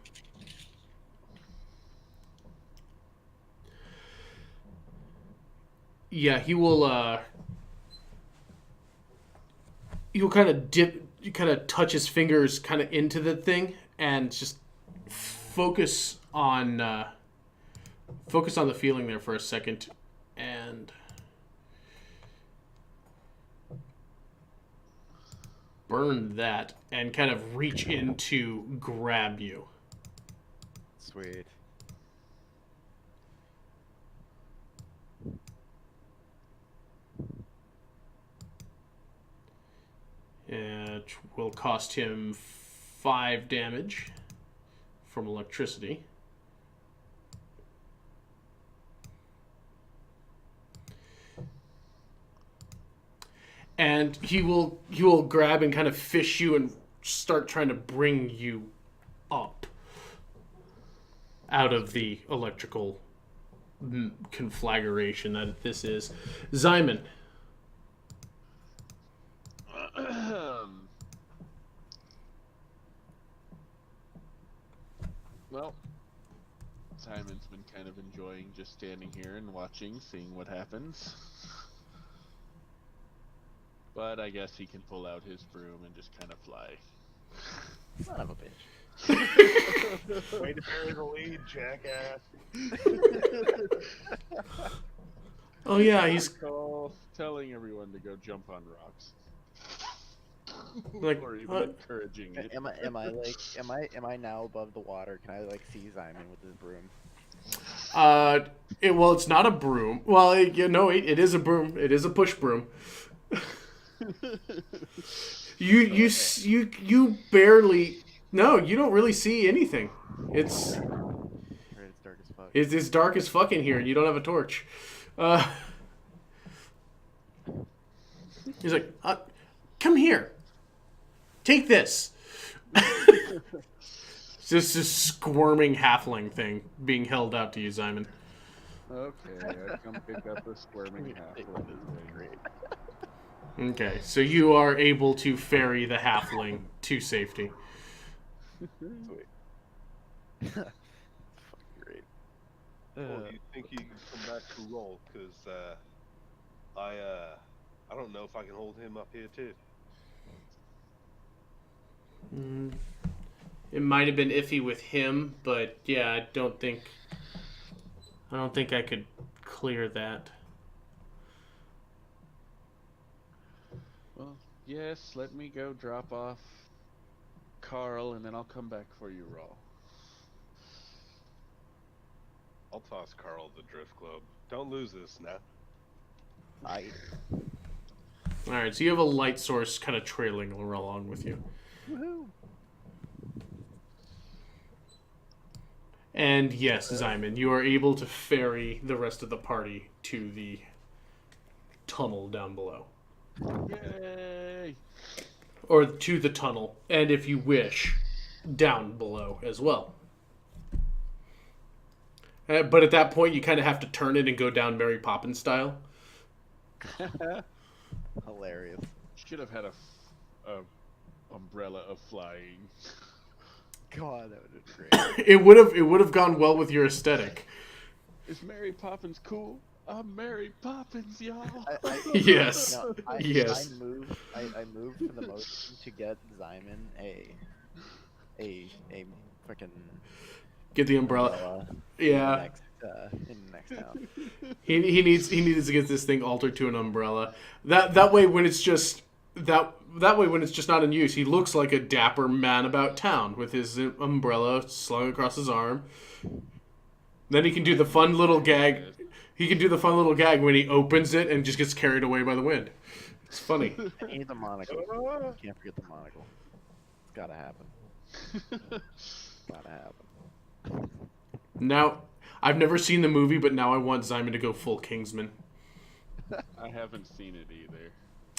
he'll kind of touch his fingers kind of into the thing and just focus on the feeling there for a second and burn that and kind of reach in to grab you. Sweet. It will cost him 5 damage from electricity. And he will grab and kind of fish you and start trying to bring you up out of the electrical conflagration that this is. Zyman. Well, Simon's been kind of enjoying just standing here and watching, seeing what happens. But I guess he can pull out his broom and just kind of fly. Son of a bitch. Way to bury the lead, jackass. Oh yeah, he's telling everyone to go jump on rocks. like, Or even encouraging it. Am I now above the water? Can I like see Simon with his broom? it's not a broom. Well, it is a broom. It is a push broom. You barely. No, you don't really see anything. It's Dark as fuck. it's dark as fuck in here, and you don't have a torch. He's like, come here. Take this. It's just this squirming halfling thing being held out to you, Simon. Okay, I come pick up a squirming halfling. Great. Okay, so you are able to ferry the halfling to safety. Sweet. Fucking great. Well, you think you can come back to roll? Because I don't know if I can hold him up here too. It might have been iffy with him, but yeah, I don't think I could clear that. Well, yes, let me go drop off Carl, and then I'll come back for you, Raw. I'll toss Carl the drift globe. Don't lose this now. All right, so you have a light source kind of trailing along with you. Woohoo! And yes, Zyman, you are able to ferry the rest of the party to the tunnel down below. Yay! Or to the tunnel, and if you wish, down below as well. But at that point, you kind of have to turn it and go down Mary Poppins style. Hilarious. Should have had a umbrella of flying. God, that would have been great. It would have gone well with your aesthetic. Is Mary Poppins cool? I'm Mary Poppins, y'all. Yes. Yes. I moved for the motion to get Zyman a freaking Get the umbrella. Yeah. In the next town. He needs to get this thing altered to an umbrella. That way when it's just that way when it's just not in use, he looks like a dapper man about town with his umbrella slung across his arm. Then he can do the fun little gag. He can do the fun little gag when he opens it and just gets carried away by the wind. It's funny. I need the monocle. Can't forget the monocle. It's gotta happen. Gotta happen. Now, I've never seen the movie, but now I want Zyman to go full Kingsman. I haven't seen it either.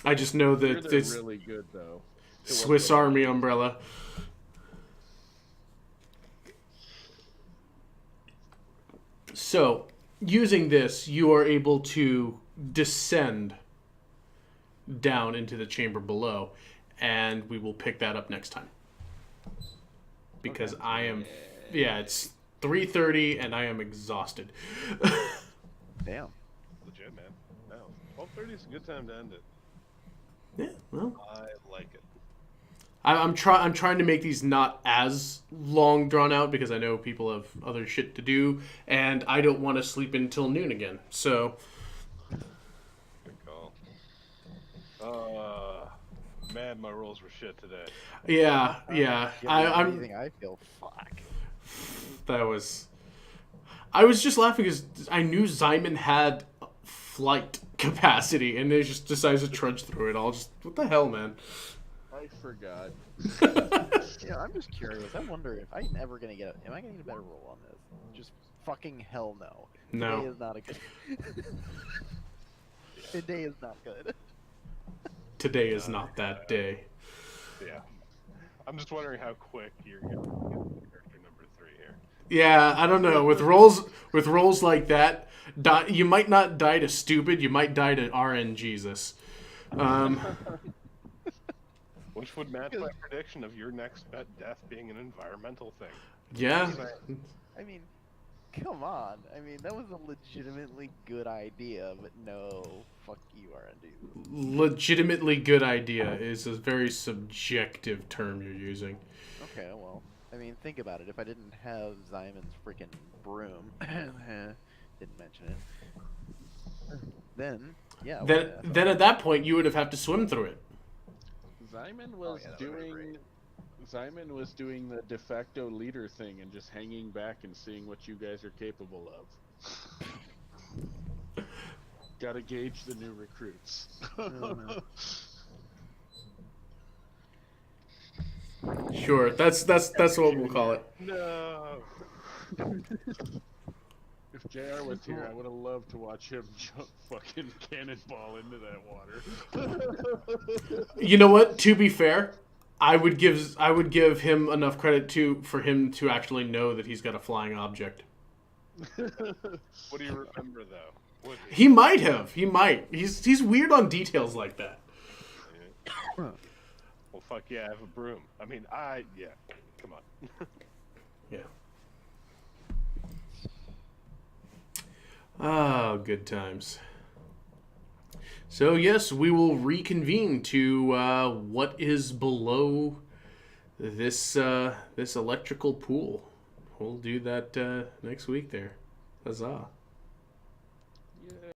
I just know They're that it's really good though. Swiss Army umbrella. So, using this, you are able to descend down into the chamber below, and we will pick that up next time. Because Okay. it's 3:30 and I am exhausted. Damn. Legit, man. No, 12:30 is a good time to end it. Yeah, well, I like it. I'm trying to make these not as long drawn out because I know people have other shit to do, and I don't want to sleep until noon again. So, Good call. Man, my rolls were shit today. yeah. Give me I'm anything I feel. Fuck. That was. I was just laughing because I knew Zyman had flight capacity, and they just decided to trudge through it all. Just what the hell, man? I forgot. Yeah, I'm just curious. I wonder if I'm ever gonna get. Am I gonna get a better roll on this? Just fucking hell no. No. Today is not a good. Today is not good. Today is not that day. Yeah. I'm just wondering how quick you're gonna get character number 3 here. Yeah, I don't know. With rolls like that, you might not die to stupid. You might die to RN Jesus. Which would match my prediction of your next death being an environmental thing. Yeah. I mean, come on. I mean, that was a legitimately good idea, but no, fuck you, R&D. Legitimately good idea is a very subjective term you're using. Okay, well, I mean, think about it. If I didn't have Zyman's freaking broom, didn't mention it, then, yeah. Then at that point, you would have to swim through it. Zyman was Zyman was doing the de facto leader thing and just hanging back and seeing what you guys are capable of. Gotta gauge the new recruits. Sure, that's what we'll call it. No. If JR was here, I would have loved to watch him jump fucking cannonball into that water. You know what? To be fair, I would give him enough credit for him to actually know that he's got a flying object. What do you remember though? Would He might have. He might. He's weird on details like that. Well, fuck yeah, I have a broom. I mean, yeah. Come on. Yeah. Ah, good times. So yes, we will reconvene to what is below this electrical pool. We'll do that next week there. Huzzah.